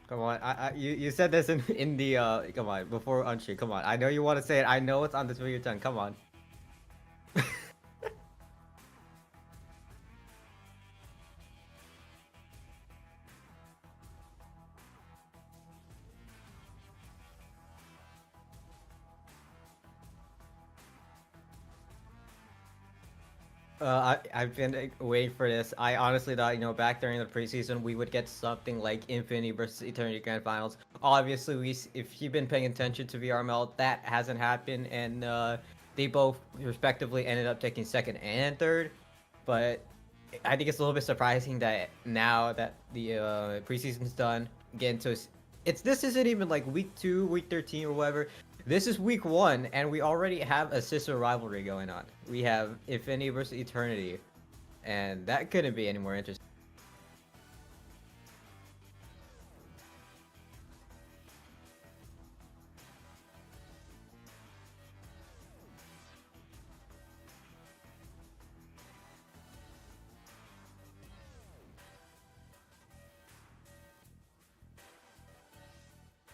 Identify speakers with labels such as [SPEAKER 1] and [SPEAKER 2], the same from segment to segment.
[SPEAKER 1] Come on, you said this in the come on before Unshe. Come on, I know you want to say it. I know it's on the tip of your tongue. Come on. I've been waiting for this. I honestly thought, back during the preseason, we would get something like Infinity versus Eternity Grand Finals. Obviously, if you've been paying attention to VRML, that hasn't happened, and they both respectively ended up taking second and third. But I think it's a little bit surprising that now that the preseason's done, get into this isn't even like week 2, week 13 or whatever. This is week 1, and we already have a sister rivalry going on. We have Infinity versus Eternity, and that couldn't be any more interesting.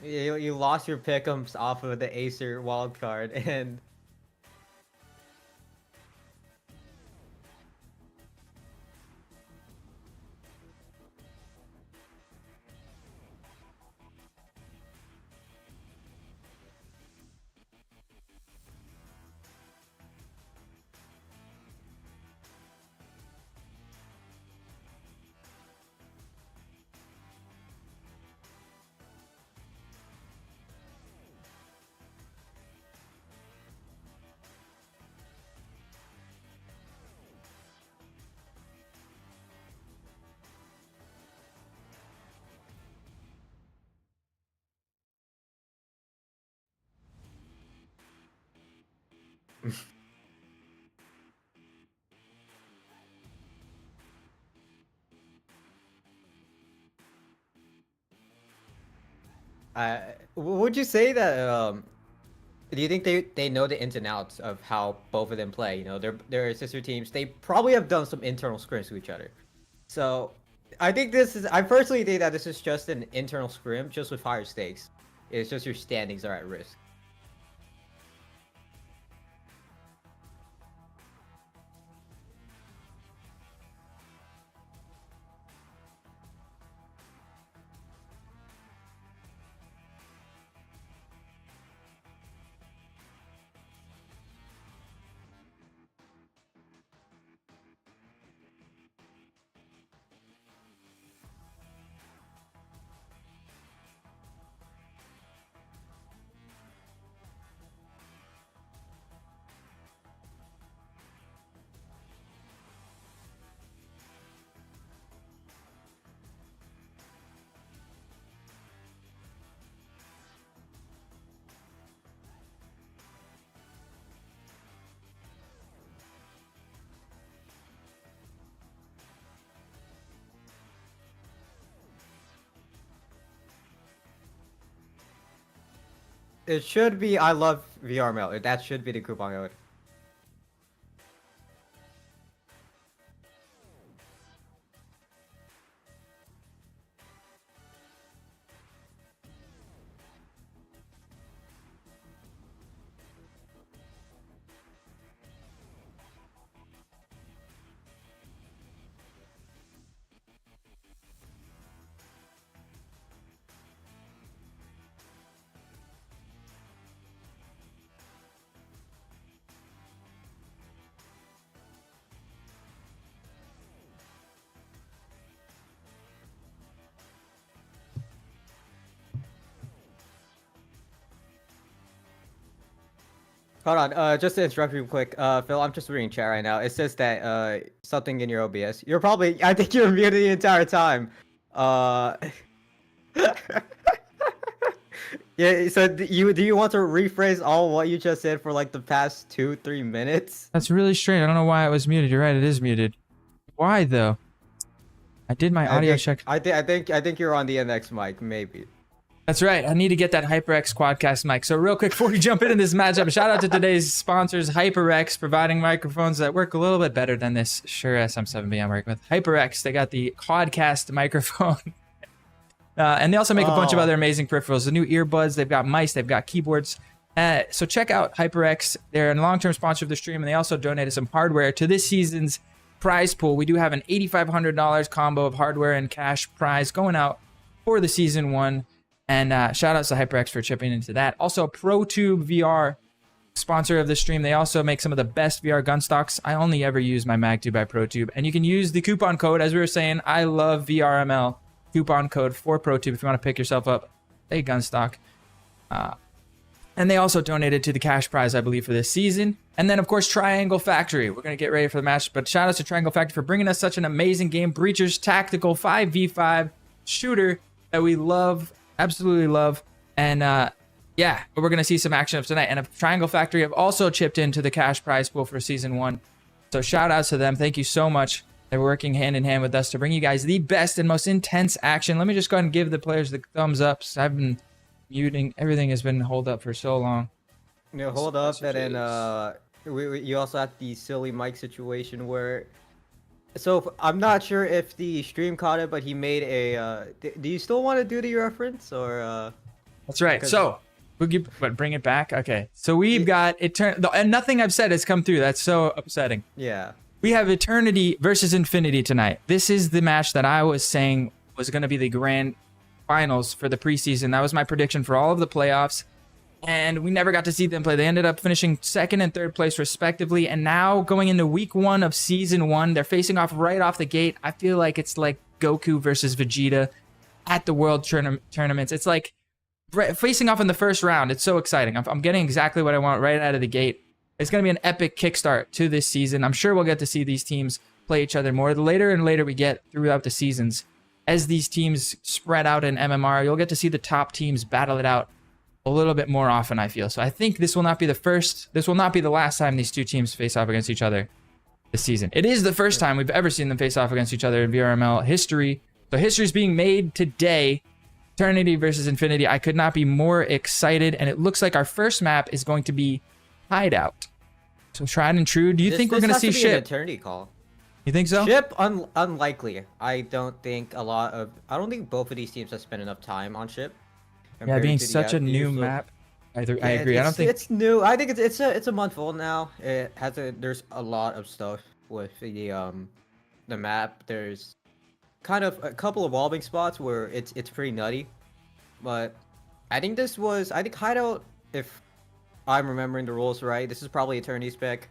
[SPEAKER 1] You lost your pick'ems off of the Acer wildcard, and would you say that do you think they know the ins and outs of how both of them play? They're sister teams. They probably have done some internal scrims to each other. So I personally think that this is just an internal scrim, just with higher stakes. It's just your standings are at risk. It should be I love VRML. That should be the coupon code. Hold on, just to interrupt you quick, Phil, I'm just reading chat right now. It says that something in your OBS. I think you're muted the entire time. Uh, yeah. So do you want to rephrase all what you just said for like the past 2-3 minutes?
[SPEAKER 2] That's really strange. I don't know why it was muted. You're right, it is muted. Why though? I did my audio check.
[SPEAKER 1] I think you're on the NX mic, maybe.
[SPEAKER 2] That's right. I need to get that HyperX Quadcast mic. So real quick, before we jump into this matchup, shout out to today's sponsors, HyperX, providing microphones that work a little bit better than this. Sure, SM7B I'm working with. HyperX, they got the Quadcast microphone. And they also make a bunch of other amazing peripherals. The new earbuds, they've got mice, they've got keyboards. So check out HyperX. They're a long-term sponsor of the stream, and they also donated some hardware to this season's prize pool. We do have an $8,500 combo of hardware and cash prize going out for the season 1. And shout outs to HyperX for chipping into that. Also, ProTube VR, sponsor of the stream. They also make some of the best VR gun stocks. I only ever use my MagTube by ProTube. And you can use the coupon code, as we were saying, I love VRML, coupon code for ProTube if you want to pick yourself up a gun stock. And they also donated to the cash prize, I believe, for this season. And then, of course, Triangle Factory. We're going to get ready for the match. But shout out to Triangle Factory for bringing us such an amazing game. Breachers Tactical 5v5 shooter that we love, absolutely love. And yeah, we're going to see some action of tonight. And Triangle Factory have also chipped into the cash prize pool for season 1. So shout outs to them. Thank you so much. They're working hand in hand with us to bring you guys the best and most intense action. Let me just go ahead and give the players the thumbs ups. I've been muting. Everything has been hold up for so long.
[SPEAKER 1] You know, hold up, and then you also have the silly mic situation where. So I'm not sure if the stream caught it, but he made a. Do you still want to do the reference or?
[SPEAKER 2] That's right. So bring it back. Okay. So we've got and nothing I've said has come through. That's so upsetting.
[SPEAKER 1] Yeah.
[SPEAKER 2] We have Eternity versus Infinity tonight. This is the match that I was saying was going to be the grand finals for the preseason. That was my prediction for all of the playoffs. And we never got to see them play. They ended up finishing 2nd and 3rd place respectively. And now going into week 1 of season 1, they're facing off right off the gate. I feel like it's like Goku versus Vegeta at the world tournaments. It's like facing off in the first round. It's so exciting. I'm getting exactly what I want right out of the gate. It's going to be an epic kickstart to this season. I'm sure we'll get to see these teams play each other more. The later and later we get throughout the seasons, as these teams spread out in MMR, you'll get to see the top teams battle it out a little bit more often, I feel. So I think this will not be the last time these two teams face off against each other this season. It is the first time we've ever seen them face off against each other in VRML history. So history is being made today. Eternity versus Infinity. I could not be more excited. And it looks like our first map is going to be Hideout. So tried and true. Do you think we're going to see Ship?
[SPEAKER 1] An Eternity call.
[SPEAKER 2] You think so?
[SPEAKER 1] Ship, unlikely. I don't think both of these teams have spent enough time on Ship.
[SPEAKER 2] Yeah, being such a new map. I agree. I don't think
[SPEAKER 1] it's new. I think it's a month old now. There's a lot of stuff with the map. There's kind of a couple of evolving spots where it's pretty nutty. But I think Hideout, if I'm remembering the rules right, this is probably Eternity's pick.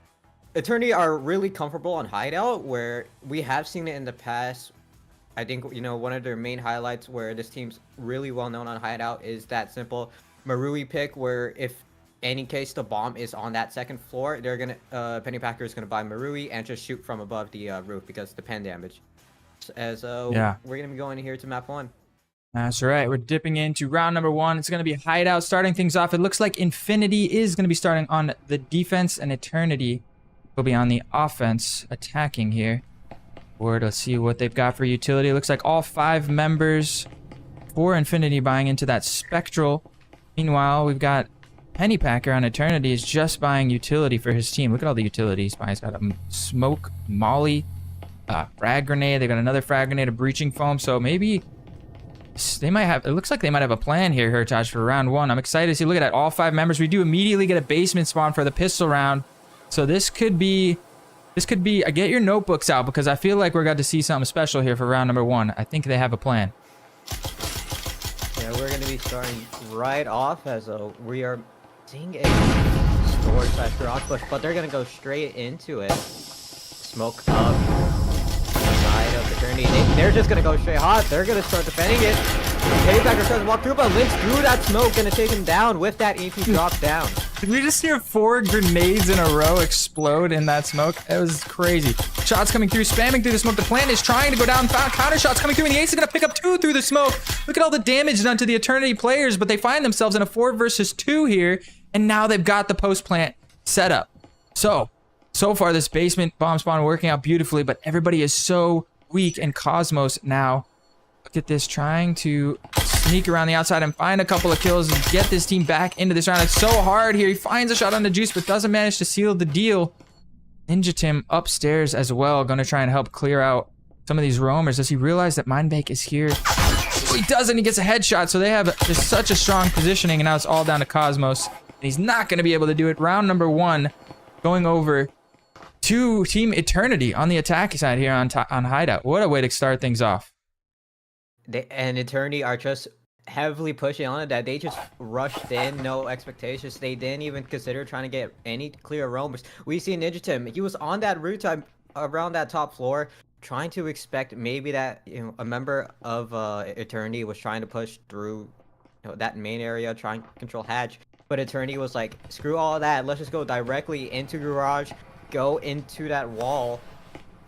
[SPEAKER 1] Eternity are really comfortable on Hideout, where we have seen it in the past. I think, one of their main highlights where this team's really well known on Hideout is that simple Marui pick, where if any case the bomb is on that 2nd floor, they're gonna Penny Packer is gonna buy Marui and just shoot from above the roof because the pen damage. We're gonna be going here to map 1.
[SPEAKER 2] That's right. We're dipping into round number 1. It's gonna be Hideout starting things off. It looks like Infinity is gonna be starting on the defense, and Eternity will be on the offense, attacking here. Let's see what they've got for utility. It looks like all 5 members for Infinity buying into that Spectral. Meanwhile, we've got Pennypacker on Eternity is just buying utility for his team. Look at all the utilities. He's got a smoke, molly, frag grenade. They got another frag grenade, a breaching foam. So maybe they might have. It looks like they might have a plan here, Heritage, for round 1. I'm excited to see. Look at that, all 5 members. We do immediately get a basement spawn for the pistol round. So this could be. Get your notebooks out, because I feel like we're going to see something special here for round number 1. I think they have a plan.
[SPEAKER 1] Yeah, we're going to be starting right off as we are seeing a storage / garage push, but they're going to go straight into it. Smoke up side of the journey. They're just going to go straight hot. They're going to start defending it. Pennypacker starts to walk through, but Lynx through that smoke, going to take him down with that EP drop down.
[SPEAKER 2] Did we just hear 4 grenades in a row explode in that smoke? It was crazy. Shots coming through, spamming through the smoke. The plan is trying to go down. Counter shots coming through, and the Ace is going to pick up 2 through the smoke. Look at all the damage done to the Eternity players, but they find themselves in a 4 versus 2 here, and now they've got the post plant set up. So far this basement bomb spawn working out beautifully, but everybody is so weak, and Cosmos now, look at this, trying to sneak around the outside and find a couple of kills and get this team back into this round. It's so hard here. He finds a shot on the juice, but doesn't manage to seal the deal. Ninja Tim upstairs as well, going to try and help clear out some of these roamers. Does he realize that Mindbank is here? Oh, he doesn't. He gets a headshot. So they have just such a strong positioning, and now it's all down to Cosmos. And he's not going to be able to do it. Round number 1 going over to Team Eternity on the attacking side here on Hideout. What a way to start things off.
[SPEAKER 1] And Eternity are just heavily pushing on it, that they just rushed in, no expectations. They didn't even consider trying to get any clear roamers. We see Ninja Tim, he was on that rooftop around that top floor, trying to expect maybe that, you know, a member of Eternity was trying to push through, you know, that main area, trying to control Hatch. But Eternity was like, screw all that, let's just go directly into Garage, go into that wall,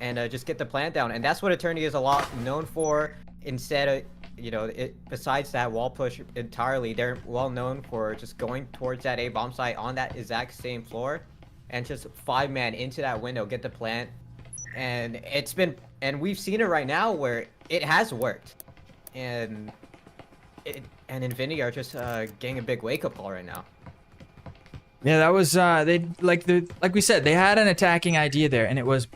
[SPEAKER 1] and just get the plant down. And that's what Eternity is a lot known for. Instead of, you know, besides that wall push entirely, they're well known for just going towards that A bomb site on that exact same floor, and just 5-man into that window, get the plant. And we've seen it right now where it has worked, and Infinity are just getting a big wake-up call right now.
[SPEAKER 2] Yeah, that was like we said, they had an attacking idea there, and it was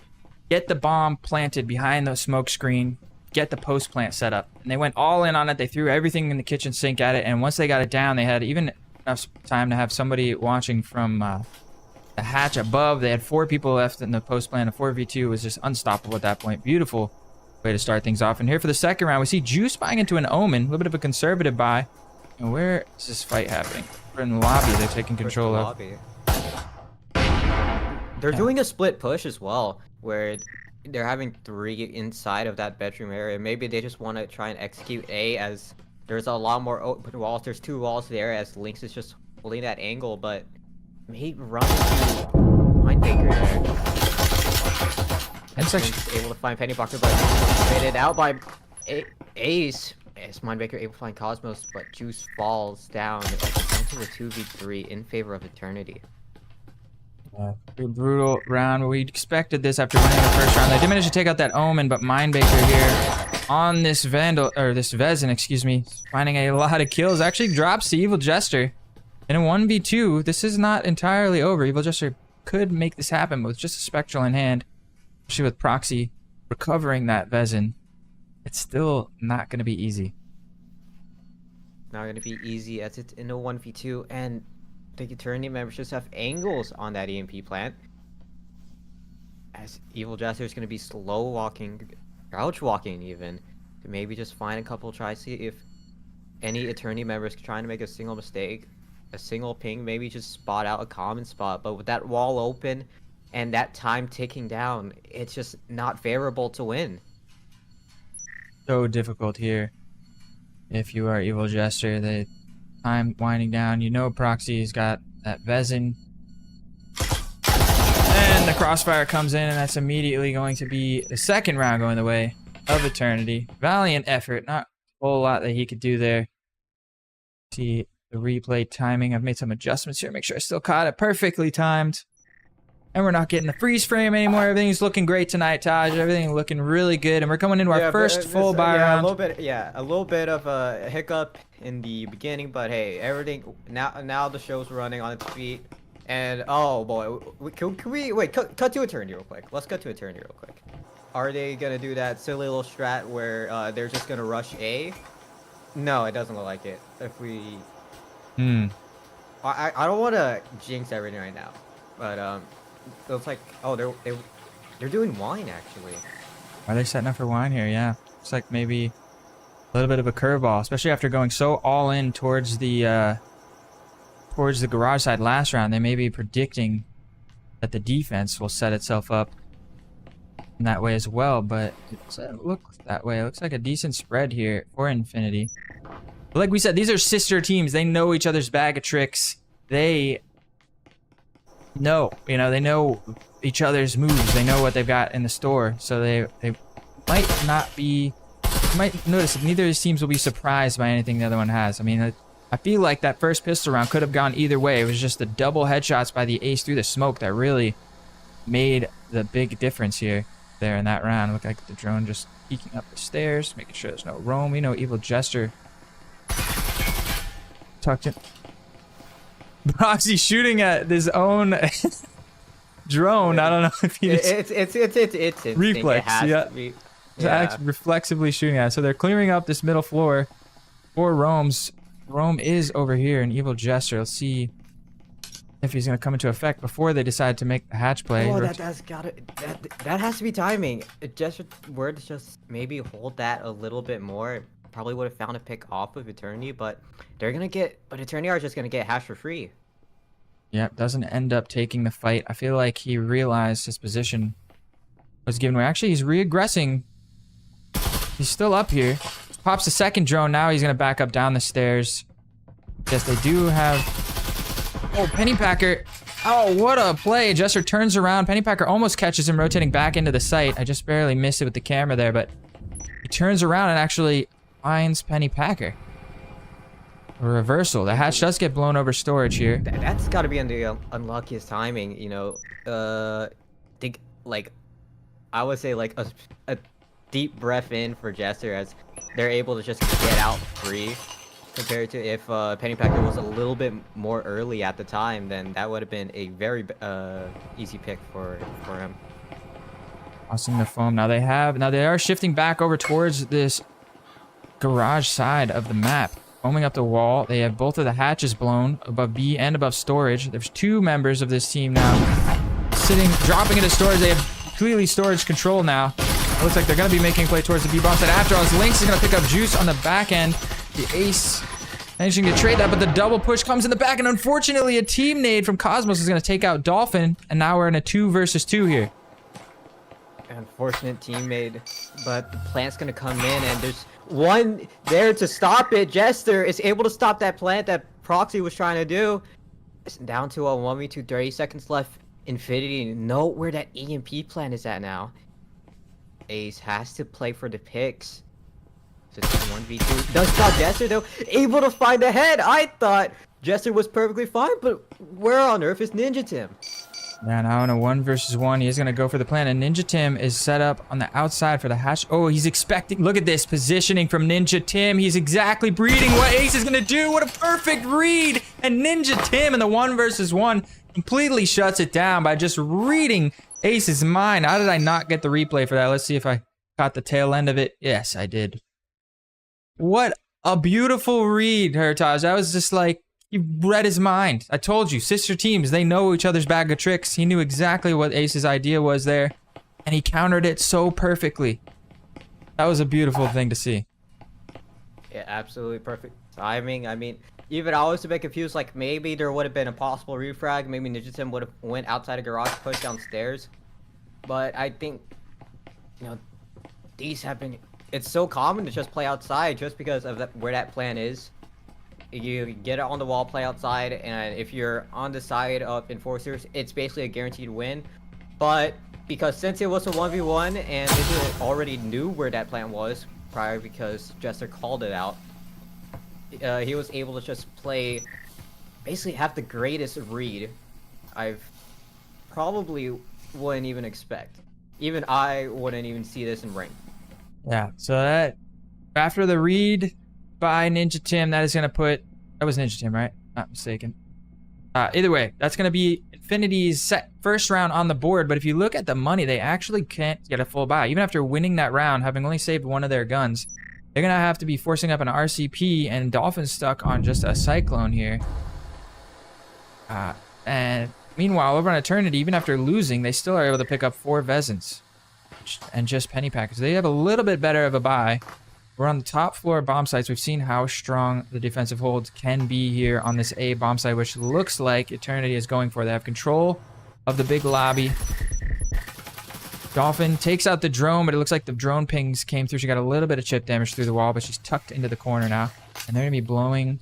[SPEAKER 2] get the bomb planted behind the smoke screen, get the post plant set up, and they went all in on it. They threw everything in the kitchen sink at it, and once they got it down, they had even enough time to have somebody watching from the hatch above. They had 4 people left in the post plant. A 4v2 was just unstoppable at that point. Beautiful way to start things off. And here for the second round, we see Juice buying into an Omen, a little bit of a conservative buy. And where is this fight happening? We're in the lobby. They're taking control of.
[SPEAKER 1] They're doing a split push as well, where they're having 3 inside of that bedroom area. Maybe they just want to try and execute A, as there's a lot more open walls. There's 2 walls there, as Lynx is just holding that angle, but he runs into Mindbaker there. And able to find Pennyboxer, but traded out by Ace. As Mindbaker able to find Cosmos, but Juice falls down into a 2v3 in favor of Eternity.
[SPEAKER 2] Pretty brutal round. We expected this after winning the first round. They did manage to take out that Omen, but Mindbaker here on this Vandal, or this Vezin, excuse me, finding a lot of kills. Actually drops the Evil Jester. In a 1v2, this is not entirely over. Evil Jester could make this happen, but with just a Spectral in hand, especially with Proxy recovering that Vezin, it's still not going to be easy.
[SPEAKER 1] Not going to be easy, as it's in a 1v2, and the Eternity members just have angles on that EMP plant. As Evil Jester is going to be slow walking, crouch walking even, to maybe just find a couple tries, see if any Eternity members trying to make a single mistake, a single ping, maybe just spot out a common spot. But with that wall open and that time ticking down, it's just not favorable to win.
[SPEAKER 2] So difficult here. If you are Evil Jester, the time winding down, you know Proxy's got that Vezin. And the crossfire comes in, and that's immediately going to be the second round going the way of Eternity. Valiant effort, not a whole lot that he could do there. See the replay timing. I've made some adjustments here, make sure I still caught it perfectly timed. And we're not getting the freeze frame anymore. Everything's looking great tonight, Taj. Everything looking really good. And we're coming into our first full buy round.
[SPEAKER 1] A little bit of a hiccup in the beginning, but hey, everything now the show's running on its feet. And oh boy, can we wait? Cut to Eternity real quick. Let's cut to Eternity real quick. Are they gonna do that silly little strat where they're just gonna rush A? No, it doesn't look like it. If we, I don't want to jinx everything right now, but it looks like, oh, they're doing wine actually.
[SPEAKER 2] Are they setting up for wine here? Yeah, looks like maybe a little bit of a curveball, especially after going so all in towards the garage side last round. They may be predicting that the defense will set itself up in that way as well, but it doesn't look that way. It looks like a decent spread here for Infinity. But like we said, these are sister teams. They know each other's bag of tricks. They know, they know each other's moves. They know what they've got in the store. So they might not be, you might notice that neither of these teams will be surprised by anything the other one has. I mean, I feel like that first pistol round could have gone either way. It was just the double headshots by the ace through the smoke that really made the big difference here. There in that round. Look like the drone just peeking up the stairs, making sure there's no roam. We know Evil Jester tucked in. Proxy shooting at his own drone. I don't know if he just...
[SPEAKER 1] It's
[SPEAKER 2] reflex.
[SPEAKER 1] It has to be.
[SPEAKER 2] Yeah. Reflexively shooting at it. So they're clearing up this middle floor. for Rome's. Rome is over here in Evil Jester. Let's see if he's gonna come into effect before they decide to make the hatch play.
[SPEAKER 1] Oh, that has to be timing. It just were to just maybe hold that a little bit more. Probably would have found a pick off of Eternity, but Eternity are just gonna get hash for free.
[SPEAKER 2] Yep, doesn't end up taking the fight. I feel like he realized his position was given away. Actually, he's re-aggressing. He's still up here. Pops the second drone. Now he's gonna back up down the stairs. Yes, they do have... Oh, Pennypacker. Oh, what a play. Jester turns around. Pennypacker almost catches him rotating back into the site. I just barely missed it with the camera there, but he turns around and actually finds Pennypacker. A reversal. The hatch does get blown over storage here.
[SPEAKER 1] That's got to be on the unluckiest timing, you know. Think, like, I would say, like, a deep breath in for Jester as they're able to just get out free. Compared to if Pennypacker was a little bit more early at the time, then that would have been a very easy pick for him.
[SPEAKER 2] Tossing the foam. Now they are shifting back over towards this garage side of the map. Foaming up the wall. They have both of the hatches blown above B and above storage. There's two members of this team now dropping into storage. They have clearly storage control now. It looks like they're going to be making a play towards the B bomb side. After all, Lynx is going to pick up Juice on the back end. The Ace managing to trade that, but the double push comes in the back, and unfortunately a team nade from Cosmos is going to take out Dolphin, and now we're in a 2 versus 2 here.
[SPEAKER 1] Unfortunate teammate, but the plant's going to come in, and there's one there to stop it. Jester is able to stop that plant that Proxy was trying to do. It's down to a 1v2, 30 seconds left. Infinity, note where that EMP plant is at now. Ace has to play for the picks. So it's 1v2. Does stop Jester though. Able to find the head. I thought Jester was perfectly fine, but where on earth is Ninja Tim?
[SPEAKER 2] Yeah, now in a 1 versus 1, he's going to go for the plan. And Ninja Tim is set up on the outside for the hatch. Oh, he's expecting... Look at this positioning from Ninja Tim. He's exactly reading what Ace is going to do. What a perfect read. And Ninja Tim in the 1 versus 1 completely shuts it down by just reading Ace's mind. How did I not get the replay for that? Let's see if I caught the tail end of it. Yes, I did. What a beautiful read, Hertaj. I was just like, he read his mind. I told you, sister teams, they know each other's bag of tricks. He knew exactly what Ace's idea was there, and he countered it so perfectly. That was a beautiful thing to see.
[SPEAKER 1] Yeah, absolutely perfect timing. I mean, even I was a bit confused, like maybe there would have been a possible refrag. Maybe Ninja Tim would have went outside a garage, pushed downstairs. But I think, you know, these have been... It's so common to just play outside just because of where that plan is. You get it on the wall, play outside, and if you're on the side of Enforcers, it's basically a guaranteed win. But because since it was a 1v1 and they already knew where that plan was prior because Jester called it out, he was able to just play, basically have the greatest read I've probably wouldn't even expect. Even I wouldn't even see this in rank.
[SPEAKER 2] Yeah, so that after the read by Ninja Tim, that is going to put... That was Ninja Tim, right? Not mistaken. Either way, that's going to be Infinity's first round on the board, but if you look at the money, they actually can't get a full buy. Even after winning that round, having only saved one of their guns, they're going to have to be forcing up an RCP, and Dolphin's stuck on just a Cyclone here. And meanwhile, over on Eternity, even after losing, they still are able to pick up 4 Vezins and just Pennypackers. They have a little bit better of a buy. We're on the top floor bomb sites. We've seen how strong the defensive holds can be here on this A bomb site, which looks like Eternity is going for. They have control of the big lobby. Dolphin takes out the drone, but it looks like the drone pings came through. She got a little bit of chip damage through the wall, but she's tucked into the corner now. And they're going to be blowing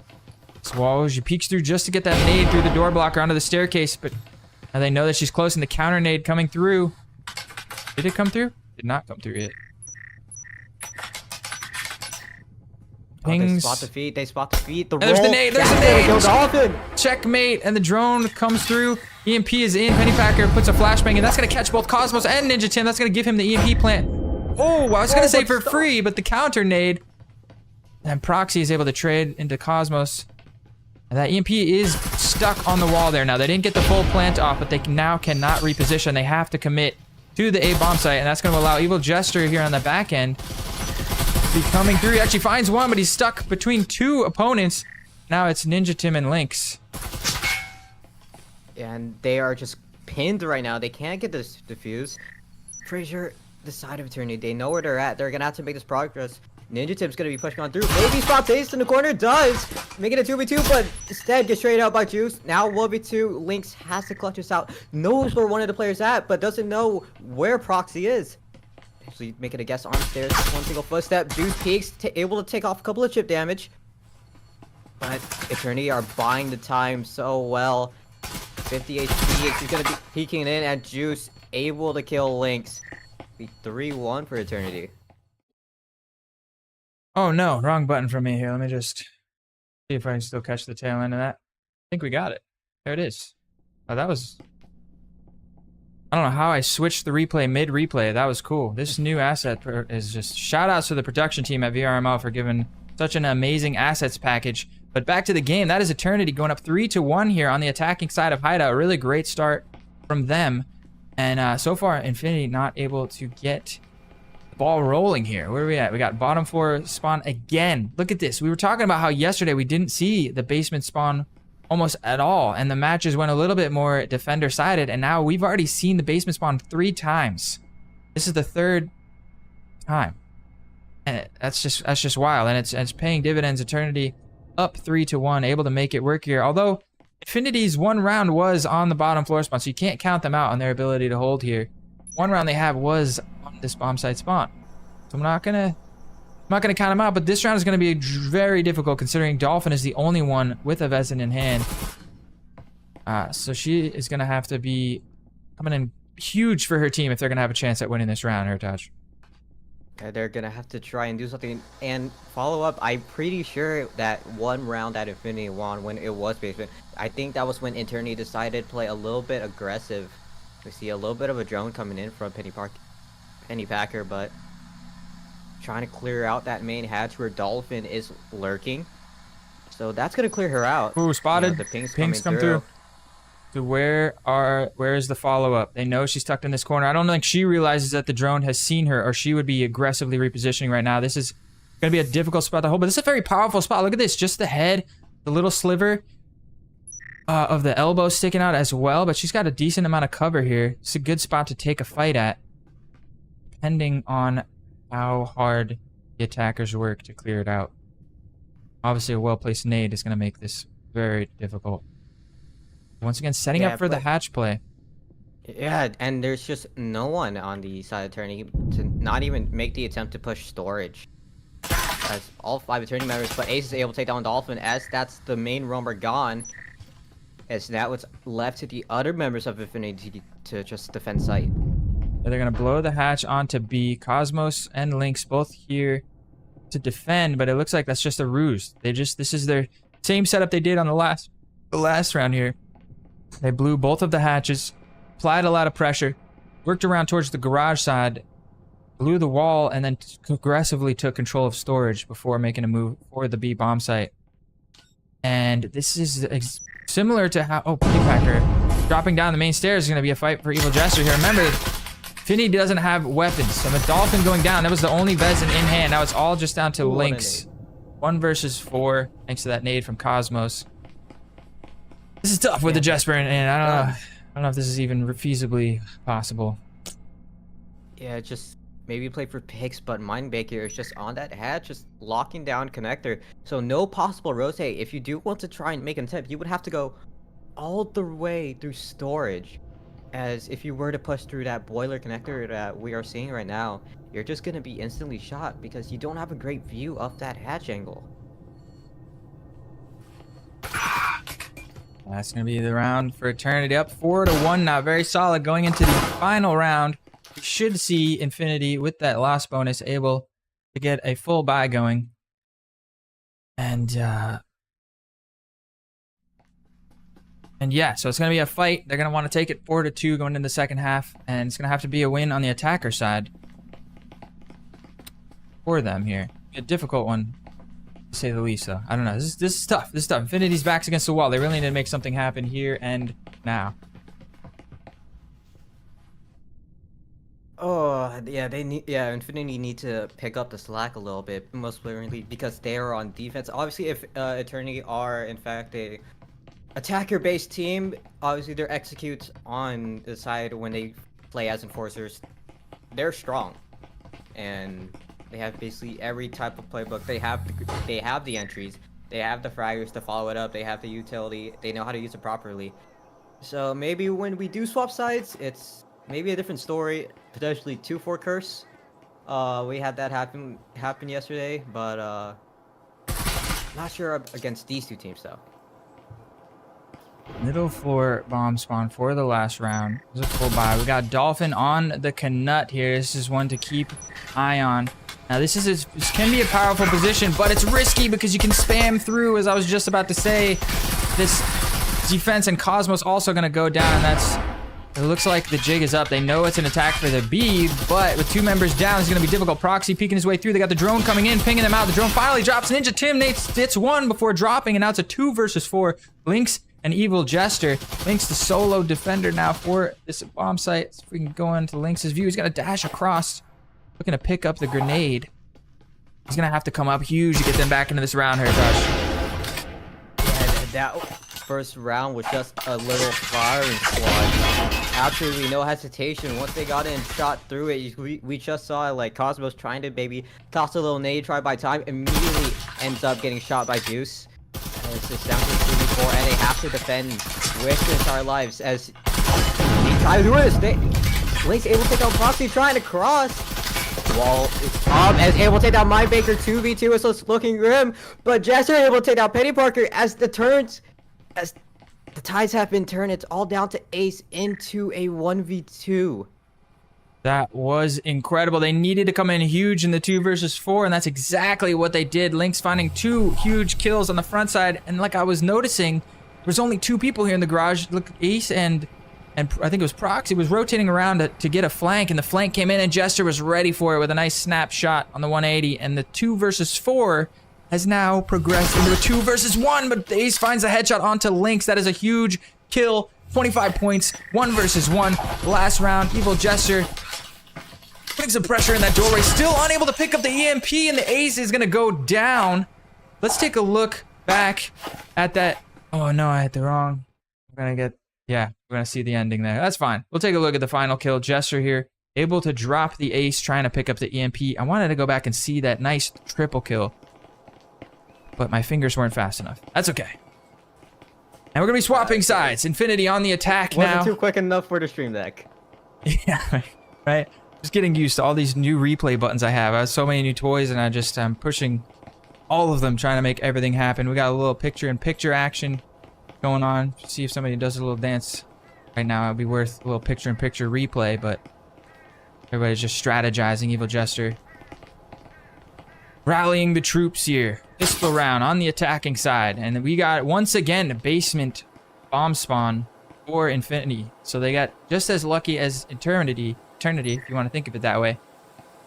[SPEAKER 2] this wall. She peeks through just to get that nade through the door blocker onto the staircase, but now they know that she's close, and the counter nade coming through. Did it come through? Did not come through yet. Pings.
[SPEAKER 1] They spot the feet. They spot the feet. The
[SPEAKER 2] there's
[SPEAKER 1] roll.
[SPEAKER 2] The nade. There's the nade.
[SPEAKER 1] Dolphin.
[SPEAKER 2] Checkmate, and the drone comes through. EMP is in. Pennypacker puts a flashbang, and that's going to catch both Cosmos and Ninja Tim. That's going to give him the EMP plant. Oh, I was going to say for free, but the counter nade. And Proxy is able to trade into Cosmos. And that EMP is stuck on the wall there now. They didn't get the full plant off, but they now cannot reposition. They have to commit to the A bomb site, and that's going to allow Evil Jester here on the back end be coming through. He actually finds one, but he's stuck between two opponents. Now it's Ninja Tim and Lynx.
[SPEAKER 1] And they are just pinned right now. They can't get this defuse. Frazier, the side of Eternity, they know where they're at. They're gonna have to make this progress. Ninja Tim's gonna be pushing on through. Maybe spots Ace in the corner. Does. Making it 2v2, but instead gets traded out by Juice. Now 1v2. Lynx has to clutch this out. Knows where one of the players at, but doesn't know where Proxy is. Actually making a guess on stairs. One single footstep. Juice peeks. Able to take off a couple of chip damage. But Eternity are buying the time so well. 50 HP. He's gonna be peeking in at Juice. Able to kill Lynx. Be 3-1 for Eternity.
[SPEAKER 2] Oh no, wrong button for me here. Let me just see if I can still catch the tail end of that. I think we got it. There it is. Oh, that was... I don't know how I switched the replay mid-replay. That was cool. This new asset is just... Shoutouts to the production team at VRML for giving such an amazing assets package. But back to the game. That is Eternity going up 3-1 here on the attacking side of Hideout. A really great start from them. And so far, Infinity not able to get... ball rolling here. Where are we at? We got bottom floor spawn again. Look at this. We were talking about how yesterday we didn't see the basement spawn almost at all, and the matches went a little bit more defender sided, and now we've already seen the basement spawn 3 times. This is the 3rd time, and that's just wild, and it's paying dividends. Eternity up 3-1, able to make it work here. Although Infinity's 1 round was on the bottom floor spawn, so you can't count them out on their ability to hold here. 1 round they have was this bomb site spawn, so I'm not gonna count them out, but this round is gonna be very difficult considering Dolphin is the only one with a Vezin in hand. So she is gonna have to be coming in huge for her team if they're gonna have a chance at winning this round. Heritage.
[SPEAKER 1] They're gonna have to try and do something and follow up. I'm pretty sure that 1 round that Infinity won when it was basement. I think that was when Eternity decided to play a little bit aggressive. We see a little bit of a drone coming in from Penny Packer, but trying to clear out that main hatch where Dolphin is lurking. So that's gonna clear her out.
[SPEAKER 2] Ooh, spotted.
[SPEAKER 1] You know, the
[SPEAKER 2] pings come through. So where is the follow-up? They know she's tucked in this corner. I don't think she realizes that the drone has seen her, or she would be aggressively repositioning right now. This is gonna be a difficult spot to hold, but this is a very powerful spot. Look at this, just the head, the little sliver of the elbow sticking out as well, but she's got a decent amount of cover here. It's a good spot to take a fight at, depending on how hard the attackers work to clear it out. Obviously, a well-placed nade is going to make this very difficult. Once again, setting up for the hatch play.
[SPEAKER 1] Yeah, and there's just no one on the side of Eternity to not even make the attempt to push storage. As all 5 Eternity members, but Ace is able to take down Dolphin as that's the main roamer gone. As now it's left to the other members of Infinity to just defend site.
[SPEAKER 2] They're gonna blow the hatch onto B. Cosmos and Lynx both here to defend, but it looks like that's just a ruse. This is their same setup they did on the last round here. They blew both of the hatches, applied a lot of pressure, worked around towards the garage side, blew the wall, and then aggressively took control of storage before making a move for the B bomb site. And this is similar to how... Oh, Penny Packer dropping down the main stairs is going to be a fight for Evil Jester here. Remember, Finny doesn't have weapons. So the Dolphin going down, that was the only Vezin in hand. Now it's all just down to Lynx. 1 versus 4, thanks to that nade from Cosmos. This is tough with the Jesper, and I don't know if this is even feasibly possible.
[SPEAKER 1] Yeah, just maybe play for picks, but Mindbaker is just on that hatch, just locking down connector. So no possible rotate. If you do want to try and make an attempt, you would have to go all the way through storage. As if you were to push through that boiler connector that we are seeing right now, you're just going to be instantly shot because you don't have a great view of that hatch angle.
[SPEAKER 2] That's going to be the round for Eternity, up 4-1 now. Very solid going into the final round. We should see Infinity with that loss bonus able to get a full buy going. And yeah, so it's going to be a fight. They're going to want to take it 4-2 going into the second half. And it's going to have to be a win on the attacker side for them here. A difficult one, to say the least, though. I don't know. This is tough. This is tough. Infinity's back's against the wall. They really need to make something happen here and now.
[SPEAKER 1] Oh, Yeah, Infinity need to pick up the slack a little bit, most importantly, because they are on defense. Obviously, if Eternity are in fact a attacker-based team, obviously their executes on the side when they play as enforcers, they're strong, and they have basically every type of playbook. They have the entries, they have the fraggers to follow it up, they have the utility, they know how to use it properly. So maybe when we do swap sides, it's maybe a different story. Potentially 2-4 curse. We had that happen yesterday, but not sure against these two teams though.
[SPEAKER 2] Middle floor bomb spawn for the last round. There's a full buy. We got Dolphin on the Canut here. This is one to keep eye on. Now this can be a powerful position, but it's risky because you can spam through, as I was just about to say. This defense and Cosmos also going to go down. It looks like the jig is up. They know it's an attack for the B, but with 2 members down, it's going to be difficult. Proxy peeking his way through. They got the drone coming in, pinging them out. The drone finally drops. Ninja Tim hits one before dropping, and now it's a 2 versus 4. Lynx and Evil Jester. Lynx the solo defender now for this bomb site. Let's freaking go into Lynx's view. He's going to dash across, looking to pick up the grenade. He's going to have to come up huge to get them back into this round here, Josh.
[SPEAKER 1] And that first round was just a little firing squad. Absolutely no hesitation. Once they got in, shot through it, we just saw like Cosmos trying to maybe toss a little nade, try by time, immediately ends up getting shot by Juice. And it's just down to 3v4, and they have to defend with their entire lives as they try to do this. Link's able to take out Proxy, trying to cross. Wall is up, as able to take down Mindbaker 2v2, so it's looking grim. But Jester able to take down Penny Parker as the tides have been turned. It's all down to Ace into a 1v2.
[SPEAKER 2] That was incredible. They needed to come in huge in the 2 versus 4, and that's exactly what they did. Lynx finding 2 huge kills on the front side, and like I was noticing, there's only 2 people here in the garage. Look, Ace and I think it was Proxy was rotating around to get a flank, and the flank came in, and Jester was ready for it with a nice snapshot on the 180, and the 2 versus 4 has now progressed into a 2 versus 1, but Ace finds a headshot onto Lynx. That is a huge kill. 25 points, 1 versus 1. Last round, Evil Jester putting some pressure in that doorway, still unable to pick up the EMP, and the Ace is gonna go down. Let's take a look back at that. Oh no, I hit the wrong. Yeah, we're gonna see the ending there. That's fine. We'll take a look at the final kill. Jester here, able to drop the Ace, trying to pick up the EMP. I wanted to go back and see that nice triple kill, but my fingers weren't fast enough. That's okay. And we're gonna be swapping sides. Infinity on the attack now.
[SPEAKER 1] Wasn't too quick enough for the stream deck.
[SPEAKER 2] Yeah, right. Just getting used to all these new replay buttons I have. I have so many new toys, and I'm pushing all of them, trying to make everything happen. We got a little picture-in-picture action going on. See if somebody does a little dance right now. It'd be worth a little picture-in-picture replay, but everybody's just strategizing. Evil Jester rallying the troops here. Pistol round on the attacking side, and we got once again a basement bomb spawn for Infinity. So they got just as lucky as Eternity, if you want to think of it that way.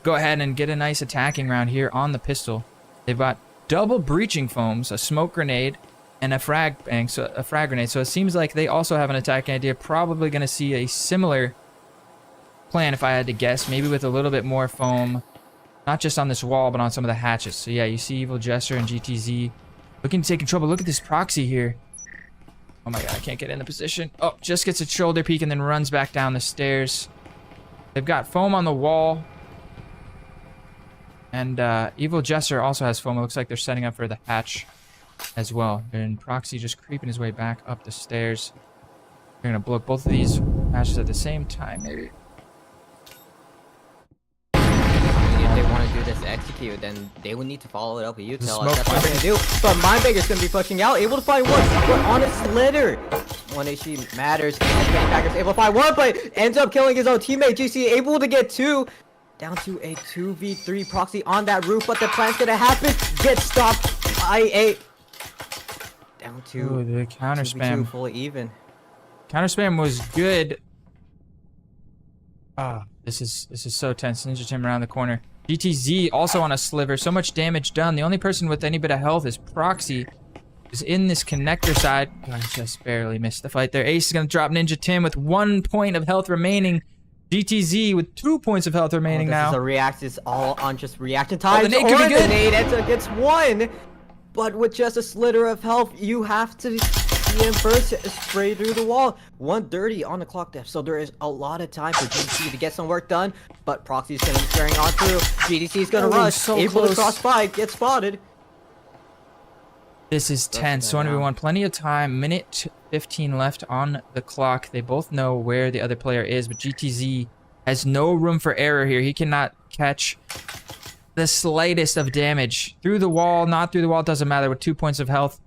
[SPEAKER 2] Go ahead and get a nice attacking round here on the pistol. They've got double breaching foams, a smoke grenade, and a frag grenade. So it seems like they also have an attacking idea. Probably going to see a similar plan, if I had to guess, maybe with a little bit more foam, not just on this wall, but on some of the hatches. So yeah, you see Evil Jester and GTZ looking to take control. But look at this Proxy here. Oh my god, I can't get in the position. Oh, just gets a shoulder peek and then runs back down the stairs. They've got foam on the wall. And Evil Jester also has foam. It looks like they're setting up for the hatch as well. And Proxy just creeping his way back up the stairs. They're going to blow both of these hatches at the same time, maybe.
[SPEAKER 1] If they want to do this execute, then they would need to follow it up with util. That's what they're going to do. But Mindbaker's going to be pushing out, able to find one. But on a slither. 1 HP matters. Mindbaker's able to find one, but ends up killing his own teammate. GC able to get 2. Down to a 2v3. Proxy on that roof, but the plan's going to happen. Get stopped by a... Down to...
[SPEAKER 2] Ooh, the counter spam.
[SPEAKER 1] Fully even.
[SPEAKER 2] Counter spam was good. Ah, this is so tense. Ninja Tim around the corner. GTZ also on a sliver. So much damage done. The only person with any bit of health is Proxy. Is in this connector side. Oh, I just barely missed the fight there. Ace is going to drop Ninja Tim with 1 point of health remaining. GTZ with 2 points of health remaining
[SPEAKER 1] this
[SPEAKER 2] now.
[SPEAKER 1] is a react. It's all on just reaction time.
[SPEAKER 2] the nade could be good.
[SPEAKER 1] The nade gets one, but with just a sliver of health, you have to see him first spray through the wall. 1:30 on the clock there, so there is a lot of time for GTC to get some work done. But Proxy's gonna be carrying on through. GTC is gonna rush.
[SPEAKER 2] So
[SPEAKER 1] able
[SPEAKER 2] close.
[SPEAKER 1] to cross 5, get spotted.
[SPEAKER 2] This is tense. So 1v1, plenty of time. Minute 15 left on the clock. They both know where the other player is, but GTZ has no room for error here. He cannot catch the slightest of damage. Through the wall, not through the wall, doesn't matter. With 2 points of health.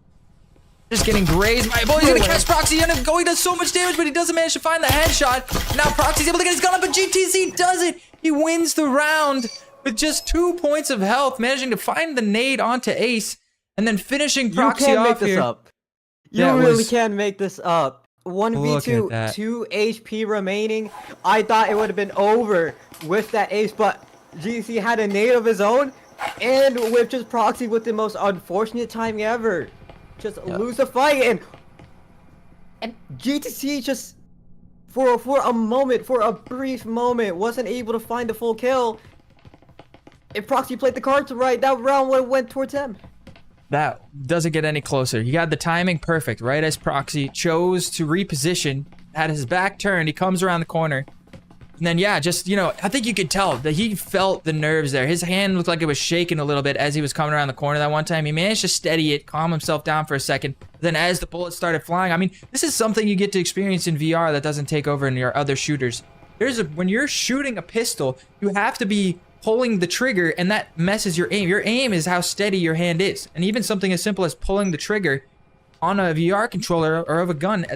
[SPEAKER 2] Just getting grazed by a bullet. He's gonna catch Proxy. He does so much damage, but he doesn't manage to find the headshot. Now Proxy's able to get his gun up, but GTZ does it. He wins the round with just 2 points of health, managing to find the nade onto Ace. And then finishing Proxy
[SPEAKER 1] you can't
[SPEAKER 2] off
[SPEAKER 1] make this
[SPEAKER 2] here.
[SPEAKER 1] up. You really can make this up. 1v2, 2 HP remaining. I thought it would have been over with that ace, but GC had a nade of his own, and with just Proxy with the most unfortunate timing ever. Just lose the fight, and GTC just for a moment, for a brief moment, wasn't able to find the full kill. If Proxy played the cards right, that round would have went towards him.
[SPEAKER 2] That doesn't get any closer. He got the timing perfect, right as Proxy chose to reposition, had his back turned, he comes around the corner. And then, yeah, just, you know, I think you could tell that he felt the nerves there. His hand looked like it was shaking a little bit as he was coming around the corner that one time. He managed to steady it, calm himself down for a second. Then as the bullets started flying, I mean, this is something you get to experience in VR that doesn't take over in your other shooters. When you're shooting a pistol, you have to be pulling the trigger, and that messes your aim. Your aim is how steady your hand is. And even something as simple as pulling the trigger on a VR controller or of a gun,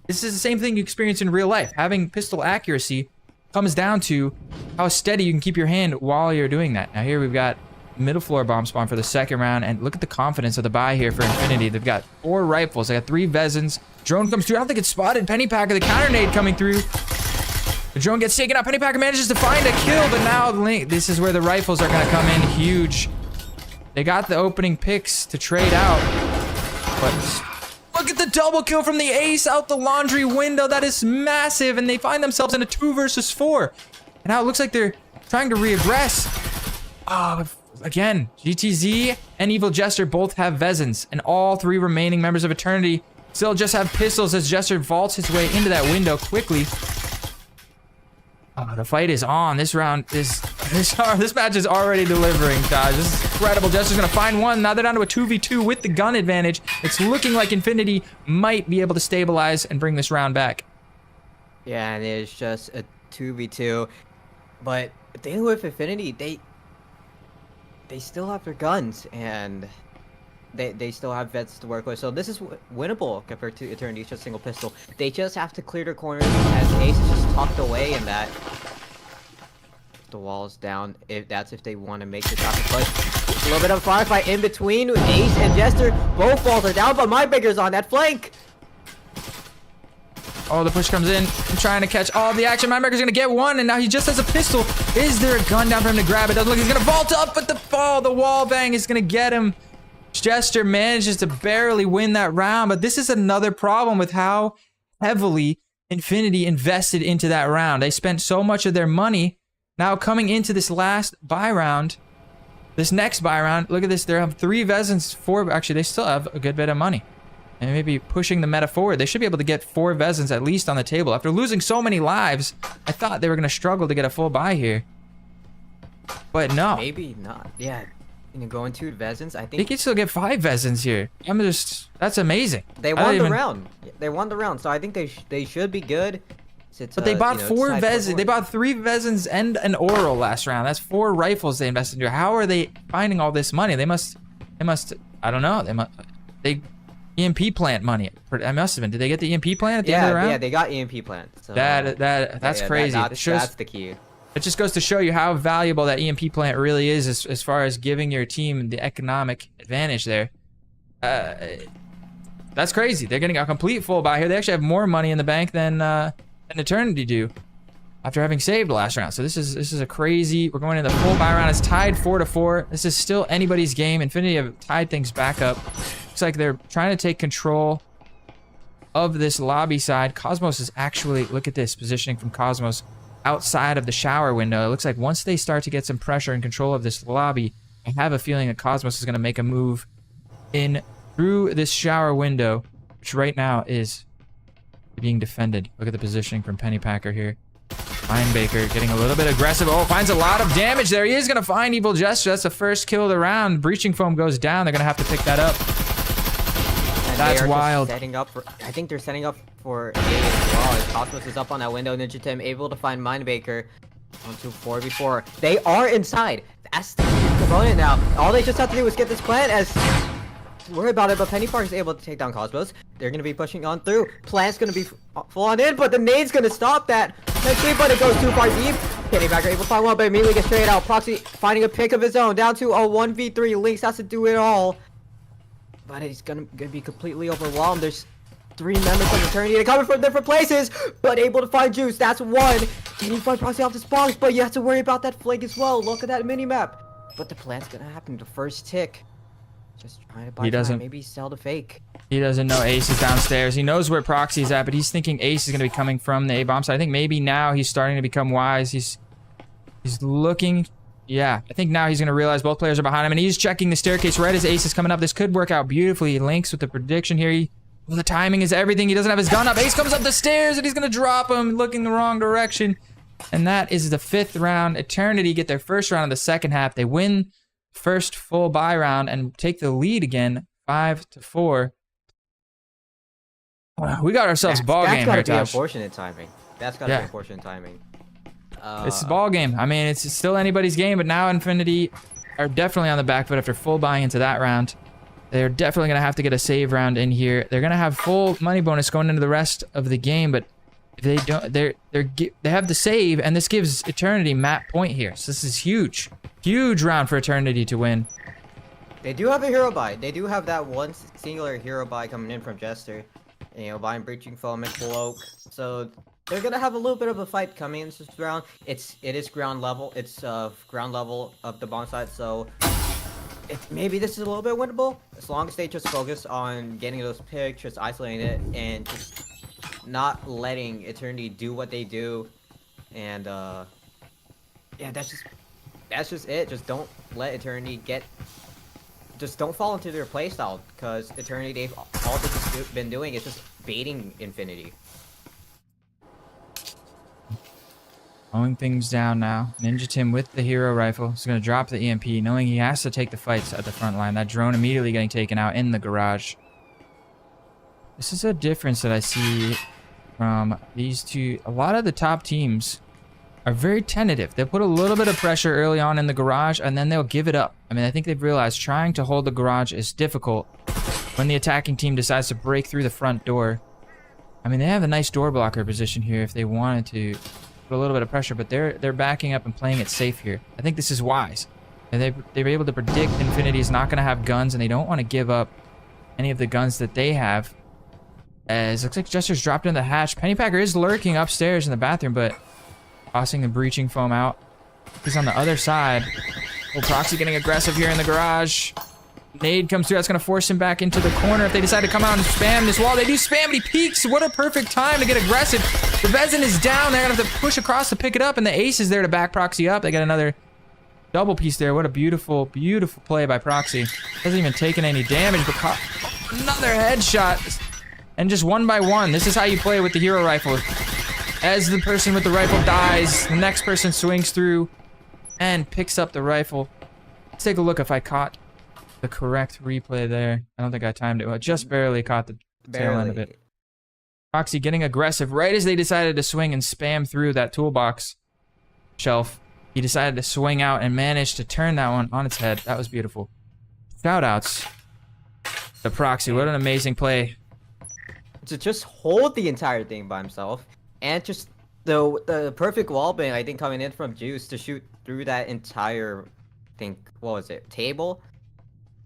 [SPEAKER 2] this is the same thing you experience in real life. Having pistol accuracy comes down to how steady you can keep your hand while you're doing that. Now here we've got middle floor bomb spawn for the second round, and look at the confidence of the buy here for Infinity. They've got 4 rifles, they got 3 Vezins. Drone comes through, I don't think it's spotted. Pennypacker, the counter nade coming through. The drone gets taken out. Pennypacker manages to find a kill, but now this is where the rifles are going to come in huge. They got the opening picks to trade out, but look at the double kill from the ace out the laundry window. That is massive, and they find themselves in a 2 versus 4. And now it looks like they're trying to reaggress. Oh, again, GTZ and Evil Jester both have Vezins, and all 3 remaining members of Eternity still just have pistols as Jester vaults his way into that window quickly. Oh, the fight is on. This round is this match is already delivering, guys. This is incredible. Jester's gonna find one. Now they're down to a 2v2 with the gun advantage. It's looking like Infinity might be able to stabilize and bring this round back.
[SPEAKER 1] Yeah, and it's just a 2v2. But the thing with Infinity, they still have their guns, and they still have vets to work with. So this is winnable compared to Eternity's just single pistol. They just have to clear their corners as Ace is just tucked away, and that the wall's down. If they want to make the shot push. A little bit of a firefight in between Ace and Jester. Both walls are down, but Mindbreaker's on that flank.
[SPEAKER 2] Oh, the push comes in. I'm trying to catch all the action. Mindbreaker's gonna get one, and now he just has a pistol. Is there a gun down for him to grab? It doesn't look. He's gonna vault up, but the wall bang is gonna get him. Jester manages to barely win that round, but this is another problem with how heavily Infinity invested into that round. They spent so much of their money. Now coming into this last buy round, this next buy round, look at this. They have 3 Vezins, 4. Actually, they still have a good bit of money. And maybe pushing the meta forward. They should be able to get 4 Vezins at least on the table. After losing so many lives, I thought they were going to struggle to get a full buy here. But no.
[SPEAKER 1] Maybe not. Yeah. You know, going 2 Vezins, I think
[SPEAKER 2] they can still get 5 Vezins here. That's amazing.
[SPEAKER 1] They won the round. They won the round, so I think they should be good.
[SPEAKER 2] But they bought 4 Vezins. They bought 3 Vezins and an Oral last round. That's 4 rifles they invested into. How are they finding all this money? They must. I don't know. They EMP plant money. I must have been. Did they get the EMP plant at the end of the round?
[SPEAKER 1] Yeah, they got EMP plant. So,
[SPEAKER 2] that's crazy.
[SPEAKER 1] That's the key.
[SPEAKER 2] It just goes to show you how valuable that EMP plant really is as far as giving your team the economic advantage there. That's crazy. They're getting a complete full buy here. They actually have more money in the bank than Eternity do after having saved last round. So this is a crazy. We're going in the full buy round. It's tied 4-4. This is still anybody's game. Infinity have tied things back up. Looks like they're trying to take control of this lobby side. Cosmos is actually, look at this positioning from Cosmos, outside of the shower window. It looks like once they start to get some pressure and control of this lobby, I have a feeling that Cosmos is going to make a move in through this shower window, which right now is being defended. Look at the positioning from Pennypacker here. Linebaker getting a little bit aggressive. Oh, finds a lot of damage there. He is going to find Evil Gesture. That's the first kill of the round. Breaching Foam goes down. They're going to have to pick that up.
[SPEAKER 1] And
[SPEAKER 2] that's wild.
[SPEAKER 1] Setting up for, I think they're setting up for A as well. As Cosmos is up on that window. Ninja Tim able to find Mindbaker. 1-2-4 before. They are inside. That's the component now. All they just have to do is get this plant as... worry about it, but Pennypark is able to take down Cosmos. They're going to be pushing on through. Plant's going to be full on in, but the nade's going to stop that. Eventually, but it goes too far deep. Pennypacker able to find one, but immediately gets straight out. Proxy finding a pick of his own. Down to a 1v3. Lynx has to do it all. But he's going to be completely overwhelmed. There's 3 members of Eternity. They're coming from different places, but able to find Juice. That's one. Can you find Proxy off this box? But you have to worry about that flank as well. Look at that mini-map. But the plant's going to happen. The first tick. Just trying to buy time. Maybe sell the fake.
[SPEAKER 2] He doesn't know Ace is downstairs. He knows where Proxy's at, but he's thinking Ace is going to be coming from the A-bomb side. I think maybe now he's starting to become wise. He's looking. Yeah, I think now he's going to realize both players are behind him, and he's checking the staircase right as Ace is coming up. This could work out beautifully. Lynx with the prediction here. Well, the timing is everything. He doesn't have his gun up. Ace comes up the stairs, and he's going to drop him, looking the wrong direction. And that is the 5th round. Eternity get their first round of the second half. They win first full buy round and take the lead again, 5-4. We got ourselves a ball game here,
[SPEAKER 1] That's gotta be
[SPEAKER 2] Tosh.
[SPEAKER 1] unfortunate timing. That's gotta be unfortunate timing.
[SPEAKER 2] It's a ball game. I mean, it's still anybody's game, but now Infinity are definitely on the back foot after full buying into that round. They're definitely going to have to get a save round in here. They're going to have full money bonus going into the rest of the game, but if they don't, they have the save, and this gives Eternity map point here. So this is huge. Huge round for Eternity to win.
[SPEAKER 1] They do have a hero buy. They do have that one singular hero buy coming in from Jester. You know, buying Breaching Foam and Cloak. So they're gonna have a little bit of a fight coming in this round. It is ground level. It's ground level of the bomb side. So maybe this is a little bit winnable as long as they just focus on getting those picks, just isolating it, and just not letting Eternity do what they do. And yeah, that's just it. Just don't let Eternity just don't fall into their playstyle, because Eternity, all they've been doing is just baiting Infinity.
[SPEAKER 2] Slowing things down now. Ninja Tim with the hero rifle. He's going to drop the EMP, knowing he has to take the fights at the front line. That drone immediately getting taken out in the garage. This is a difference that I see from these two. A lot of the top teams are very tentative. They'll put a little bit of pressure early on in the garage, and then they'll give it up. I mean, I think they've realized trying to hold the garage is difficult when the attacking team decides to break through the front door. I mean, they have a nice door blocker position here if they wanted to put a little bit of pressure, but they're backing up and playing it safe here. I think this is wise. And they were able to predict Infinity is not going to have guns, and they don't want to give up any of the guns that they have. As looks like Jester's dropped in the hatch. Pennypacker is lurking upstairs in the bathroom, but tossing the Breaching Foam out. He's on the other side. Oh, Proxy getting aggressive here in the garage. Nade comes through. That's going to force him back into the corner. If they decide to come out and spam this wall, they do spam, but he peeks. What a perfect time to get aggressive. The Vezin is down. They're going to have to push across to pick it up, and the Ace is there to back Proxy up. They got another double piece there. What a beautiful, beautiful play by Proxy. Hasn't even taken any damage, but caught another headshot. And just one by one. This is how you play with the hero rifle. As the person with the rifle dies, the next person swings through and picks up the rifle. Let's take a look if I caught the correct replay there. I don't think I timed it. I just barely caught the tail end of it. Proxy getting aggressive right as they decided to swing and spam through that toolbox shelf. He decided to swing out and managed to turn that one on its head. That was beautiful. Shoutouts to Proxy. What an amazing play.
[SPEAKER 1] To just hold the entire thing by himself, and just the perfect wall bang, I think, coming in from Juice to shoot through that entire what was it, table,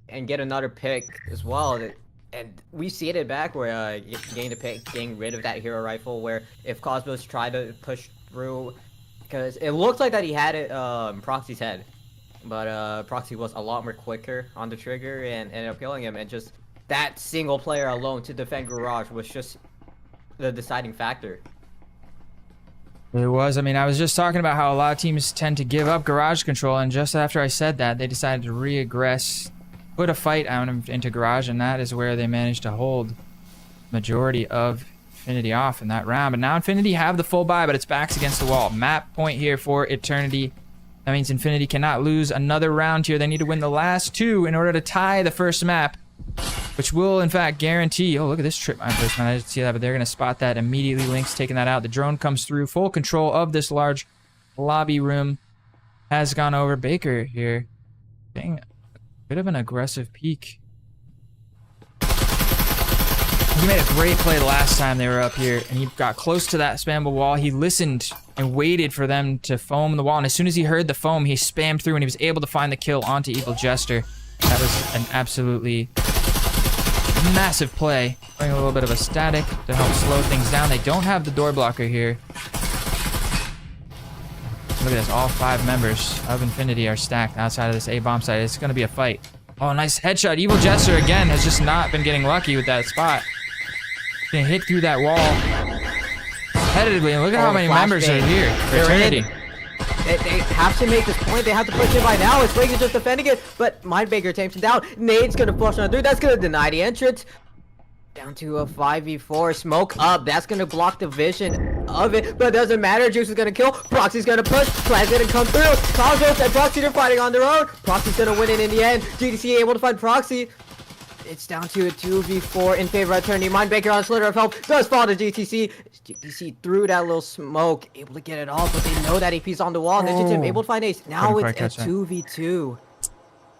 [SPEAKER 1] and get another pick as well. And we see it back where getting the pick, getting rid of that hero rifle, where if Cosmos tried to push through, because it looked like that he had it Proxy's head, but Proxy was a lot more quicker on the trigger and ended up killing him. And just that single player alone to defend garage was just the deciding factor.
[SPEAKER 2] It was. I mean, I was just talking about how a lot of teams tend to give up garage control, and just after I said that, they decided to re-aggress, put a fight out into garage, and that is where they managed to hold majority of Infinity off in that round. But now Infinity have the full buy, but its back's against the wall. Map point here for Eternity. That means Infinity cannot lose another round here. They need to win the last 2 in order to tie the first map, which will, in fact, guarantee... Oh, look at this trip mine placement. I didn't see that, but they're going to spot that immediately. Link's taking that out. The drone comes through. Full control of this large lobby room. Has gone over. Baker here. Dang, bit of an aggressive peek. He made a great play last time they were up here, and he got close to that spammable wall. He listened and waited for them to foam the wall, and as soon as he heard the foam, he spammed through, and he was able to find the kill onto Evil Jester. That was an absolutely massive play. Bring a little bit of a static to help slow things down. They don't have the door blocker here. Look at this. All 5 members of Infinity are stacked outside of this A bomb site. It's going to be a fight. Oh, nice headshot. Evil Jester, again, has just not been getting lucky with that spot. Gonna hit through that wall competitively, and look at how many members are here for Eternity.
[SPEAKER 1] They have to make this point. They have to push it by now. It's Reagan just defending it, but Mindbaker takes him down. Nade's gonna push on through. That's gonna deny the entrance. Down to a 5v4. Smoke up. That's gonna block the vision of it, but it doesn't matter. Juice is gonna kill. Proxy's gonna push. Plan's gonna come through. Cosmos and Proxy are fighting on their own. Proxy's gonna win it in the end. GTC able to find Proxy. It's down to a 2v4 in favor of Eternity. Mindbaker on a slitter of help does fall to GTC. GTC through that little smoke, able to get it off, but they know that AP's on the wall. Ninja Tim able to find Ace. Now it's a 2v2.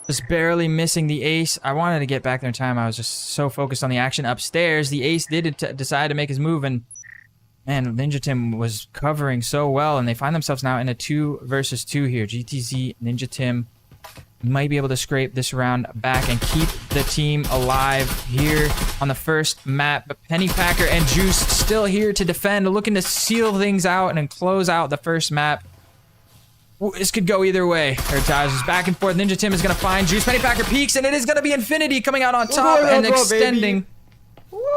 [SPEAKER 2] Just barely missing the ace. I wanted to get back there in time. I was just so focused on the action upstairs. The ace did decide to make his move, and man, Ninja Tim was covering so well, and they find themselves now in a 2 versus 2 here. GTZ, Ninja Tim might be able to scrape this round back and keep the team alive here on the first map. But Pennypacker and Juice still here to defend, looking to seal things out and then close out the first map. This could go either way. Heritage is back and forth. Ninja Tim is going to find Juice. Pennypacker peeks, and it is going to be Infinity coming out on top and extending.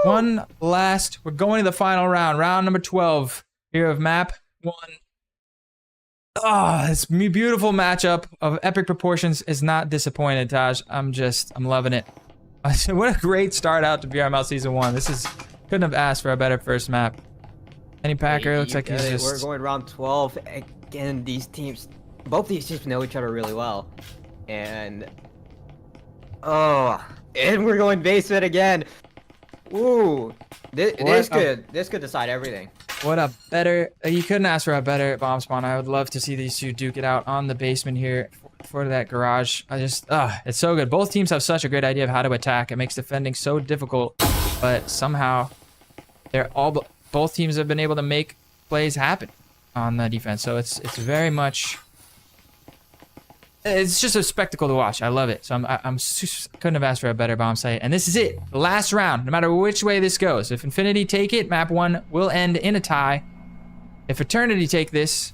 [SPEAKER 2] One last. We're going to the final round. Round number 12 here of map 1. Oh, this beautiful matchup of epic proportions is not disappointed, Taj. I'm loving it. What a great start out to VRML Season 1. Couldn't have asked for a better first map. Pennypacker looks like he's just...
[SPEAKER 1] We're going round 12. Again, both these teams know each other really well. And... and we're going basement again. Ooh. This could decide everything.
[SPEAKER 2] What a better... You couldn't ask for a better bomb spawn. I would love to see these two duke it out on the basement here for that garage. It's so good. Both teams have such a great idea of how to attack. It makes defending so difficult, but somehow both teams have been able to make plays happen on the defense. So it's very much... It's just a spectacle to watch. I love it. So couldn't have asked for a better bomb site. And this is it. The last round. No matter which way this goes. If Infinity take it, map 1 will end in a tie. If Eternity take this,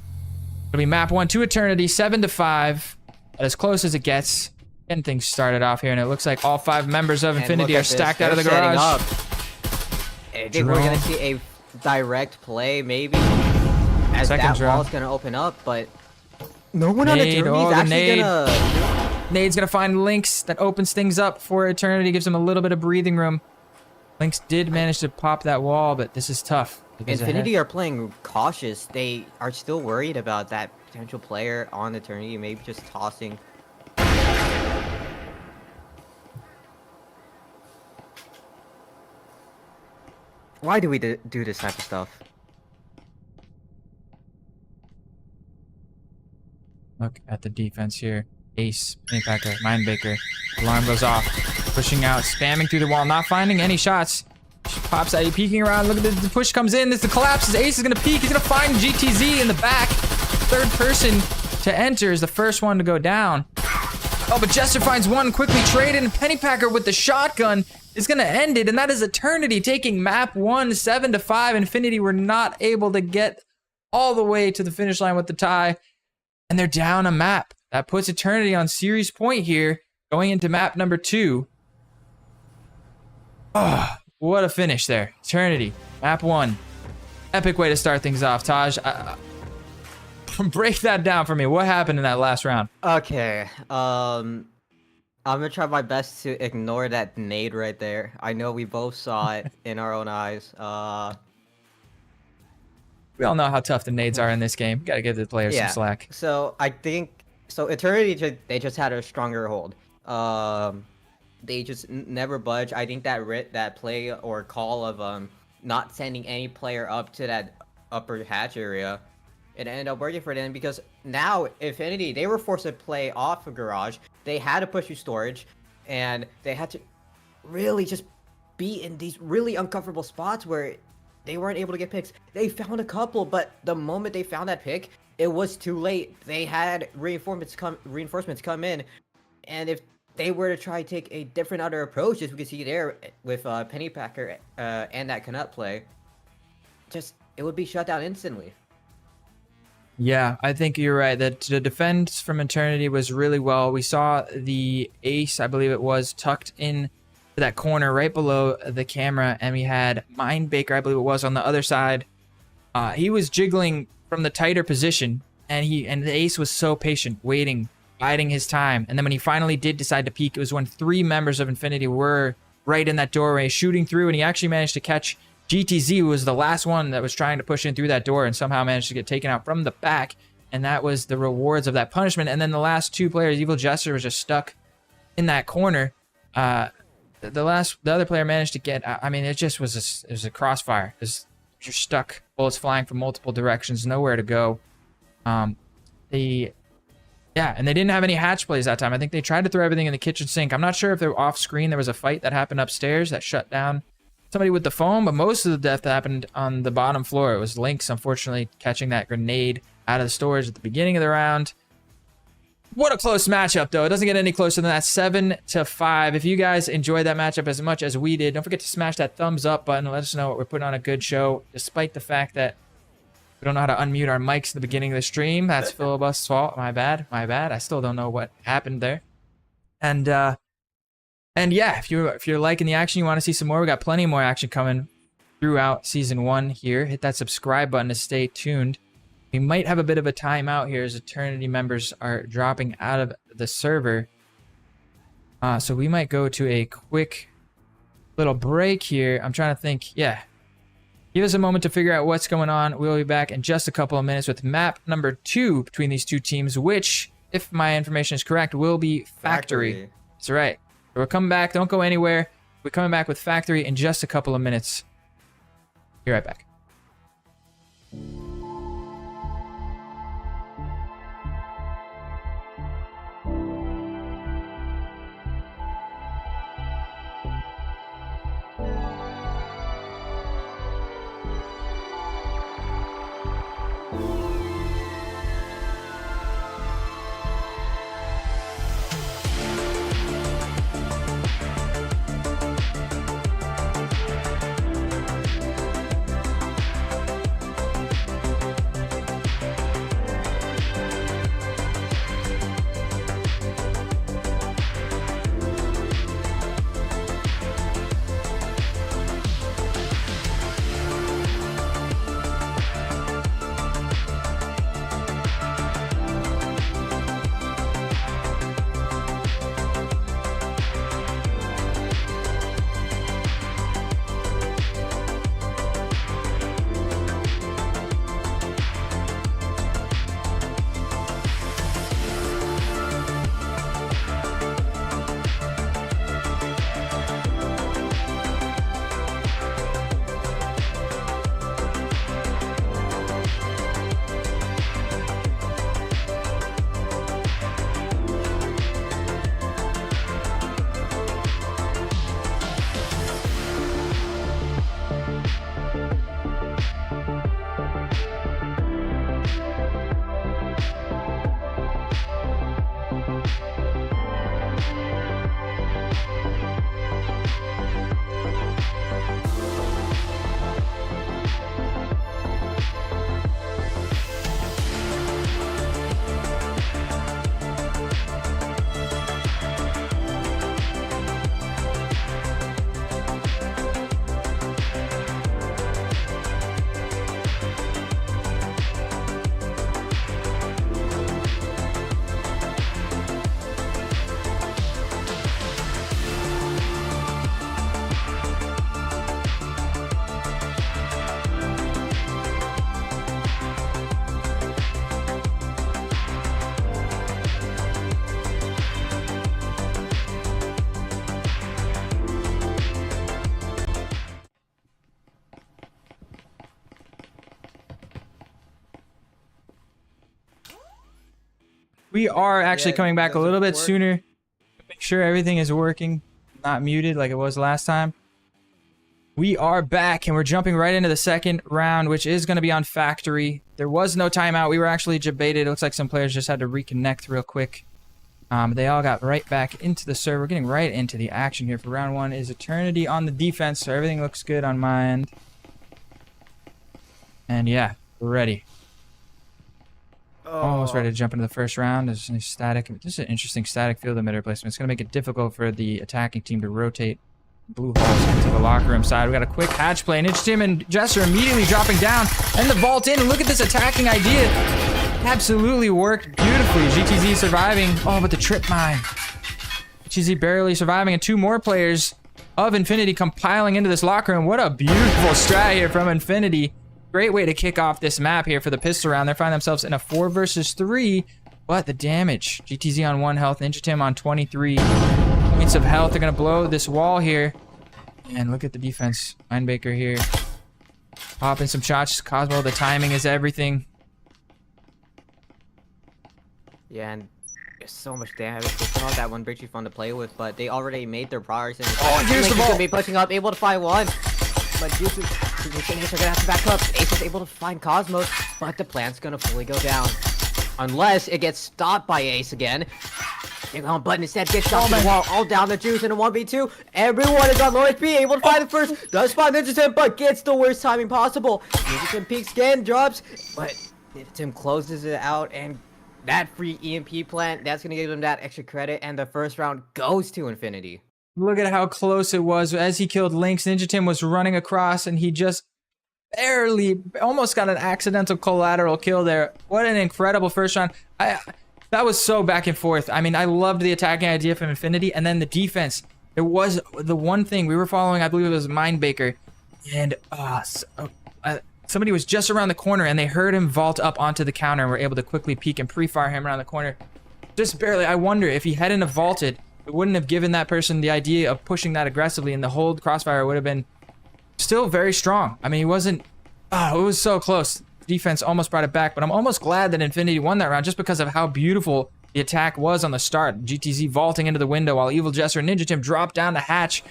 [SPEAKER 2] it'll be map 1 to Eternity, 7-5. As close as it gets. Getting things started off here, and it looks like all 5 members of Infinity are stacked out of the garage.
[SPEAKER 1] I think we're gonna see a direct play, maybe. As that wall's gonna open up, but no one on Eternity's actually gonna...
[SPEAKER 2] Nade's gonna find Lynx. That opens things up for Eternity, gives them a little bit of breathing room. Lynx did manage to pop that wall, but this is tough.
[SPEAKER 1] Infinity are playing cautious. They are still worried about that potential player on Eternity, maybe just tossing. Why do we do this type of stuff?
[SPEAKER 2] Look at the defense here. Ace, Pennypacker, Mindbaker. Alarm goes off. Pushing out, spamming through the wall, not finding any shots. Pops out, peeking around. Look at the push comes in. This the collapses. Ace is gonna peek. He's gonna find GTZ in the back. Third person to enter is the first one to go down. Oh, but Jester finds one, quickly traded, and Pennypacker with the shotgun is gonna end it, and that is Eternity taking map 1, 7-5. Infinity were not able to get all the way to the finish line with the tie, and they're down a map. That puts Eternity on series point here, going into map number 2. Oh, what a finish there. Eternity, map 1. Epic way to start things off. Taj, Break that down for me. What happened in that last round?
[SPEAKER 1] Okay. I'm gonna try my best to ignore that nade right there. I know we both saw it in our own eyes.
[SPEAKER 2] We all know how tough the nades are in this game. Got to give the players some
[SPEAKER 1] Yeah.
[SPEAKER 2] slack.
[SPEAKER 1] So I think Eternity they just had a stronger hold. They just never budge. I think that play or call of not sending any player up to that upper hatch area, it ended up working for them because now Infinity they were forced to play off of Garage. They had to push through storage, and they had to really just be in these really uncomfortable spots where they weren't able to get picks. They found a couple, but the moment they found that pick, it was too late. They had reinforcements come in, and if they were to try to take a different other approach, as we can see there with Pennypacker and that Canutt play, just it would be shut down instantly.
[SPEAKER 2] Yeah, I think you're right. That the defense from Eternity was really well. We saw the ace, I believe it was, tucked in to that corner right below the camera, and we had Mindbaker, I believe it was, on the other side. He was jiggling from the tighter position, and the ace was so patient, waiting, biding his time. And then when he finally did decide to peek, it was when 3 members of Infinity were right in that doorway, shooting through, and he actually managed to catch GTZ, who was the last one that was trying to push in through that door, and somehow managed to get taken out from the back. And that was the rewards of that punishment. And then the last 2 players, Evil Jester was just stuck in that corner. The other player managed to get. I mean, it just was it was a crossfire. You're stuck, bullets flying from multiple directions, nowhere to go. And they didn't have any hatch plays that time. I think they tried to throw everything in the kitchen sink. I'm not sure if they're off screen. There was a fight that happened upstairs that shut down somebody with the foam, but most of the death happened on the bottom floor. It was Lynx, unfortunately, catching that grenade out of the storage at the beginning of the round. What a close matchup, though. It doesn't get any closer than that. 7-5. If you guys enjoyed that matchup as much as we did, don't forget to smash that thumbs up button. Let us know what we're putting on a good show, despite the fact that we don't know how to unmute our mics at the beginning of the stream. That's Philibust's fault. My bad. I still don't know what happened there. And yeah, if you're liking the action, you want to see some more, we got plenty more action coming throughout Season 1 here. Hit that subscribe button to stay tuned. We might have a bit of a timeout here as Eternity members are dropping out of the server. So we might go to a quick little break here. I'm trying to think. Yeah. Give us a moment to figure out what's going on. We'll be back in just a couple of minutes with map number 2 between these 2 teams, which, if my information is correct, will be Factory. That's right. So we're coming back. Don't go anywhere. We're coming back with Factory in just a couple of minutes. Be right back. We are actually
[SPEAKER 1] Yeah,
[SPEAKER 2] coming back a
[SPEAKER 1] doesn't
[SPEAKER 2] little bit
[SPEAKER 1] work.
[SPEAKER 2] sooner. Make sure everything is working, not muted like it was last time. We are back, and we're jumping right into the second round, which is going to be on Factory. There was no timeout. We were actually debated. It looks like some players just had to reconnect real quick. They all got right back into the server. We're getting right into the action here for round one. Is Eternity on the defense, so everything looks good on my end. And yeah, we're ready. Almost ready to jump into the first round. There's any static. This is an interesting static field emitter placement. It's going to make it difficult for the attacking team to rotate blue holes into the locker room side. We got a quick hatch play. Tim and Jester immediately dropping down. And the vault in. And look at this attacking idea. Absolutely worked beautifully. GTZ surviving. Oh, but the trip mine. GTZ barely surviving. And two more players of Infinity compiling into this locker room. What a beautiful strat here from Infinity. Great way to kick off this map here for the pistol round. They find themselves in a 4 versus 3, but the damage. GTZ on 1 health, Tim on 23 points of health. They're going to blow this wall here. And look at the defense. Mindbaker here. Popping some shots. Cosmo, the timing is everything.
[SPEAKER 1] Yeah, and there's so much damage. It's not that one Breachy fun to play with, but they already made their priors. And
[SPEAKER 2] Oh, here's the
[SPEAKER 1] He's gonna
[SPEAKER 2] ball.
[SPEAKER 1] be pushing up, able to find one. But Juice is are gonna have to back up. Ace is able to find Cosmos, but the plant's gonna fully go down. Unless it gets stopped by Ace again. But instead gets shot to the wall, all down the Juice in a 1v2. Everyone is on low HP, able to find the first. Does find Ninja, but gets the worst timing possible. Ninja peeks again, drops, but Ninja closes it out, and that free EMP plant, that's gonna give him that extra credit, and the first round goes to Infinity.
[SPEAKER 2] Look at how close it was. As he killed Lynx, Tim was running across, and he just barely, almost got an accidental collateral kill there. What an incredible first round. That was so back and forth. I mean, I loved the attacking idea from Infinity, and then the defense. It was the one thing we were following, I believe it was Mindbaker, and somebody was just around the corner, and they heard him vault up onto the counter, and were able to quickly peek and pre-fire him around the corner. Just barely. I wonder if he hadn't have vaulted, it wouldn't have given that person the idea of pushing that aggressively, and the hold crossfire would have been still very strong. I mean, he wasn't... it was so close. Defense almost brought it back, but I'm almost glad that Infinity won that round just because of how beautiful the attack was on the start. GTZ vaulting into the window while Evil Jester and Tim dropped down the hatch.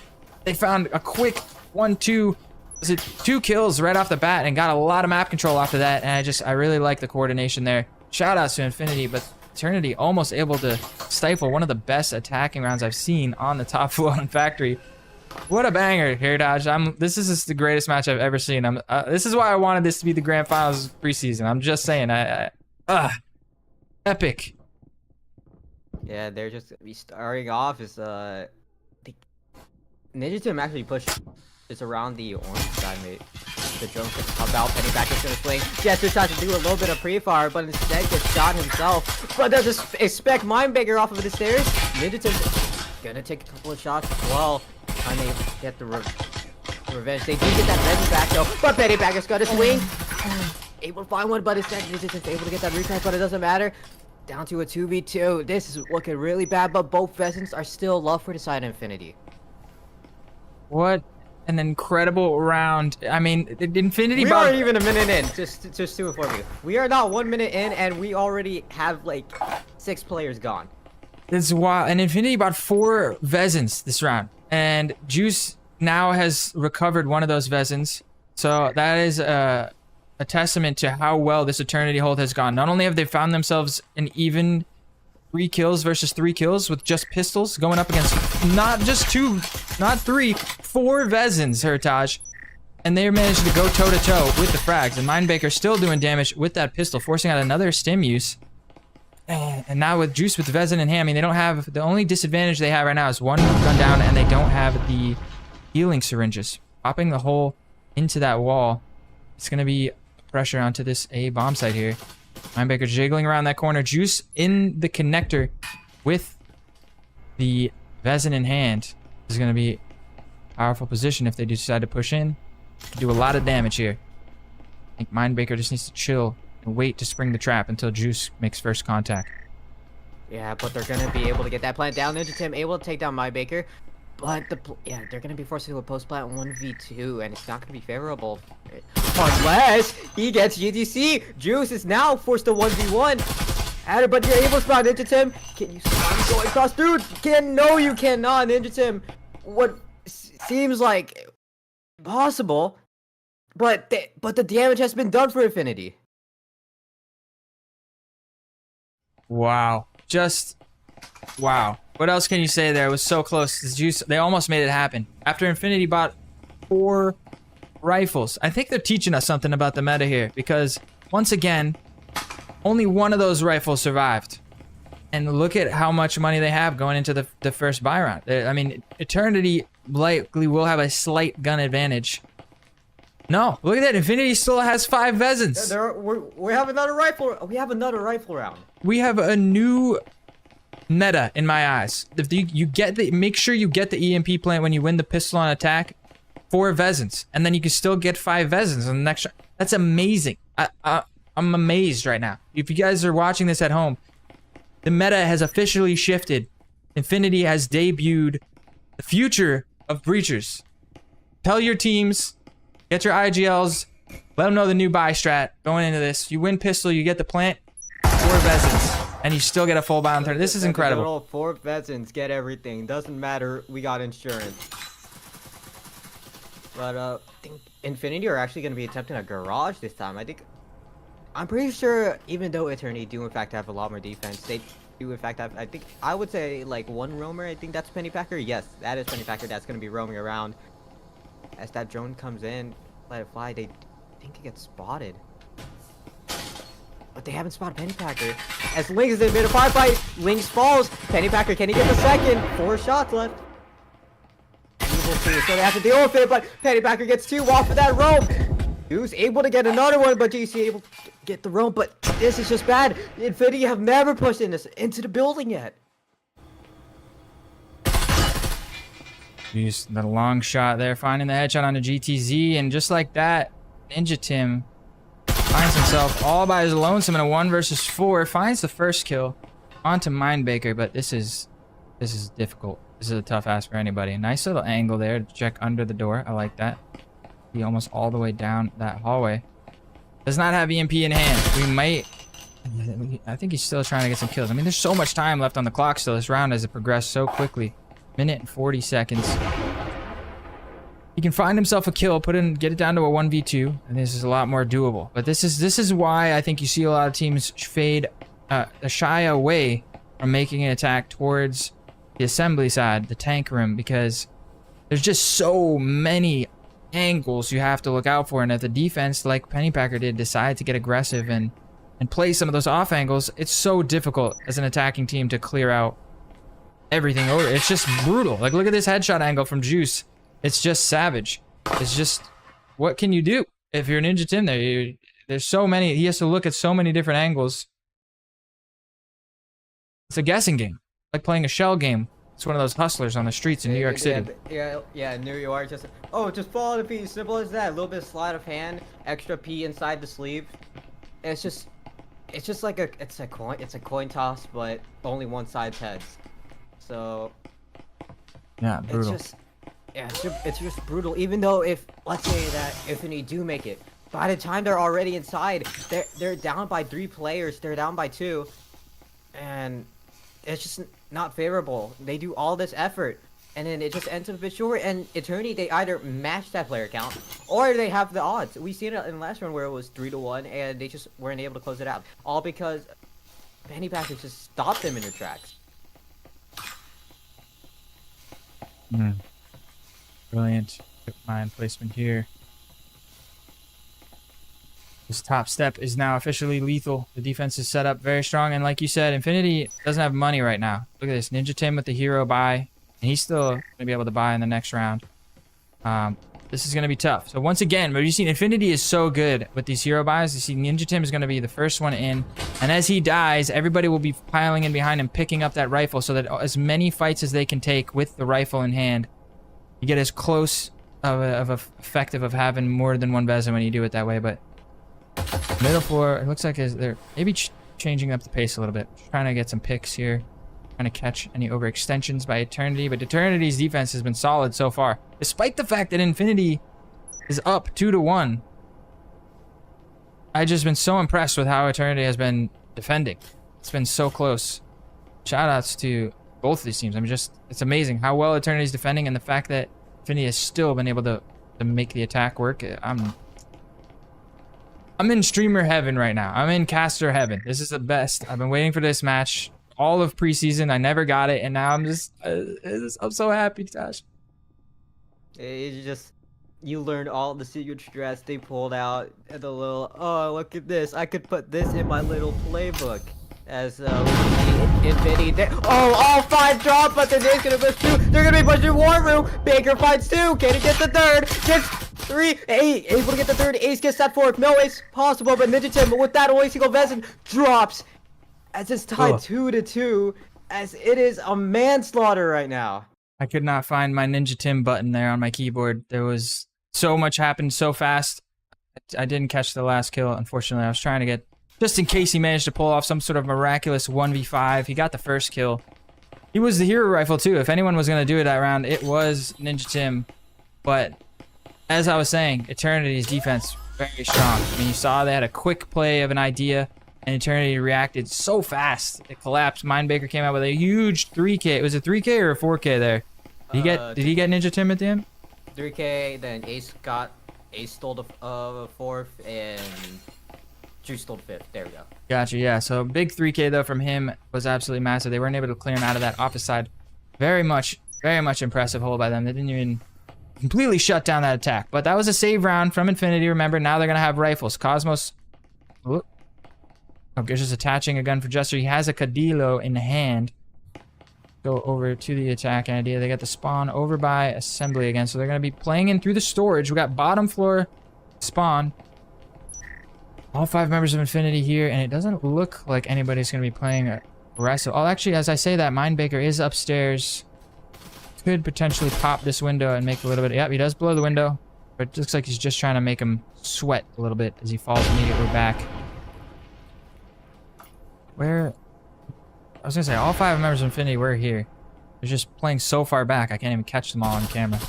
[SPEAKER 2] They found a quick 1-2... Was it 2 kills right off the bat and got a lot of map control after that, and I really like the coordination there. Shout outs to Infinity, but Eternity almost able to stifle one of the best attacking rounds I've seen on the top floor in Factory. What a banger here, Dodge. This is just the greatest match I've ever seen. This is why I wanted this to be the grand finals preseason. I'm just saying, epic.
[SPEAKER 1] Yeah, they're just starting off is Ninja Team actually pushed this around the orange side, mate. The drone can pop out, Penny back is gonna swing. Jester tries to do a little bit of pre-fire, but instead gets shot himself. But does expect Mindbagger off of the stairs. Ninja Team's gonna take a couple of shots as well. Unable to get the revenge. They do get that revenge back though, but Penny Bagger's gonna swing. Able to find one, but instead Ninja Team's able to get that retry, but it doesn't matter. Down to a 2v2. This is looking really bad, but both pheasants are still love for the side of Infinity.
[SPEAKER 2] What an incredible round. I mean, Infinity...
[SPEAKER 1] We aren't even a minute in, just to inform you. We are not 1 minute in, and we already have, like, 6 players gone.
[SPEAKER 2] It's wild. And Infinity bought 4 Vezins this round. And Juice now has recovered one of those Vezins. So that is a testament to how well this Eternity hold has gone. Not only have they found themselves an even 3 kills versus 3 kills with just pistols going up against not just 2, not 3, 4 Vezins, Heritage. And they managed to go toe-to-toe with the frags. And Mindbaker still doing damage with that pistol, forcing out another stim use. And now with Juice with Vezin and Ham, I mean, they don't have... The only disadvantage they have right now is 1 gun down, and they don't have the healing syringes. Popping the hole into that wall. It's going to be pressure onto this A bomb site here. Mindbaker jiggling around that corner. Juice in the connector with the Vezin in hand. This is going to be a powerful position if they decide to push in. Do a lot of damage here. I think Mindbaker just needs to chill and wait to spring the trap until Juice makes first contact.
[SPEAKER 1] Yeah, but they're gonna be able to get that plant down. Ninja Tim able to take down Mindbaker. But they're gonna be forced to do a post plant 1v2, and it's not gonna be favorable. Unless he gets UDC. Juice is now forced to 1v1. matter, but you're able to spot Ninja Tim. Can you stop going across? Dude, no, you cannot, Ninja Tim. What seems like impossible, but the damage has been done for Infinity.
[SPEAKER 2] Wow. Just wow. What else can you say there? It was so close. This Juice, they almost made it happen. After Infinity bought 4 rifles. I think they're teaching us something about the meta here, because once again, only one of those rifles survived. And look at how much money they have going into the first buy round. I mean, Eternity likely will have a slight gun advantage. No, look at that. Infinity still has 5 Vezins.
[SPEAKER 1] We have another rifle. We have another rifle round.
[SPEAKER 2] We have a new meta in my eyes. If you get make sure you get the EMP plant when you win the pistol on attack, 4 Vezins, and then you can still get 5 Vezins in the next. That's amazing. I'm amazed right now. If you guys are watching this at home, the meta has officially shifted. Infinity has debuted the future of breachers. Tell your teams, get your IGLs, let them know the new buy strat going into this. You win pistol, you get the plant, 4 Vezins, and you still get a full buy on turn. This is incredible.
[SPEAKER 1] 4 Vezins, get everything. Doesn't matter. We got insurance. But I think Infinity are actually going to be attempting a garage this time. I'm pretty sure, even though Eternity do in fact have a lot more defense, they do in fact have, I would say like 1 roamer. I think that's Pennypacker. Yes, that is Pennypacker. That's going to be roaming around. As that drone comes in, let it fly, they think it gets spotted. But they haven't spotted Pennypacker. As Lynx is in mid of firefight, Lynx falls. Pennypacker, can he get the second? 4 shots left. So they have to deal with it, but Pennypacker gets 2 off of that roam. Who's able to get another one, but GC able to get the roam, but this is just bad. Infinity have never pushed into the building yet.
[SPEAKER 2] Use the long shot there, finding the headshot on the GTZ, and just like that, Ninja Tim finds himself all by his lonesome in a 1 versus 4, finds the first kill onto Mindbaker, but this is difficult. This is a tough ask for anybody. Nice little angle there to check under the door. I like that. Be almost all the way down that hallway. Does not have EMP in hand. We might... I think he's still trying to get some kills. I mean, there's so much time left on the clock still. This round has progressed so quickly. Minute and 40 seconds. He can find himself a kill, get it down to a 1v2, and this is a lot more doable. But this is why I think you see a lot of teams shy away from making an attack towards the assembly side, the tank room, because there's just so many angles you have to look out for, and if the defense, like Pennypacker did, decide to get aggressive and play some of those off angles, it's so difficult as an attacking team to clear out everything over. It's just brutal. Like, look at this headshot angle from Juice. It's just savage. It's just, what can you do if you're Ninja Tim there? There's so many, he has to look at so many different angles. It's a guessing game, like playing a shell game. It's one of those hustlers on the streets in New York City.
[SPEAKER 1] Yeah, New York. Just follow the P. Simple as that. A little bit of sleight of hand, extra P inside the sleeve. And it's just like it's a coin toss, but only one side's heads. So
[SPEAKER 2] yeah, brutal.
[SPEAKER 1] It's just brutal. Even though let's say that Infinity do make it, by the time they're already inside, they're down by 3 players. They're down by 2, and it's just not favorable. They do all this effort, and then it just ends up a bit short. And Eternity, they either match that player count, or they have the odds. We seen it in the last one where it was 3-1, and they just weren't able to close it out. All because Pennypacker just stopped them in their tracks.
[SPEAKER 2] Brilliant. Good mine placement here. This top step is now officially lethal. The defense is set up very strong, and like you said, Infinity doesn't have money right now. Look at this, Ninja Tim with the hero buy, and he's still gonna be able to buy in the next round. This is gonna be tough. So once again, but you see, Infinity is so good with these hero buys. You see, Ninja Tim is gonna be the first one in, and as he dies, everybody will be piling in behind him, picking up that rifle, so that as many fights as they can take with the rifle in hand, you get as close of effective of having more than 1 Vezin when you do it that way. But middle floor, it looks like they're maybe changing up the pace a little bit. Trying to get some picks here. Trying to catch any overextensions by Eternity. But Eternity's defense has been solid so far. Despite the fact that Infinity is up 2-1. I've just been so impressed with how Eternity has been defending. It's been so close. Shoutouts to both of these teams. I'm just, it's amazing how well Eternity's defending, and the fact that Infinity has still been able to make the attack work. I'm in streamer heaven right now. I'm in caster heaven. This is the best. I've been waiting for this match all of preseason. I never got it, and now I'm just, I'm so happy, Josh.
[SPEAKER 1] It's just, you learned all the secret strats they pulled out, and the little, oh, look at this. I could put this in my little playbook. As Infinity, oh, all 5 drop, but then they're gonna push 2. They're gonna be pushing War Room. Baker finds 2. Can he get the 3rd? Gets 3. Able to get the 3rd. Ace gets that 4th. No ace possible, but Ninja Tim with that only single Vezin drops. As it's tied 2-2. As it is a manslaughter right now.
[SPEAKER 2] I could not find my Ninja Tim button there on my keyboard. There was so much happened so fast. I didn't catch the last kill, unfortunately. I was trying to get, just in case he managed to pull off some sort of miraculous 1v5. He got the first kill. He was the hero rifle too. If anyone was going to do it that round, it was Ninja Tim. But as I was saying, Eternity's defense very strong. I mean, you saw they had a quick play of an idea, and Eternity reacted so fast. It collapsed. Mindbaker came out with a huge 3K. It was a 3K or a 4K there? Did he get Ninja Tim at the end?
[SPEAKER 1] 3K, then Ace stole the 4th, and Juice stole the 5th. There we go.
[SPEAKER 2] Gotcha, yeah. So big 3K though from him was absolutely massive. They weren't able to clear him out of that office side. Very much impressive hold by them. They didn't even completely shut down that attack. But that was a save round from Infinity. Remember, now they're gonna have rifles. Cosmos. Oh, just attaching a gun for Jester. He has a Cadillo in hand. Go over to the attack idea. They got the spawn over by assembly again, so they're gonna be playing in through the storage. We got bottom floor spawn. All 5 members of Infinity here, and it doesn't look like anybody's gonna be playing aggressive. Oh, actually, as I say that, Mindbaker is upstairs. Could potentially pop this window and make a little bit. Yep, he does blow the window, but it looks like he's just trying to make him sweat a little bit as he falls immediately back. Where? I was gonna say, all 5 members of Infinity were here. They're just playing so far back, I can't even catch them all on camera.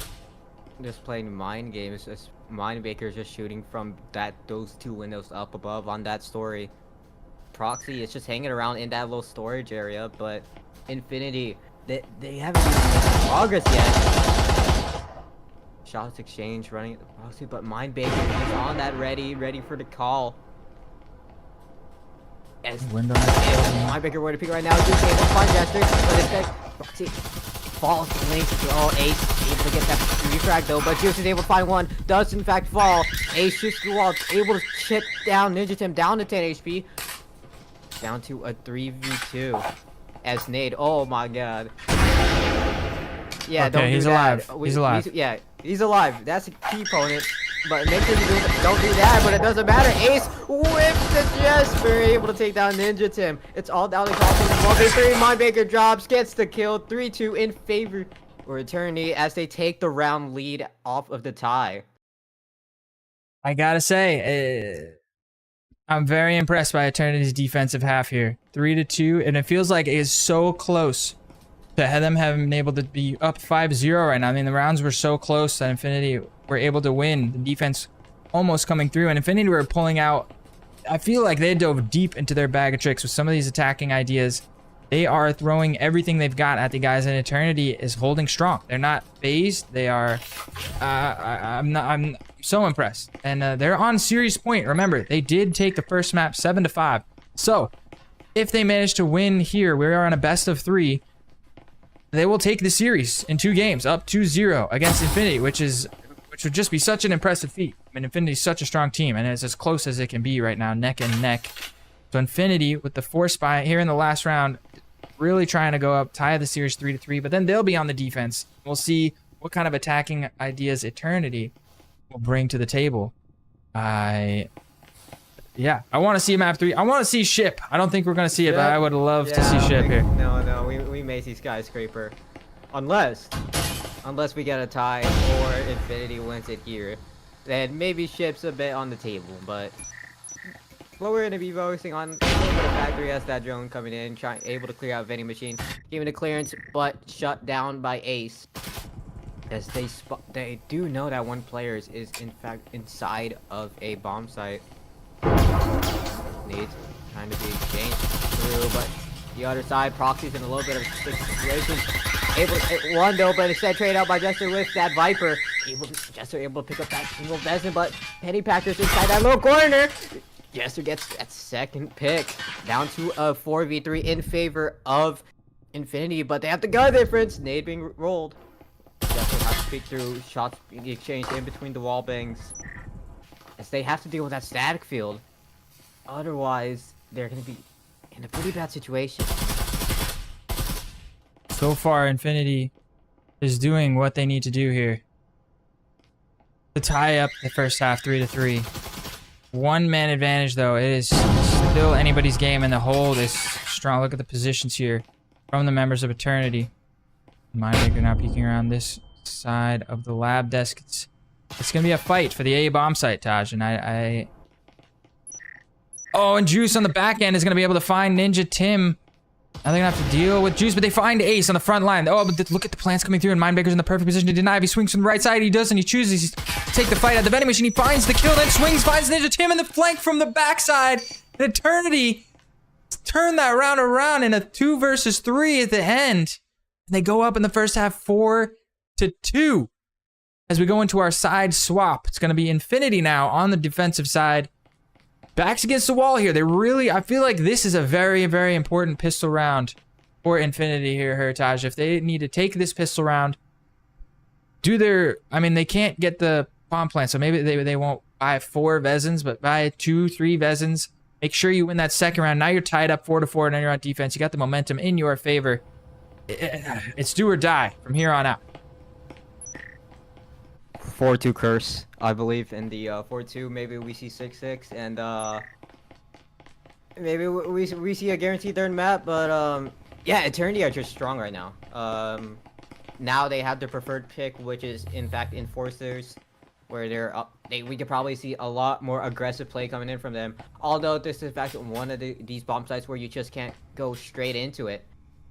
[SPEAKER 1] Just playing mind games. Just Mindbaker's just shooting from those 2 windows up above on that story. Proxy is just hanging around in that little storage area, but Infinity, they haven't even made progress yet. Shots exchange running at the Proxy, but Mindbaker is on that ready for the call. As
[SPEAKER 2] window.
[SPEAKER 1] Mindbaker where to pick right now. Just able to find Jester, but instead Proxy falls links to Ace, able to get that refrag though, but Juice is able to find one, does in fact fall. Ace shoots through the wall, able to chip down Ninja Tim down to 10 HP. Down to a 3v2. As Nade, oh my god. Yeah,
[SPEAKER 2] okay,
[SPEAKER 1] don't do
[SPEAKER 2] he's
[SPEAKER 1] that.
[SPEAKER 2] alive. He's alive.
[SPEAKER 1] Yeah, he's alive. That's a key opponent. But make sure you don't do that, but it doesn't matter. Ace whips the Jesper, able to take down Ninja Tim. It's all down to Cosmos. 1v3, Mindbaker drops, gets the kill. 3-2 in favor for Eternity as they take the round lead off of the tie.
[SPEAKER 2] I gotta say, I'm very impressed by Eternity's defensive half here. 3-2, and it feels like it is so close to them having been able to be up 5-0 right now. I mean, the rounds were so close that Infinity were able to win. The defense almost coming through, and Infinity were pulling out. I feel like they dove deep into their bag of tricks with some of these attacking ideas. They are throwing everything they've got at the guys, and Eternity is holding strong. They're not phased. They are. I'm so impressed, and they're on series point. Remember, they did take the first map 7-5. So, if they manage to win here, we are on a best of 3. They will take the series in 2 games, up 2-0 against Infinity, which would just be such an impressive feat. I mean, Infinity's such a strong team, and it's as close as it can be right now, neck and neck. So Infinity, with the 4 spy here in the last round, really trying to go up, tie the series 3-3, but then they'll be on the defense. We'll see what kind of attacking ideas Eternity will bring to the table. Yeah, I want to see map 3. I want to see ship. I don't think we're going to see it, but I would love to see ship here.
[SPEAKER 1] No, we may see skyscraper. Unless we get a tie or Infinity wins it here. Then maybe ship's a bit on the table, but what we're going to be focusing on, the factory has that drone coming in, able to clear out vending machine, giving the clearance, but shut down by Ace. As they do know that one player is in fact inside of a bomb site. Needs trying to be exchanged. through, but the other side, Proxy's in a little bit of a sticky situation. Able to hit one though, but instead trade out by Jester with that Viper. Jester able to pick up that single Vezin, but Penny Packer's inside that little corner. Jester gets that second pick, down to a 4v3 in favor of Infinity, but they have the gun difference. Nade being rolled. Jester has to speak through, shots being exchanged in between the wall bangs, as they have to deal with that static field. Otherwise, they're going to be in a pretty bad situation.
[SPEAKER 2] So far, Infinity is doing what they need to do here to tie up the first half 3-3. One man advantage, though. It is still anybody's game, and the hold is strong. Look at the positions here from the members of Eternity. Mindmaker now peeking around this side of the lab desk. It's gonna be a fight for the A bomb site, Taj, and Oh, and Juice on the back end is gonna be able to find Ninja Tim. Now they're gonna have to deal with Juice, but they find Ace on the front line. Oh, but look at the plants coming through, and Mindbreaker's in the perfect position to deny. If he swings from the right side, he does, and he chooses to take the fight at the vending machine. He finds the kill, then swings, finds Ninja Tim in the flank from the backside. And Eternity turn that round around in a 2 versus 3 at the end. And they go up in the first half 4-2. As we go into our side swap, it's gonna be Infinity now on the defensive side. Backs against the wall here. I feel like this is a very, very important pistol round for Infinity here, Heritage. If they need to take this pistol round, they can't get the bomb plant, so maybe they won't buy 4 Vezins, but buy 2-3 Vezins. Make sure you win that second round. Now you're tied up 4-4, and now you're on defense. You got the momentum in your favor. It's do or die from here on out.
[SPEAKER 1] 4-2 curse, I believe, in the 4-2. Maybe we see 6-6, and maybe we see a guaranteed third map. But yeah, Eternity are just strong right now. Now they have their preferred pick, which is in fact Enforcers, where they're up. We could probably see a lot more aggressive play coming in from them. Although this is in fact one of these bomb sites where you just can't go straight into it.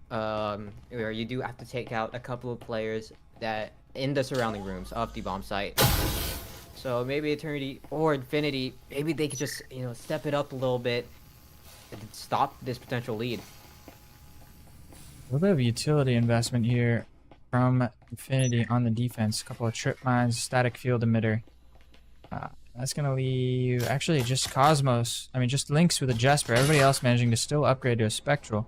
[SPEAKER 1] Where you do have to take out a couple of players that in the surrounding rooms of the bomb site. So maybe Eternity or Infinity, maybe they could just, step it up a little bit and stop this potential lead.
[SPEAKER 2] A little bit of utility investment here from Infinity on the defense. A couple of trip mines, static field emitter. That's gonna leave actually just Cosmos. Just Lynx with a Jesper. Everybody else managing to still upgrade to a Spectral.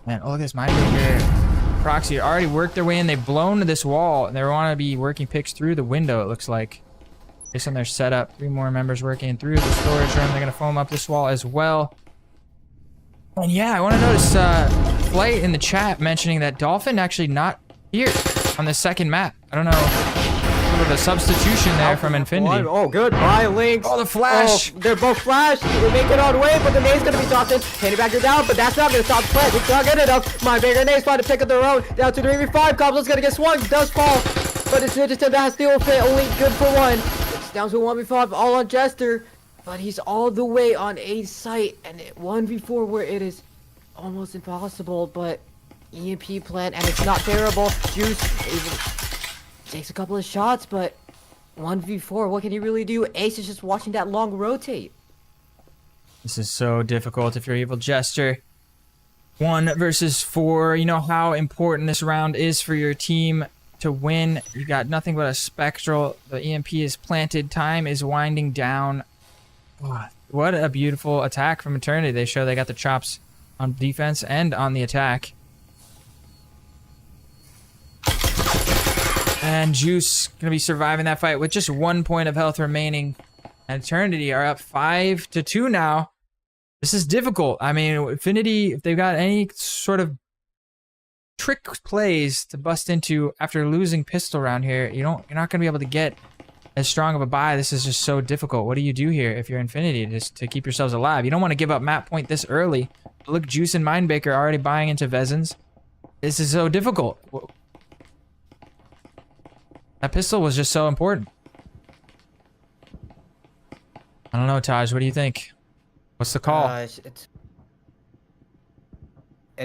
[SPEAKER 2] Man, oh, look at this Mindbreaker. Proxy already worked their way in. They've blown this wall, and they want to be working picks through the window, it looks like. Based on their setup, 3 more members working through the storage room. They're going to foam up this wall as well. And yeah, I want to notice Flight in the chat mentioning that Dolphin actually not here on the second map. I don't know. A little bit of substitution there from Infinity.
[SPEAKER 1] Oh, goodbye, Lynx.
[SPEAKER 2] Oh, the flash.
[SPEAKER 1] Oh, they're both flash. They make it all the way, but the nade's going to be tossed in. Penny Backer down, but that's not going to stop the play. It's not good enough. Mindbreaker nade's trying to pick up their own. Down to 3v5. Cobblers going to get swung. Does fall. But it's Ninja Tim that has steel fit. Only good for 1. It's down to 1v5. All on Jester. But he's all the way on A site. And 1v4 where it is almost impossible. But EMP plant, and it's not terrible. Juice even takes a couple of shots, but 1v4, what can he really do? Ace is just watching that long rotate.
[SPEAKER 2] This is so difficult if you're Evil Jester. 1 versus 4. You know how important this round is for your team to win. You got nothing but a Spectral. The EMP is planted. Time is winding down. Oh, what a beautiful attack from Eternity. They show they got the chops on defense and on the attack. And Juice gonna be surviving that fight with just 1 point of health remaining. And Eternity are up 5-2 now. This is difficult. Infinity, if they've got any sort of trick plays to bust into after losing pistol round here, you're not gonna be able to get as strong of a buy. This is just so difficult. What do you do here if you're Infinity just to keep yourselves alive? You don't want to give up map point this early. Look, Juice and Mindbreaker are already buying into Vezins. This is so difficult. That pistol was just so important. I don't know, Taj. What do you think? What's the call?
[SPEAKER 1] I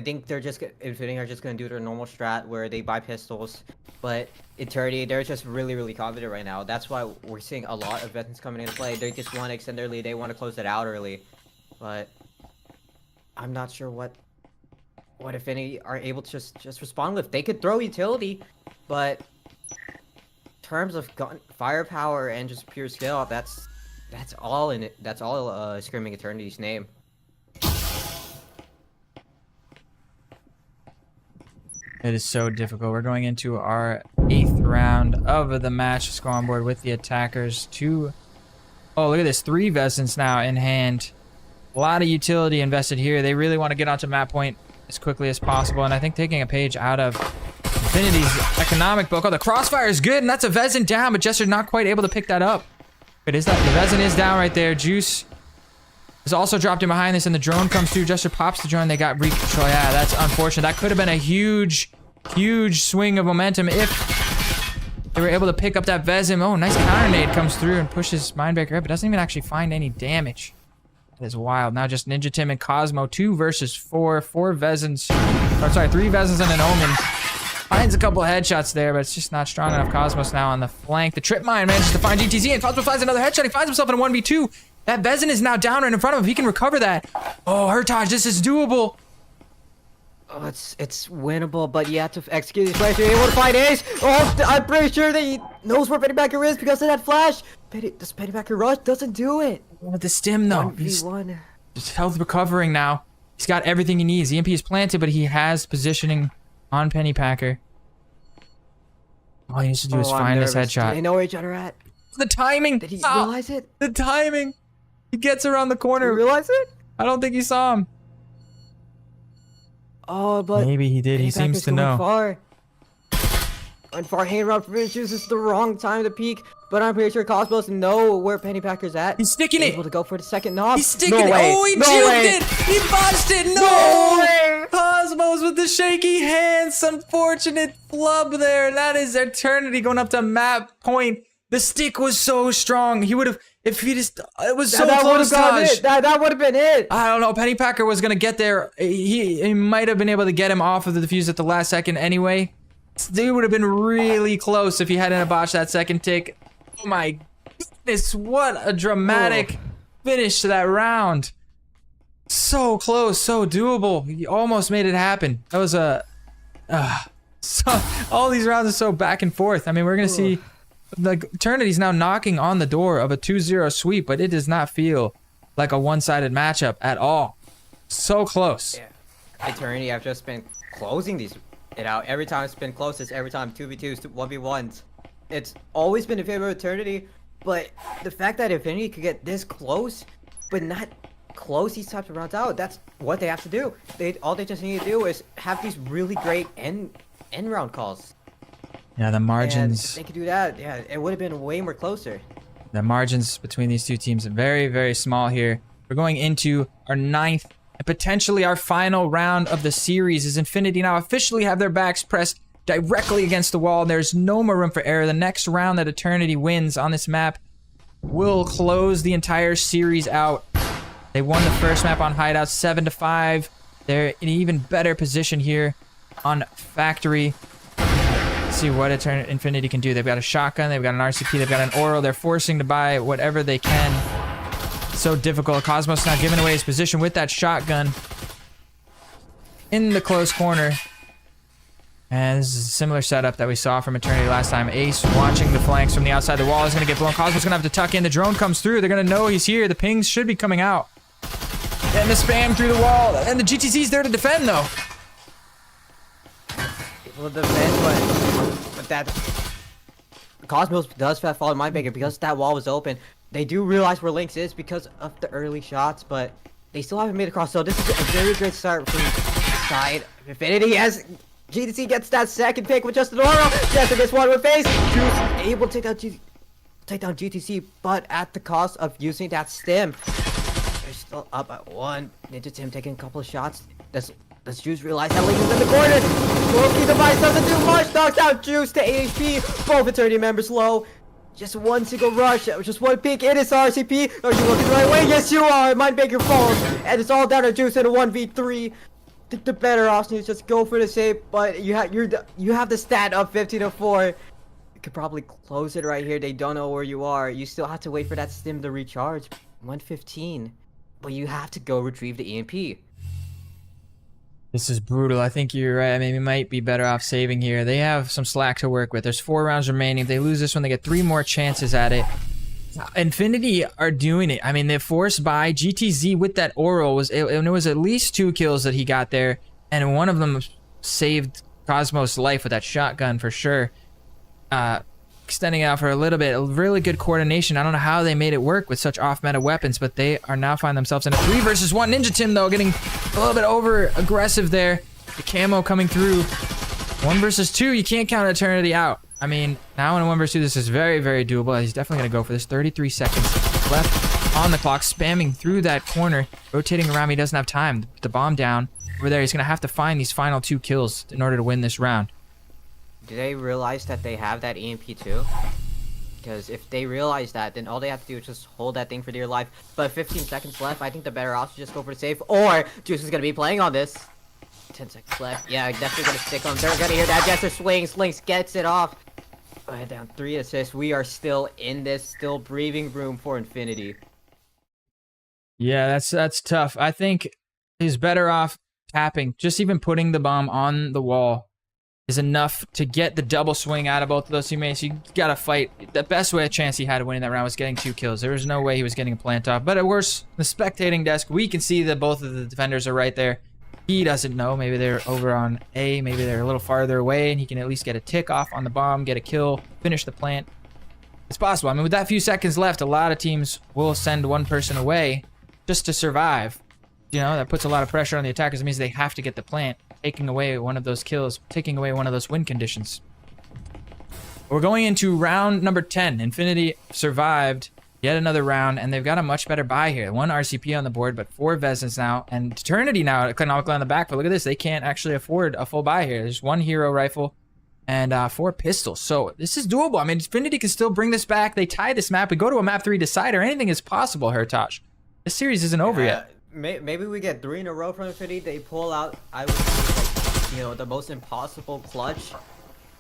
[SPEAKER 1] think Infinity are just gonna do their normal strat where they buy pistols, but Eternity, they're just really, really confident right now. That's why we're seeing a lot of veterans coming into play. They just want to extend their lead. They want to close it out early, but I'm not sure what if any are able to just respond with. They could throw utility, but in terms of gun firepower and just pure skill, that's all in it. That's all Screaming Eternity's name.
[SPEAKER 2] It is so difficult. We're going into our 8th round of the match. Let's go on board with the attackers. Oh, look at this. 3 Vezins now in hand. A lot of utility invested here. They really want to get onto map point as quickly as possible. And I think taking a page out of Infinity's economic book. Oh, the crossfire is good. And that's a Vezin down, but Jester's not quite able to pick that up. But is that? The Vezin is down right there. Juice is also dropped in behind this, and the drone comes through. Jester pops the drone. They got recontrol. Yeah, that's unfortunate. That could have been a huge swing of momentum if they were able to pick up that Vezin. Oh, nice counter nade comes through and pushes Mindbreaker up, but doesn't even actually find any damage. That is wild. Now just Ninja Tim and Cosmo, 2 versus 4. 4 Vezins. Or sorry, 3 Vezins and an Omen. Finds a couple of headshots there, but it's just not strong enough. Cosmos now on the flank. The Trip Mine manages to find GTZ, and Cosmos finds another headshot. He finds himself in a 1v2. That Vezin is now down right in front of him. He can recover that. Oh, Hertage, this is doable.
[SPEAKER 1] Oh, it's winnable, but you have to execute these plays. You're able to find Ace. Oh, I'm pretty sure that he knows where Pennybacker is because of that flash. Does Pennybacker rush? Doesn't do it.
[SPEAKER 2] With the stim, though.
[SPEAKER 1] 1v1.
[SPEAKER 2] He's health recovering now. He's got everything he needs. The EMP is planted, but he has positioning on Pennypacker. All he needs to do is find this headshot.
[SPEAKER 1] Do they know where each other at?
[SPEAKER 2] The timing.
[SPEAKER 1] Did he realize it?
[SPEAKER 2] The timing. He gets around the corner.
[SPEAKER 1] Did he realize it?
[SPEAKER 2] I don't think he saw him.
[SPEAKER 1] Oh, but
[SPEAKER 2] maybe he did. He seems to know.
[SPEAKER 1] And far hanging around for this is the wrong time to peek. But I'm pretty sure Cosmos know where Pennypacker's at.
[SPEAKER 2] He's sticking it.
[SPEAKER 1] Able to go for the second knob.
[SPEAKER 2] He's sticking it. Oh, he juked it. He botched it. No way. Cosmos with the shaky hands. Unfortunate flub there. That is Eternity going up to map point. The stick was so strong. He would have, if he just, it was so close, Taj.
[SPEAKER 1] That would have been it.
[SPEAKER 2] I don't know. Pennypacker was going to get there. He might have been able to get him off of the defuse at the last second anyway. They would have been really close if he hadn't botched that second tick. Oh my goodness, what a dramatic finish to that round. So close, so doable. He almost made it happen. That was all these rounds are so back and forth. I mean, we're going to see, like, Eternity's now knocking on the door of a 2-0 sweep, but it does not feel like a one-sided matchup at all. So close.
[SPEAKER 1] Yeah. Eternity have just been closing it out. Every time it's been closest, every time 2v2s, 1v1s. It's always been in favor of Eternity, but the fact that Infinity could get this close, but not close these types of rounds out, that's what they have to do. All they just need to do is have these really great end round calls.
[SPEAKER 2] Yeah, the margins.
[SPEAKER 1] And if they could do that, yeah, it would have been way more closer.
[SPEAKER 2] The margins between these two teams are very, very small here. We're going into our 9th and potentially our final round of the series, as Infinity now officially have their backs pressed directly against the wall. There's no more room for error. The next round that Eternity wins on this map will close the entire series out. They won the first map on Hideout 7-5. They're in an even better position here on Factory. Let's see what Infinity can do. They've got a shotgun, they've got an RCP, they've got an Oral. They're forcing to buy whatever they can. So difficult. Cosmos now giving away his position with that shotgun in the close corner. And this is a similar setup that we saw from Eternity last time. Ace watching the flanks from the outside. The wall is going to get blown. Cosmos going to have to tuck in. The drone comes through. They're going to know he's here. The pings should be coming out. And the spam through the wall. And the GTC's there to defend, though.
[SPEAKER 1] Well, defend, but that Cosmos does follow Mindbreaker because that wall was open. They do realize where Lynx is because of the early shots, but they still haven't made it across. So this is a very great start from side Infinity. As GTC gets that second pick with just an Oral. Jester gets one with face. Juice able to take down GTC, but at the cost of using that stim. They're still up at 1. Ninja Tim taking a couple of shots. Does Juice realize that Link is in the corner? Loki device doesn't do much. Knocks out Juice to HP. Both Eternity members low. Just one single rush. Just one peek. It is RCP. Are you looking the right way? Yes, you are. Mindbreaker falls. And it's all down to Juice in a 1v3. The better option is just go for the save, but you have the stat of 15-4. You could probably close it right here. They don't know where you are. You still have to wait for that stim to recharge. 115, but you have to go retrieve the EMP.
[SPEAKER 2] This is brutal. I think you're right. I mean, we might be better off saving here. They have some slack to work with. There's 4 rounds remaining. If they lose this one, they get 3 more chances at it. Infinity are doing it. I mean, they forced by GTZ with that Oral. It was at least 2 kills that he got there, and one of them saved Cosmos' life with that shotgun for sure. Extending out for a little bit. Really good coordination. I don't know how they made it work with such off-meta weapons, but they are now find themselves in a 3 versus 1. Ninja Tim, though, getting a little bit over-aggressive there. The camo coming through. 1 versus 2, you can't count Eternity out. I mean, now in a 1 versus 2, this is very, very doable. He's definitely going to go for this. 33 seconds left on the clock, spamming through that corner, rotating around. He doesn't have time. The bomb down over there. He's going to have to find these final 2 kills in order to win this round.
[SPEAKER 1] Do they realize that they have that EMP too? Because if they realize that, then all they have to do is just hold that thing for dear life. But 15 seconds left, I think the better option is just go for the save. Or Juice is going to be playing on this. 10 seconds left. Yeah, definitely going to stick on. They're going to hear that. Jester swings. Lynx gets it off. Down 3 assists. We are still in this, still breathing room for Infinity.
[SPEAKER 2] Yeah, that's tough. I think he's better off tapping. Just even putting the bomb on the wall is enough to get the double swing out of both of those teammates. You gotta fight. The best way a chance he had of winning that round was getting 2 kills. There was no way he was getting a plant off. But at worst, the spectating desk, we can see that both of the defenders are right there. He doesn't know. Maybe they're over on A. Maybe they're a little farther away, and he can at least get a tick off on the bomb, get a kill, finish the plant. It's possible. I mean, with that few seconds left, a lot of teams will send one person away just to survive. You know, that puts a lot of pressure on the attackers. It means they have to get the plant, taking away one of those kills, taking away one of those win conditions. We're going into round number 10. Infinity survived yet another round, and they've got a much better buy here. 1 RCP on the board, but 4 Vezins now, and Eternity now economically on the back. But look at this, they can't actually afford a full buy here. There's 1 hero rifle and 4 pistols. So this is doable. I mean, Infinity can still bring this back. They tie this map. We go to a map 3 decider. Anything is possible, Hertosh. This series isn't over yet.
[SPEAKER 1] Maybe we get 3 in a row from Infinity. They pull out, I would say, like, you know, the most impossible clutch.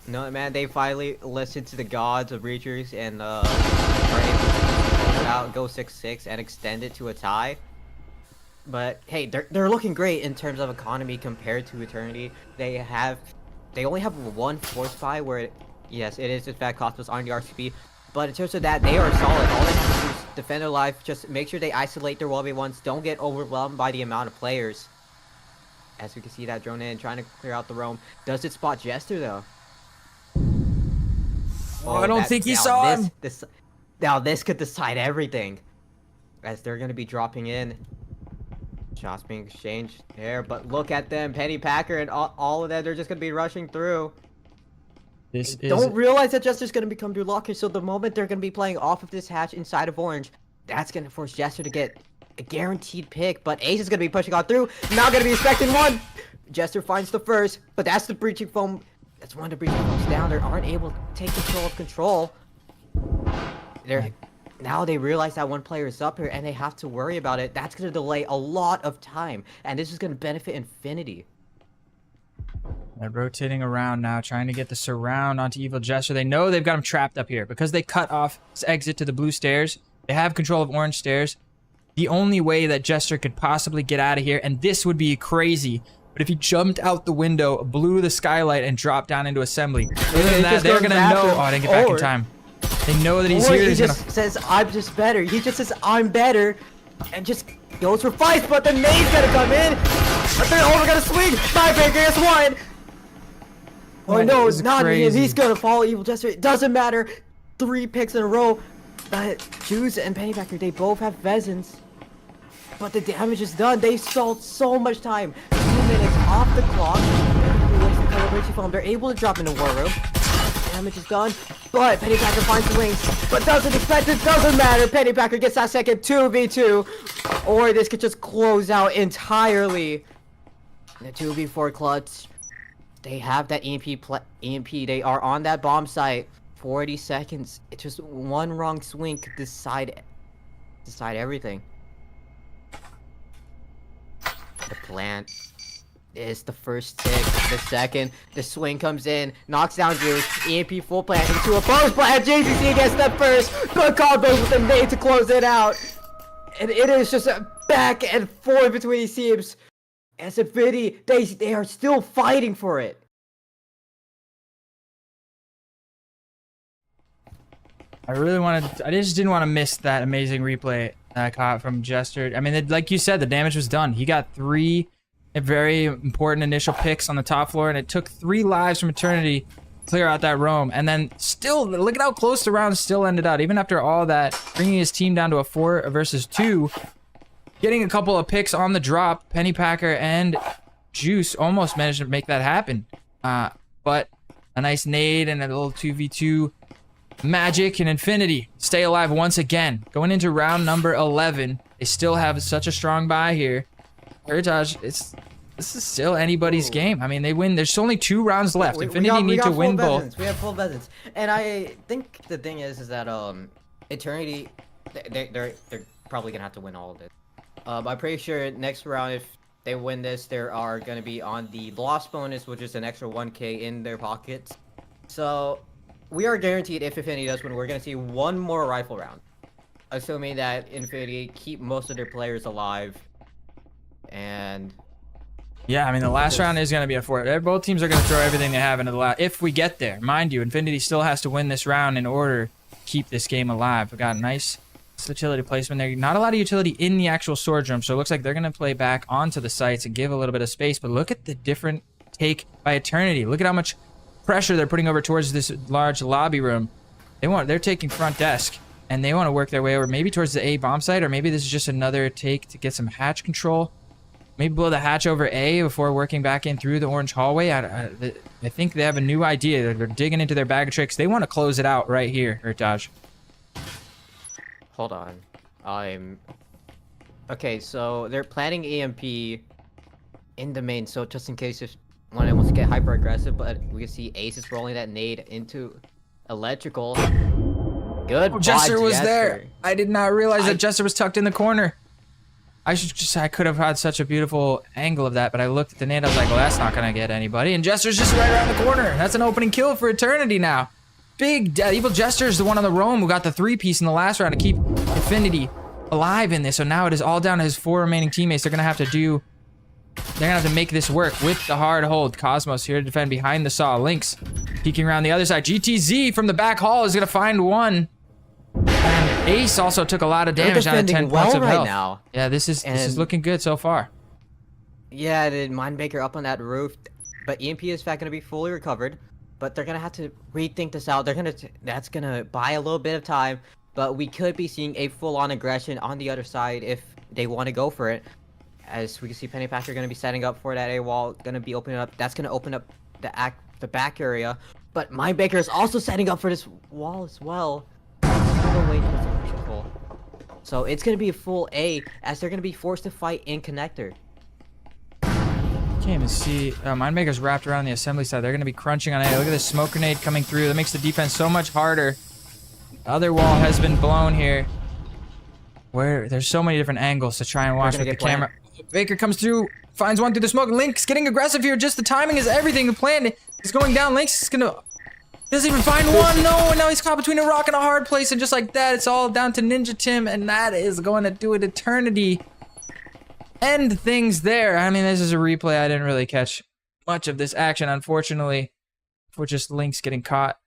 [SPEAKER 1] No, man, they finally listened to the gods of Reachers and are able to close it out, go 6-6 and extend it to a tie. But hey, they're looking great in terms of economy compared to Eternity. They only have 1 force buy where yes, it is in fact Cosmos on the RCP. But in terms of that, they are solid. All they have to do is defend their life. Just make sure they isolate their 1v1s. Don't get overwhelmed by the amount of players. As we can see that drone in, trying to clear out the roam. Does it spot Jester though?
[SPEAKER 2] Oh, I don't think he saw him.
[SPEAKER 1] Now this could decide everything. As they're going to be dropping in. Shots being exchanged there. But look at them. Penny Packer and all of them. They're just going to be rushing through. Don't realize that Jester's going to become your locker, so the moment they're going to be playing off of this hatch inside of Orange, that's going to force Jester to get a guaranteed pick, but Ace is going to be pushing on through, not going to be expecting 1! Jester finds the first, but that's the breaching foam, that's one of the breaching foams down, they aren't able to take control of control. Now they realize that 1 player is up here, and they have to worry about it. That's going to delay a lot of time, and this is going to benefit Infinity.
[SPEAKER 2] They're rotating around now, trying to get the surround onto Evil Jester. They know they've got him trapped up here because they cut off his exit to the blue stairs. They have control of orange stairs. The only way that Jester could possibly get out of here, and this would be crazy, but if he jumped out the window, blew the skylight, and dropped down into assembly. Other than that, they're going to know. Oh, I didn't get back in time. They know that he's here.
[SPEAKER 1] He just says, I'm just better. He just says, I'm better, and just goes for fights, but the nade's going to come in. But they're over going to swing. Tiebreaker is 1. Oh no, it's not him. He's gonna follow Evil Jester. It doesn't matter. 3 picks in a row. But Juice and Pennybacker, they both have Vezins. But the damage is done. They stalled so much time. 2 minutes off the clock. They're able to drop into War Room. Damage is done. But Pennybacker finds the wings. But doesn't expect it. Doesn't matter. Pennybacker gets that second 2v2. Or this could just close out entirely. The 2v4 clutch. They have that EMP. They are on that bomb site. 40 seconds. It's just 1 wrong swing could decide everything. The plant is the first tick. The second, the swing comes in, knocks down Juice. EMP full plant into a post plant. JCC gets the first. Good combo with the nade to close it out. And it is just a back and forth between these teams. As Infinity, they are still fighting for it.
[SPEAKER 2] I just didn't want to miss that amazing replay that I caught from Jester. I mean, like you said, the damage was done. He got 3 very important initial picks on the top floor, and it took 3 lives from Eternity to clear out that roam. And then still, look at how close the round still ended out. Even after all that, bringing his team down to a 4 versus 2, getting a couple of picks on the drop. Pennypacker and Juice almost managed to make that happen. But a nice nade and a little 2v2 magic and Infinity stay alive once again. Going into round number 11, they still have such a strong buy here. Heritage, this is still anybody's game. I mean, they win. There's only 2 rounds left. Infinity need to win both.
[SPEAKER 1] We have full Bezins. And I think the thing is that Eternity, they're probably gonna have to win all of this. I'm pretty sure next round, if they win this, they are gonna be on the loss bonus, which is an extra 1k in their pockets. So we are guaranteed, if Infinity does win, we're gonna see 1 more rifle round, assuming that Infinity keep most of their players alive. And
[SPEAKER 2] yeah, I mean, the last round is going to be a 4. Both teams are going to throw everything they have into the last. If we get there, mind you, Infinity still has to win this round in order to keep this game alive. We got a nice utility placement there. Not a lot of utility in the actual storage room, so it looks like they're going to play back onto the sites and give a little bit of space. But look at the different take by Eternity. Look at how much pressure they're putting over towards this large lobby room. They're taking front desk, and they want to work their way over maybe towards the A bomb site, or maybe this is just another take to get some hatch control. Maybe blow the hatch over A before working back in through the orange hallway. I think they have a new idea. They're digging into their bag of tricks. They want to close it out right here, Heritage.
[SPEAKER 1] Hold on. Okay, so they're planning EMP in the main, so just in case if one wants to get hyper aggressive, but we can see Ace is rolling that nade into electrical. Good.
[SPEAKER 2] Oh, Jester was there. I did not realize that Jester was tucked in the corner. I could have had such a beautiful angle of that, but I looked at the nade, I was like, well, that's not gonna get anybody. And Jester's just right around the corner. That's an opening kill for Eternity now. Big Evil Jester's the one on the roam who got the 3-piece in the last round to keep Infinity alive in this. So now it is all down to his 4 remaining teammates. They're gonna have to make this work with the hard hold. Cosmos here to defend behind the saw. Lynx peeking around the other side. GTZ from the back hall is gonna find one. And Ace also took a lot of damage down to 10 points of health. Now. Yeah, this is looking good so far.
[SPEAKER 1] Yeah, the Mindmaker up on that roof, but EMP is fact gonna be fully recovered. But they're gonna have to rethink this out. That's gonna buy a little bit of time, but we could be seeing a full-on aggression on the other side if they want to go for it. As we can see, Pennypacker gonna be setting up for that A wall, gonna be opening up. That's gonna open up the back area. But Mindmaker is also setting up for this wall as well. So it's gonna be a full A, as they're gonna be forced to fight in connector.
[SPEAKER 2] Can't even see. Mindmaker's wrapped around the assembly side. They're gonna be crunching on A. Look at this smoke grenade coming through. That makes the defense so much harder. The other wall has been blown here. Where there's so many different angles to try and watch with the camera. Baker comes through, finds one through the smoke. Lynx getting aggressive here. Just the timing is everything. The plan is going down. Lynx is gonna. Doesn't even find one. No, and now he's caught between a rock and a hard place, and just like that, it's all down to Ninja Tim, and that is going to do it. Eternity end things there. I mean, this is a replay. I didn't really catch much of this action, unfortunately, for just Lynx getting caught.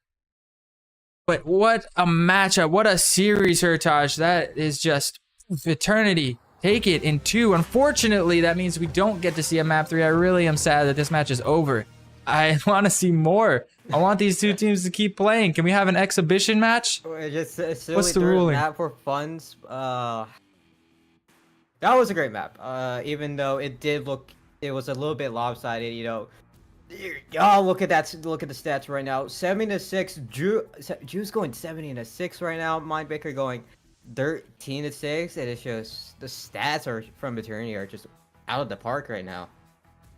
[SPEAKER 2] But what a matchup. What a series, Heritage. That is just Eternity. Take it in 2. Unfortunately, that means we don't get to see a map 3. I really am sad that this match is over. I want to see more. I want these 2 teams to keep playing. Can we have an exhibition match?
[SPEAKER 1] What's
[SPEAKER 2] the ruling?
[SPEAKER 1] Map for funds. That was a great map. Even though it was a little bit lopsided. You know. Oh, look at that! Look at the stats right now. 70-6. Drew's going 70-6 right now. Mindbreaker going 13-6, and it's just the stats from Eternity are just out of the park right now.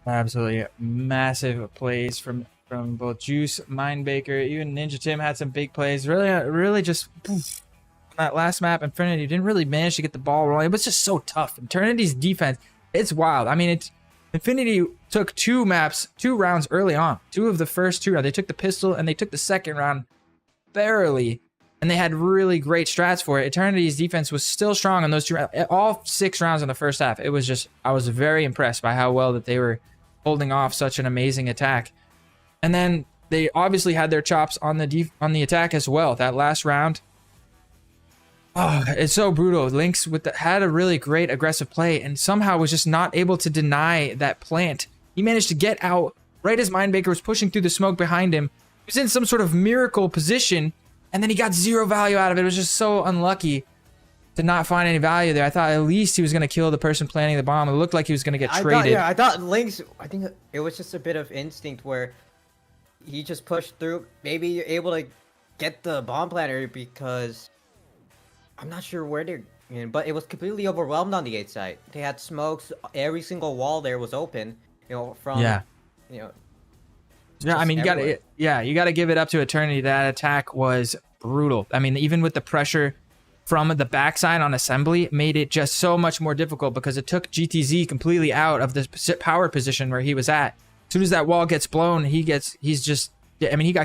[SPEAKER 2] Absolutely massive plays from both Juice, Mindbaker, even Ninja Tim had some big plays. Really just poof, that last map, Infinity didn't really manage to get the ball rolling. It was just so tough. Eternity's defense, it's wild. I mean, Infinity took 2 rounds early on. 2 of the first 2 rounds. They took the pistol and they took the second round barely. and they had really great strats for it. Eternity's defense was still strong on those two, all 6 rounds in the first half. It was just, I was very impressed by how well that they were holding off such an amazing attack. And then they obviously had their chops on the attack as well. That last round, oh, it's so brutal. Lynx had a really great aggressive play and somehow was just not able to deny that plant. He managed to get out right as Mindbaker was pushing through the smoke behind him. He was in some sort of miracle position, and then he got 0 value out of it. It was just so unlucky to not find any value there. I thought at least he was going to kill the person planting the bomb. It looked like he was going to get traded.
[SPEAKER 1] I thought Lynx, I think it was just a bit of instinct where he just pushed through. Maybe you're able to get the bomb planter because I'm not sure where they're in, but it was completely overwhelmed on the 8 side. They had smokes. Every single wall there was open, from,
[SPEAKER 2] Yeah, I mean, you got to give it up to Eternity. That attack was brutal. I mean, even with the pressure from the backside on assembly, made it just so much more difficult because it took GTZ completely out of the power position where he was at. As soon as that wall gets blown, he got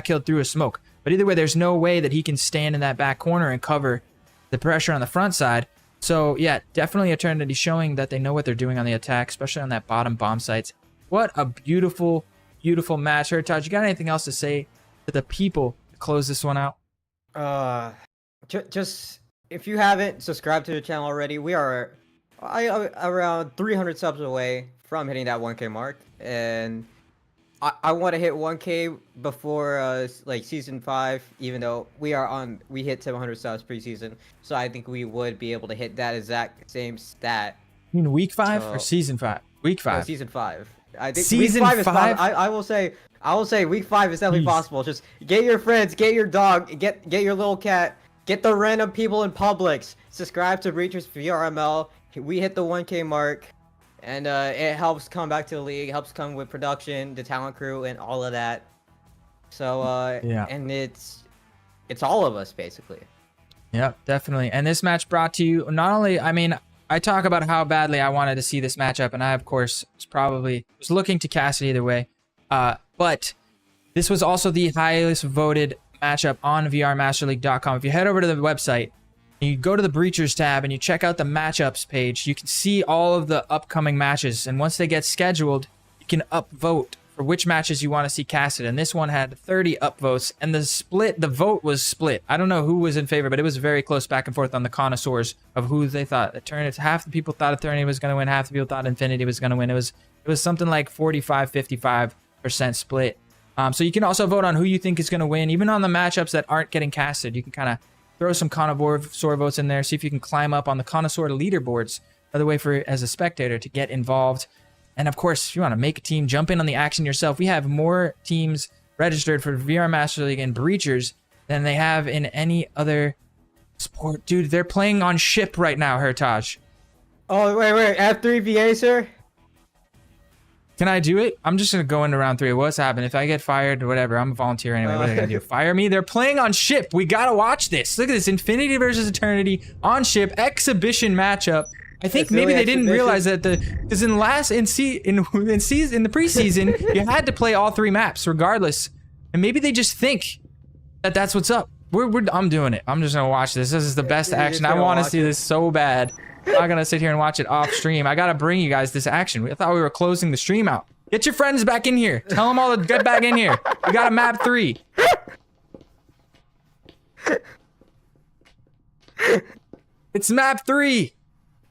[SPEAKER 2] killed through a smoke. But either way, there's no way that he can stand in that back corner and cover the pressure on the front side. So yeah, definitely Eternity showing that they know what they're doing on the attack, especially on that bottom bomb sites. What a beautiful match. Hertaj, you got anything else to say to the people to close this one out?
[SPEAKER 1] Just if you haven't subscribed to the channel already, we are around 300 subs away from hitting that 1K mark, and I want to hit 1K before like season 5, even though we hit 700 subs preseason, so I think we would be able to hit that exact same stat.
[SPEAKER 2] You mean week 5 or season 5? Week 5.
[SPEAKER 1] No, season 5. I think
[SPEAKER 2] season
[SPEAKER 1] week 5 is
[SPEAKER 2] 5?
[SPEAKER 1] I will say week 5 is definitely possible. Just get your friends, get your dog, get your little cat, get the random people in Publix, subscribe to Breachers VRML. We hit the 1K mark, and it helps come back to the league, helps come with production, the talent crew, and all of that. So and it's all of us basically.
[SPEAKER 2] Yep, definitely. And this match brought to you not only, I mean, I talk about how badly I wanted to see this matchup, and I, of course, was looking to cast it either way. But this was also the highest voted matchup on VRMasterLeague.com. If you head over to the website, and you go to the Breachers tab, and you check out the matchups page, you can see all of the upcoming matches. And once they get scheduled, you can upvote for which matches you want to see casted. And this one had 30 upvotes, and the vote was split. I don't know who was in favor, but it was very close back and forth on the connoisseurs of who they thought. Half the people thought Eternity was going to win, half the people thought Infinity was going to win. It was something like 45-55% split. So you can also vote on who you think is going to win, even on the matchups that aren't getting casted. You can kind of throw some connoisseur votes in there, see if you can climb up on the connoisseur leaderboards. Another way as a spectator to get involved. And of course, if you want to make a team, jump in on the action yourself. We have more teams registered for VR Master League and Breachers than they have in any other sport. Dude, they're playing on ship right now, Hertaj.
[SPEAKER 1] Oh, wait. F3 VA, sir?
[SPEAKER 2] Can I do it? I'm just going to go into round 3. What's happening? If I get fired or whatever, I'm a volunteer anyway. What are they going to do? Fire me? They're playing on ship. We got to watch this. Look at this. Infinity versus Eternity on ship. Exhibition matchup. I think maybe they didn't realize that because in the preseason you had to play all 3 maps regardless, and maybe they just think that that's what's up. I'm doing it. I'm just gonna watch this. This is the best action. I want to see this so bad. I'm not gonna sit here and watch it off stream. I gotta bring you guys this action. I thought we were closing the stream out. Get your friends back in here. Tell them all to get back in here. We got a map 3. It's map 3.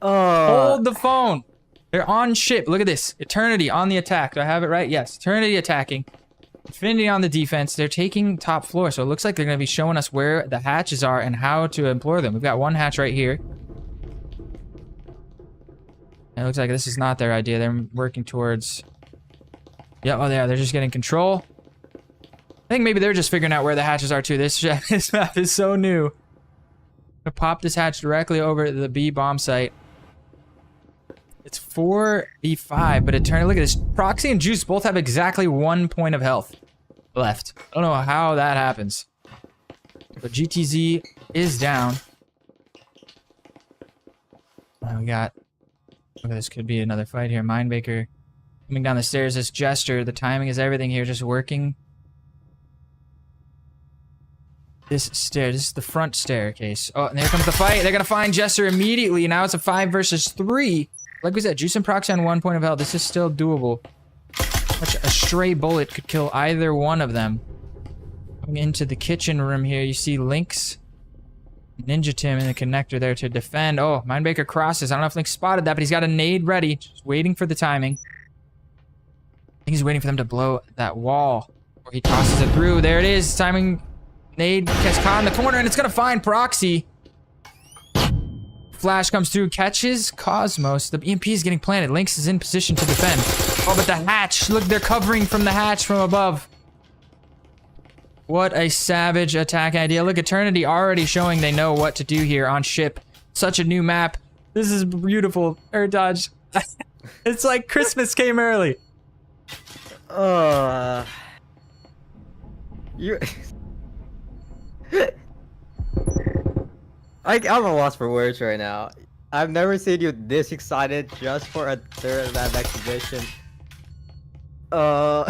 [SPEAKER 2] Hold the phone. They're on ship. Look at this. Eternity on the attack. Do I have it right? Yes. Eternity attacking. Infinity on the defense. They're taking top floor. So it looks like they're going to be showing us where the hatches are and how to employ them. We've got one hatch right here. It looks like this is not their idea. They're working towards... Yeah, oh, they're just getting control. I think maybe they're just figuring out where the hatches are too. This map is so new. I'm gonna pop this hatch directly over the B bomb site. It's 4v5, but Eternity, look at this. Proxy and Juice both have exactly 1 point of health left. I don't know how that happens. But GTZ is down. We got... Look, this could be another fight here. Mindbaker coming down the stairs. This gesture, the timing is everything here, just working. this stair. This is the front staircase. Oh, and there comes the fight. They're gonna find Jester immediately. Now it's a 5 versus 3. Like we said, Juice and Proxy on 1 point of health. This is still doable. Such a stray bullet could kill either one of them. Coming into the kitchen room here, you see Lynx, Ninja Tim in the connector there to defend. Oh, Mindbreaker crosses. I don't know if Lynx spotted that, but he's got a nade ready. Just waiting for the timing. I think he's waiting for them to blow that wall. Or he tosses it through. There it is. Timing. Nade gets caught in the corner, and it's gonna find Proxy. Flash comes through, catches Cosmos. The EMP is getting planted. Lynx is in position to defend. Oh, but the hatch. Look, they're covering from the hatch from above. What a savage attack idea. Look, Eternity already showing they know what to do here on ship. Such a new map. This is beautiful. Air dodge. It's like Christmas came early.
[SPEAKER 1] You. I'm a loss for words right now. I've never seen you this excited just for a third of that exhibition. But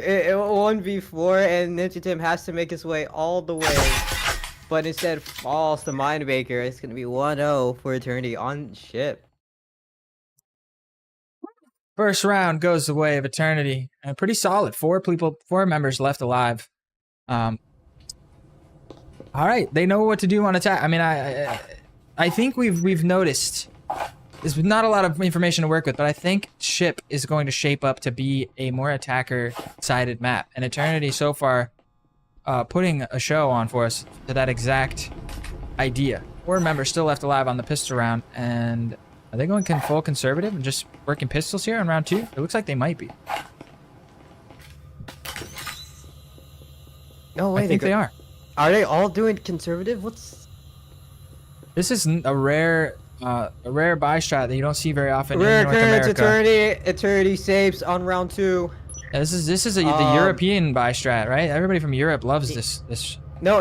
[SPEAKER 1] it 1v4 and Ninja Tim has to make his way all the way. But instead falls to Mindmaker. It's gonna be 1-0 for Eternity on ship.
[SPEAKER 2] First round goes the way of Eternity. And pretty solid. 4 members left alive. All right, they know what to do on attack. I mean, I think we've noticed. There's not a lot of information to work with, but I think ship is going to shape up to be a more attacker-sided map. And Eternity so far, putting a show on for us to that exact idea. 4 members still left alive on the pistol round, and are they going full conservative and just working pistols here on round 2? It looks like they might be.
[SPEAKER 1] No way,
[SPEAKER 2] I think they are.
[SPEAKER 1] Are they all doing conservative? What's...
[SPEAKER 2] This is a rare buy strat that you don't see very often
[SPEAKER 1] Rare
[SPEAKER 2] in North
[SPEAKER 1] occurrence,
[SPEAKER 2] America.
[SPEAKER 1] Eternity saves on round 2.
[SPEAKER 2] Yeah, this is the European buy strat, right? Everybody from Europe loves this.
[SPEAKER 1] No.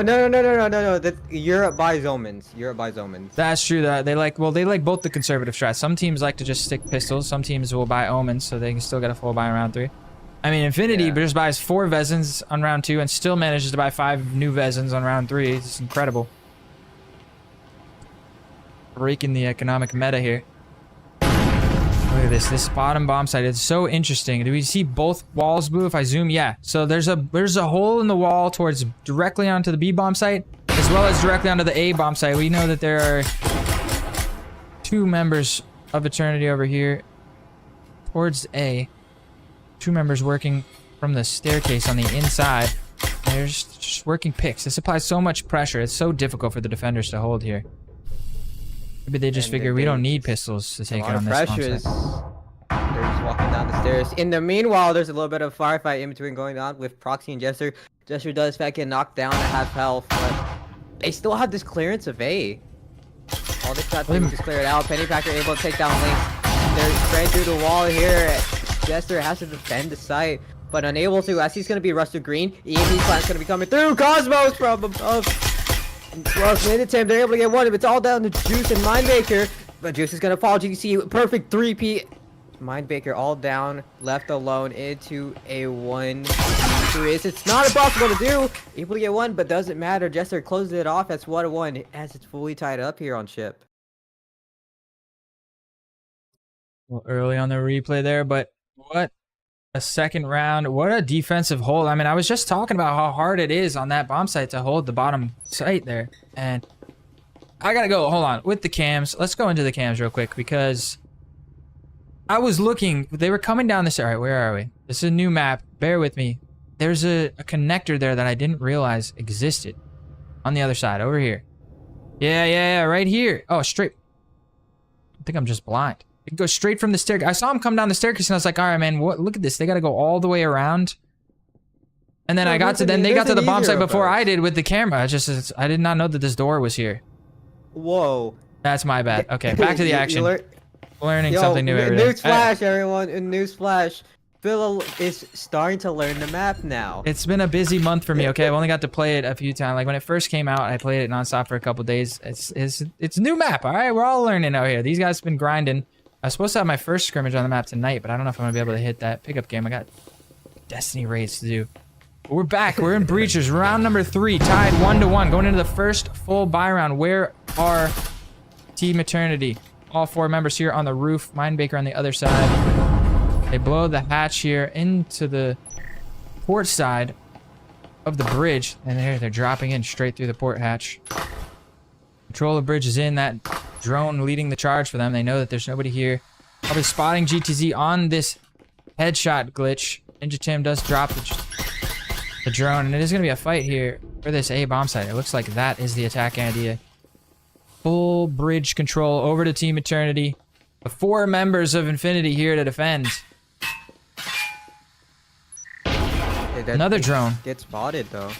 [SPEAKER 1] Europe buys omens. Europe buys omens.
[SPEAKER 2] That's true. They like both the conservative strats. Some teams like to just stick pistols. Some teams will buy omens, so they can still get a full buy in round 3. I mean, Infinity just buys 4 Vezins on round 2 and still manages to buy 5 new Vezins on round 3. It's incredible. Breaking the economic meta here. Look at this. This bottom bomb site is so interesting. Do we see both walls blue if I zoom? Yeah. So there's a hole in the wall towards directly onto the B bomb site, as well as directly onto the A bomb site. We know that there are 2 members of Eternity over here towards A. 2 members working from the staircase on the inside. They're just working picks. This applies so much pressure. It's so difficult for the defenders to hold here. Maybe they just figure we don't need pistols to take it on this bomb site.
[SPEAKER 1] They're just walking down the stairs. In the meanwhile, there's a little bit of firefight in between going on with Proxy and Jester. Jester does in fact get knocked down at half health, but they still have this clearance of A. All they've got to do is clear it out. Pennypacker able to take down Lynx. They're spraying through the wall here. Jester has to defend the site, but unable to as he's going to be rusted green. EMP plant's going to be coming through. Cosmos from above. Well, Ninja Tim, they're able to get one. It's all down to Juice and Mindmaker, but Juice is going to fall. You can see perfect 3P. Mindmaker all down, left alone into a 1v3. It's not impossible to do. Able to get one, but doesn't matter. Jester closes it off as 1-1 as it's fully tied up here on ship.
[SPEAKER 2] Well, early on the replay there, but what a second round. What a defensive hold. I mean, I was just talking about how hard it is on that bomb site to hold the bottom site there. And I gotta go, hold on, with the cams. Let's go into the cams real quick because I was looking, they were coming down this, all right, where are we? This is a new map, bear with me. There's a connector there that I didn't realize existed on the other side, over here. Yeah, right here. Oh, straight. I think I'm just blind. It goes straight from the staircase. I saw him come down the staircase and I was like, all right, man, what? Look at this. They got to go all the way around. And then they got to the bomb site before I did with the camera. I did not know that this door was here.
[SPEAKER 1] Whoa.
[SPEAKER 2] That's my bad. Okay, back to the action. Learning something new every day.
[SPEAKER 1] Newsflash, everyone. Newsflash. Phil is starting to learn the map now.
[SPEAKER 2] It's been a busy month for me, okay? I've only got to play it a few times. Like when it first came out, I played it nonstop for a couple days. It's a new map, all right? We're all learning out here. These guys have been grinding. I was supposed to have my first scrimmage on the map tonight, but I don't know if I'm going to be able to hit that pickup game. I got Destiny raids to do. We're back. We're in Breachers. Round number 3, tied 1-1. Going into the first full buy round. Where are Team Eternity? All 4 members here on the roof. Mindbaker on the other side. They blow the hatch here into the port side of the bridge. And they're dropping in straight through the port hatch. Control of bridge is in. That drone leading the charge for them. They know that there's nobody here. Probably spotting GTZ on this headshot glitch. Ninja Tim does drop the drone, and it is going to be a fight here for this A bomb site. It looks like that is the attack idea. Full bridge control over to Team Eternity. The 4 members of Infinity here to defend. Another drone.
[SPEAKER 1] Gets spotted though.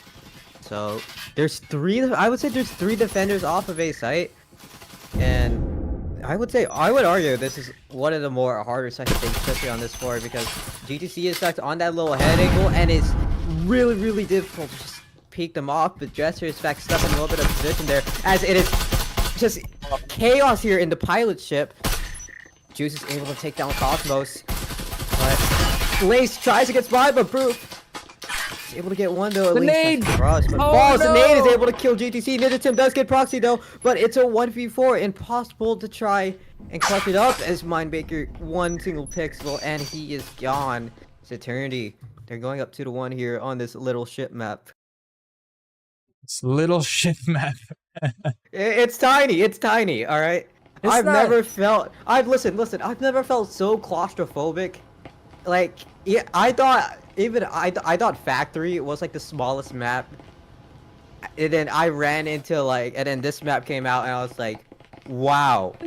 [SPEAKER 1] So there's 3, I would say there's 3 defenders off of A site. And I would argue this is one of the more harder sites to take, especially on this floor, because GTC is stuck on that little head angle, and it's really, really difficult to just peek them off. But Jester is back stuck in a little bit of position there, as it is just chaos here in the pilot ship. Juice is able to take down Cosmos, but Lace tries to get spotted, but Proof is able to get one though.
[SPEAKER 2] The nade!
[SPEAKER 1] But falls. The nade is able to kill GTC. Ninja Tim does get proxy though, but it's a 1v4. Impossible to try and clutch it up as Mindbaker 1 single pixel, and he is gone. It's Eternity. They're going up 2-1 here on this little ship map.
[SPEAKER 2] This little ship map.
[SPEAKER 1] It's tiny. It's tiny. All right. I've never felt so claustrophobic. Like, yeah, I thought Factory was like the smallest map, and then I ran into and then this map came out, and I was like, wow.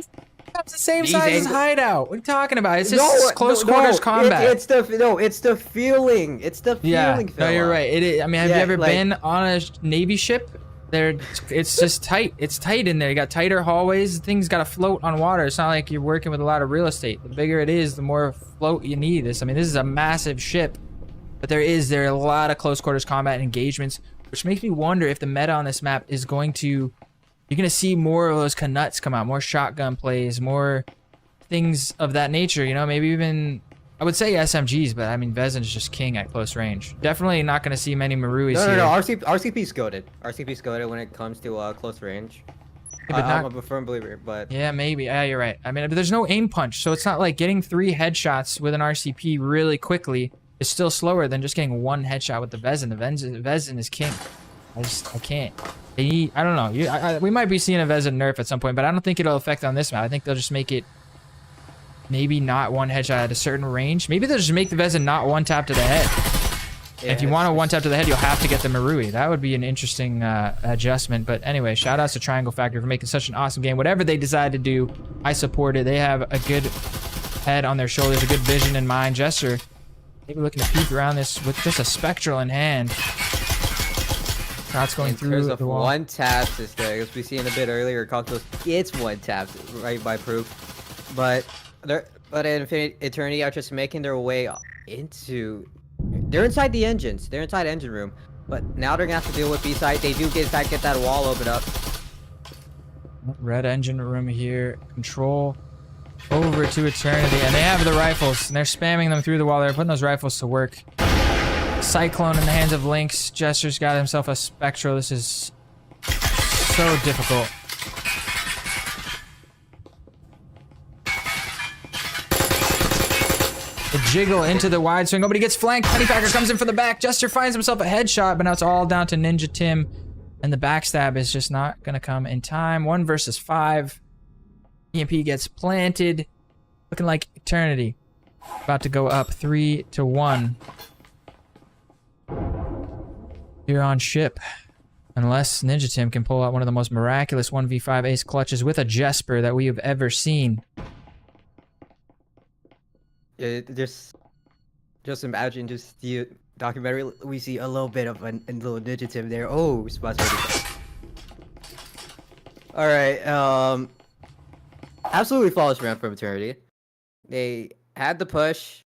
[SPEAKER 2] It's the same size as Hideout. What are you talking about? It's just close quarters combat.
[SPEAKER 1] It's the feeling. It's the feeling.
[SPEAKER 2] Yeah, no, you're right. It is. I mean, have you ever been on a Navy ship? It's just tight. It's tight in there. You got tighter hallways. Things got to float on water. It's not like you're working with a lot of real estate. The bigger it is, the more float you need. This is a massive ship, but there are a lot of close quarters combat engagements, which makes me wonder if the meta on this map is going to. You're going to see more of those Canuts come out, more shotgun plays, more things of that nature, you know, maybe even, I would say SMGs, but I mean, Vezin's just king at close range. Definitely not going to see many Maruis here.
[SPEAKER 1] No, RCP's goated. RCP's goated when it comes to close range. Yeah, I'm a firm believer, but...
[SPEAKER 2] Yeah, maybe. Yeah, you're right. I mean, but there's no aim punch, so it's not like getting 3 headshots with an RCP really quickly is still slower than just getting 1 headshot with the Vezin. The Vezin is king. I can't. I don't know. We might be seeing a Vezin nerf at some point, but I don't think it'll affect on this map. I think they'll just make it maybe not 1 headshot at a certain range. Maybe they'll just make the Vezin not 1 tap to the head. Yeah, if you want a 1 tap to the head, you'll have to get the Marui. That would be an interesting adjustment. But anyway, shout outs to Triangle Factory for making such an awesome game. Whatever they decide to do, I support it. They have a good head on their shoulders, a good vision in mind. Jester, maybe looking to peek around this with just a Spectral in hand. Shots going through the wall.
[SPEAKER 1] 1 taps is there, as we seen a bit earlier. Cosmos gets 1 tap right by Proof, but Infinity Eternity are just making their way into. They're inside the engines. They're inside engine room, but now they're gonna have to deal with B side. They do get that wall open up.
[SPEAKER 2] Red engine room here. Control over to Eternity, and they have the rifles, and they're spamming them through the wall. They're putting those rifles to work. Cyclone in the hands of Lynx. Jester's got himself a Spectral. This is so difficult. The jiggle into the wide swing. Nobody gets flanked. Honeypacker comes in from the back. Jester finds himself a headshot, but now it's all down to Ninja Tim. And the backstab is just not going to come in time. 1 versus 5. EMP gets planted. Looking like Eternity. About to go up 3-1. Here on ship. Unless Ninja Tim can pull out one of the most miraculous 1v5 ace clutches with a Jesper that we have ever seen.
[SPEAKER 1] Yeah, just imagine the documentary. We see a little bit of a little Ninja Tim there. Oh, spots ready. All right. Absolutely flawless round from Eternity. They had the push,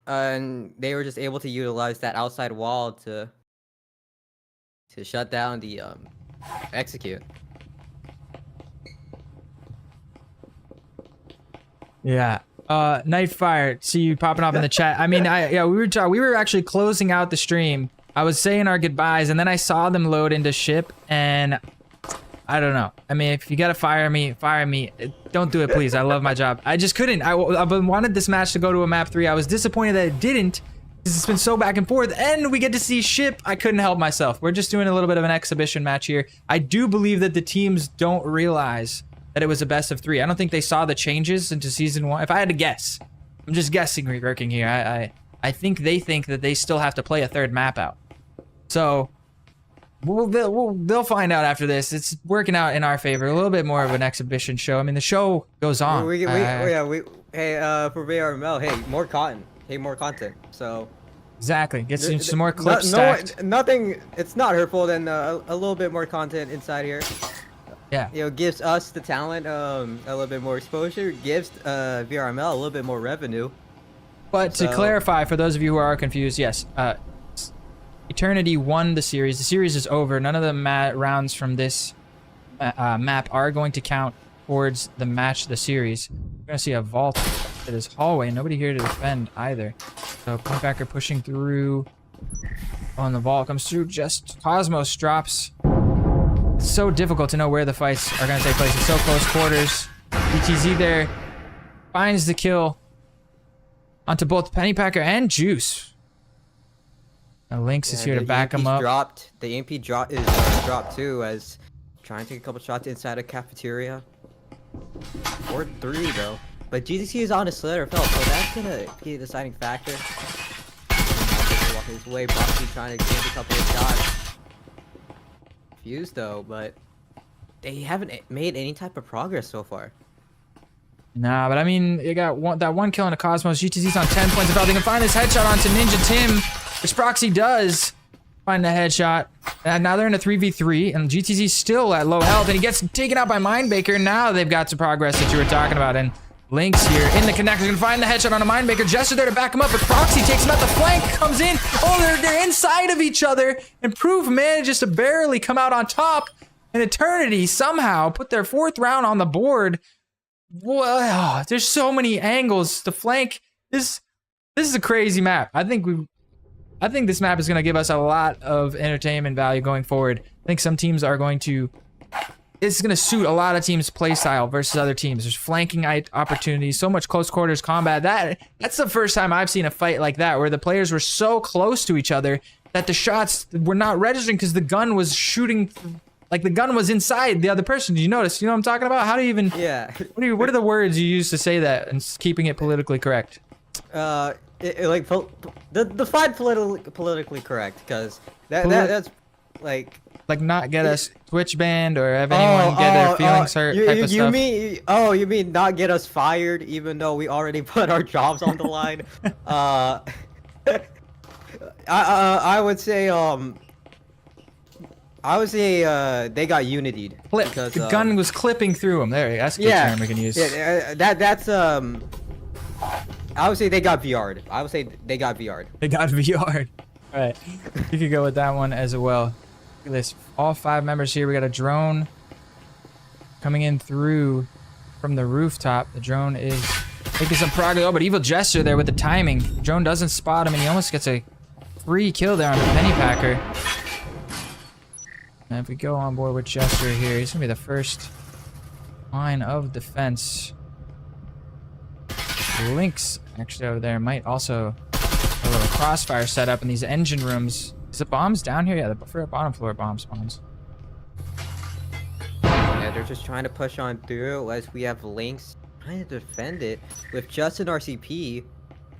[SPEAKER 1] and they were just able to utilize that outside wall to shut down the execute.
[SPEAKER 2] Yeah. Nightfire, see you popping up in the chat. I mean, we were actually closing out the stream I was saying our goodbyes, and then I saw them load into ship, and I don't know. I mean, if you gotta fire me, fire me. Don't do it, please. I love my job. I just couldn't. I wanted this match to go to a map 3. I was disappointed that it didn't, because it's been so back and forth, and we get to see ship. I couldn't help myself. We're just doing a little bit of an exhibition match here. I do believe that the teams don't realize that it was a best of 3. I don't think they saw the changes into season 1. If I had to guess, I'm just guessing, reworking here. I think they think that they still have to play a 3rd map out. So they'll find out after this. It's working out in our favor. A little bit more of an exhibition show. I mean, the show goes on.
[SPEAKER 1] Hey, for VRML, hey, more content. Hey, more content. So
[SPEAKER 2] exactly, get some more clips stacked.
[SPEAKER 1] Nothing. It's not hurtful than a little bit more content inside here.
[SPEAKER 2] Yeah.
[SPEAKER 1] You know, gives us the talent a little bit more exposure. Gives VRML a little bit more revenue.
[SPEAKER 2] But to clarify, for those of you who are confused, yes, Eternity won the series. The series is over. None of the rounds from this map are going to count towards the match of the series. We're going to see a vault to this hallway. Nobody here to defend either. So Pinbacker pushing through on the vault. Comes through, just Cosmos drops. It's so difficult to know where the fights are going to take place. It's so close quarters. ETZ there finds the kill onto both Pennypacker and Juice. Now Lynx is here to back him up.
[SPEAKER 1] The EMP drop is dropped too, as trying to take a couple shots inside a cafeteria. Or 3 though. But GTC is on a slitter fell, so that's gonna be a deciding factor. Walking his way, Boxy trying to get a couple of shots. Fused though, but they haven't made any type of progress so far.
[SPEAKER 2] Nah, but I mean, you got that one kill on the Cosmos. GTZ's on 10 points. If they can find this headshot onto Ninja Tim, which Proxy does find the headshot. And now they're in a 3v3, and GTZ's still at low health, and he gets taken out by Mindbaker. Now they've got some progress that you were talking about, and Lynx here in the connector can find the headshot on a Mindbaker. Jester there to back him up, but Proxy takes him out. The flank comes in. Oh, they're inside of each other, and Proof manages to barely come out on top. And Eternity somehow put their 4th round on the board. Wow, there's so many angles. The flank, this is a crazy map. I think this map is going to give us a lot of entertainment value going forward. I think some teams are going to, it's going to suit a lot of teams' playstyle versus other teams. There's flanking opportunities, so much close quarters combat. That's the first time I've seen a fight like that, where the players were so close to each other that the shots were not registering because the gun was shooting. Like the gun was inside the other person. Did you notice? You know what I'm talking about? How do you even? Yeah. What are the words you use to say that and keeping it politically define politically correct, because that's like not get us Twitch banned or have anyone get their feelings hurt type of stuff. You mean not get us fired even though we already put our jobs on the line? I would say they got unitied because the gun was clipping through them. There, that's a good term we can use.
[SPEAKER 1] Yeah, that's I would say they got VR'd. I would say they got VR'd.
[SPEAKER 2] They got VR'd. All right, you could go with that one as well. Look at this, all 5 members here. We got a drone coming in through from the rooftop. The drone is making some progress. Oh, but Evil Jester there with the timing. Drone doesn't spot him, and he almost gets a free kill there on the Pennypacker. And if we go on board with Jester here, he's gonna be the first line of defense. Lynx actually over there might also have a little crossfire set up in these engine rooms. Is the bombs down here? Yeah, the bottom floor bomb spawns.
[SPEAKER 1] Yeah, they're just trying to push on through as we have Lynx trying to defend it with just an RCP.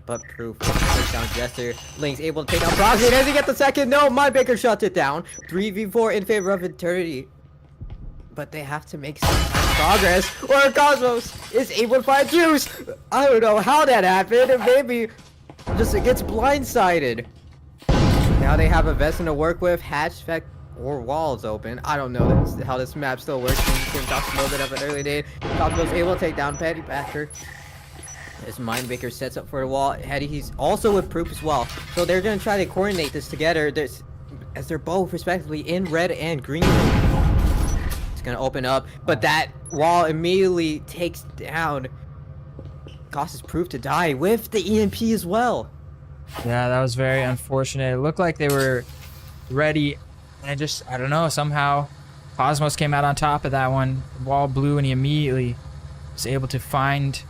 [SPEAKER 1] But Proof takes down Jester. Lynx able to take down Proxy. Does he get the second? No, Mindbaker shuts it down. 3v4 in favor of Eternity. But they have to make some progress, or Cosmos is able to find Juice. I don't know how that happened. And maybe just it gets blindsided. Now they have a Vestin to work with. Hatch, spec, or walls open. I don't know how this map still works. Tim talks a little bit of an early day. Cosmos able to take down Pennypacker. As Mindbaker sets up for the wall. He's also with Proof as well. So they're going to try to coordinate this together as they're both respectively in red and green. It's going to open up, but that wall immediately takes down. Causes Proof to die with the EMP as well.
[SPEAKER 2] Yeah, that was very unfortunate. It looked like they were ready. And I don't know, somehow Cosmos came out on top of that one. The wall blew and he immediately was able to find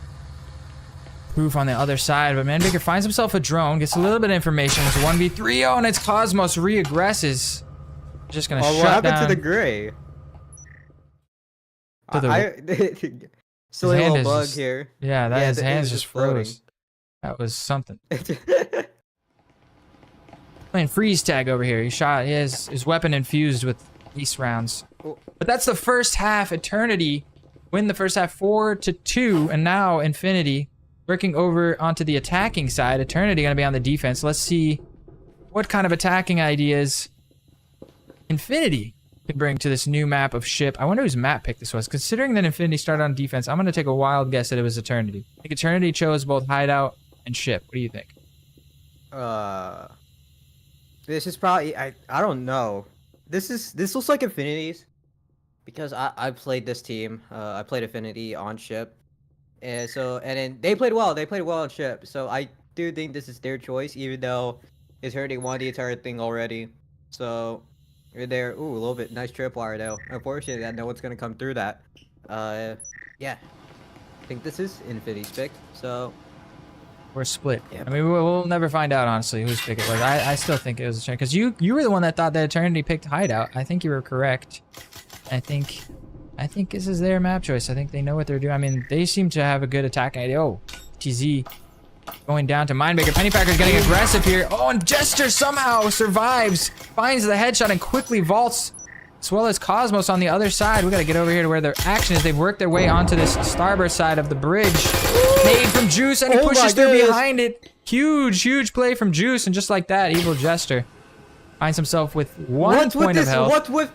[SPEAKER 2] proof on the other side. But Manbaker finds himself a drone, gets a little bit of information. It's a 1v3. Oh, and it's Cosmos re-aggresses. Just gonna shut down.
[SPEAKER 1] What happened to the gray? Silly little bug here.
[SPEAKER 2] Yeah, his hands just froze. That was something. Playing freeze tag over here. He has his weapon infused with ace rounds. But that's the first half. Eternity win the first half 4-2, and now Infinity working over onto the attacking side. Eternity gonna be on the defense. Let's see what kind of attacking ideas Infinity can bring to this new map of Ship. I wonder whose map pick this was. Considering that Infinity started on defense, I'm gonna take a wild guess that it was Eternity. I think Eternity chose both Hideout and Ship. What do you think?
[SPEAKER 1] This is probably I don't know. This looks like Infinity's because I played this team. I played Infinity on Ship, and then they played well. They played well on Ship, so I do think this is their choice, even though Eternity won the entire thing already. So there. Ooh, a little bit nice tripwire though. Unfortunately, I know what's gonna come through that. Yeah, I think this is Infinity's pick. So.
[SPEAKER 2] We're split.
[SPEAKER 1] Yep.
[SPEAKER 2] I mean, we'll never find out, honestly, whose pick it was. I still think it was Eternity. Because you were the one that thought that Eternity picked Hideout. I think you were correct. I think this is their map choice. I think they know what they're doing. I mean, they seem to have a good attack idea. Oh, TZ going down to Mindmaker. Pennypacker's getting aggressive here. Oh, and Jester somehow survives. Finds the headshot and quickly vaults. As well as Cosmos on the other side. We gotta get over here to where their action is. They've worked their way onto this starboard side of the bridge. Nade from Juice, and he pushes through behind it. Huge play from Juice, and just like that, Evil Jester finds himself with one point of health.
[SPEAKER 1] What's with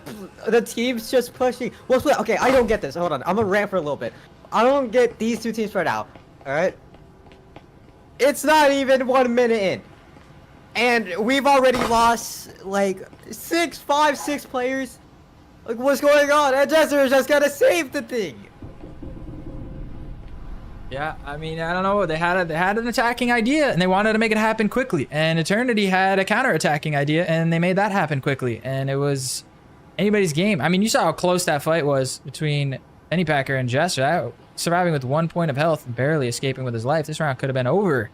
[SPEAKER 1] the teams just pushing? Okay, I don't get this. Hold on, I'm gonna rant for a little bit. I don't get these two teams right now. All right, it's not even 1 minute in, and we've already lost like 6 players. Like, what's going on? And Jester just gotta save the thing.
[SPEAKER 2] Yeah, I mean, I don't know. They had an attacking idea, and they wanted to make it happen quickly. And Eternity had a counter-attacking idea, and they made that happen quickly. And it was anybody's game. I mean, you saw how close that fight was between Pennypacker and Jester. Surviving with 1 point of health, and barely escaping with his life. This round could have been over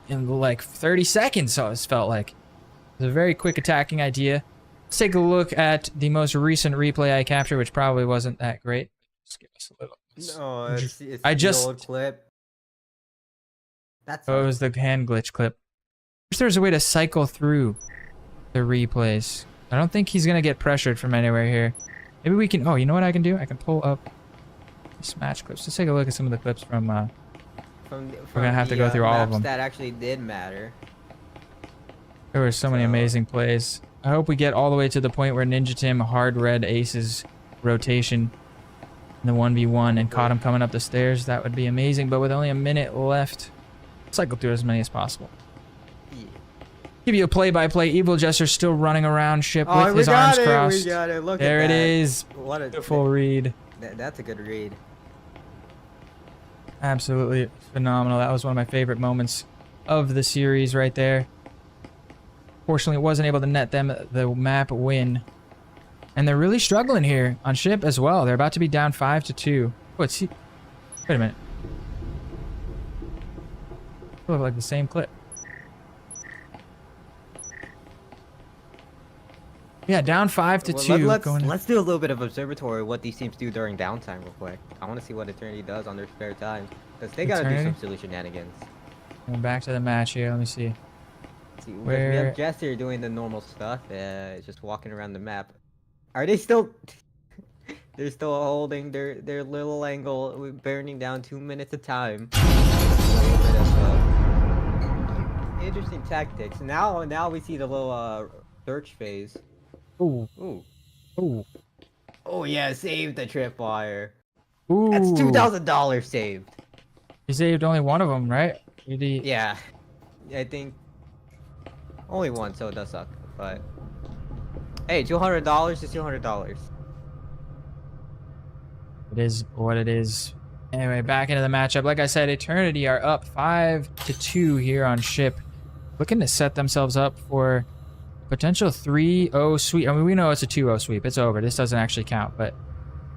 [SPEAKER 2] in like 30 seconds, so it felt like. It was a very quick attacking idea. Let's take a look at the most recent replay I captured, which probably wasn't that great. Just give us a little.
[SPEAKER 1] No, it's the old clip. That's
[SPEAKER 2] it was the hand glitch clip. Wish there was a way to cycle through the replays. I don't think he's gonna get pressured from anywhere here. Maybe we can. Oh, you know what I can do? I can pull up this match clips. Let's take a look at some of the clips from. We're gonna have to go through all of them.
[SPEAKER 1] That actually did matter.
[SPEAKER 2] There were so many amazing plays. I hope we get all the way to the point where Ninja Tim hard red aces rotation in the 1v1 and caught him coming up the stairs. That would be amazing, but with only a minute left, cycle through as many as possible. Yeah. Give you a play-by-play. Evil Jester still running around Ship with his arms crossed.
[SPEAKER 1] We got it. Look
[SPEAKER 2] there
[SPEAKER 1] at
[SPEAKER 2] it
[SPEAKER 1] that.
[SPEAKER 2] Is.
[SPEAKER 1] What a
[SPEAKER 2] beautiful read.
[SPEAKER 1] That's a good read.
[SPEAKER 2] Absolutely phenomenal. That was one of my favorite moments of the series right there. Fortunately, it wasn't able to net them the map win. And they're really struggling here on Ship as well. They're about to be down 5-2. What's he? Wait a minute. Look like the same clip. Yeah, down 5-2.
[SPEAKER 1] Let's do a little bit of observatory what these teams do during downtime real quick. I want to see what Eternity does on their spare time. Because they got to do some silly shenanigans.
[SPEAKER 2] Going back to the match here. Let me see.
[SPEAKER 1] See, we have Jester doing the normal stuff, just walking around the map. Are they still? They're still holding their little angle, burning down 2 minutes of time. Interesting tactics. Now we see the little search phase.
[SPEAKER 2] Ooh.
[SPEAKER 1] Oh yeah, save the tripwire.
[SPEAKER 2] Ooh.
[SPEAKER 1] That's $2,000 saved.
[SPEAKER 2] He saved only one of them, right?
[SPEAKER 1] Yeah, I think. Only one, so it does suck, but hey, $200 is $200.
[SPEAKER 2] It is what it is. Anyway, back into the matchup. Like I said, Eternity are up 5-2 here on Ship, looking to set themselves up for Potential 3-0 sweep. I mean, we know it's a 2-0 sweep. It's over. This doesn't actually count. But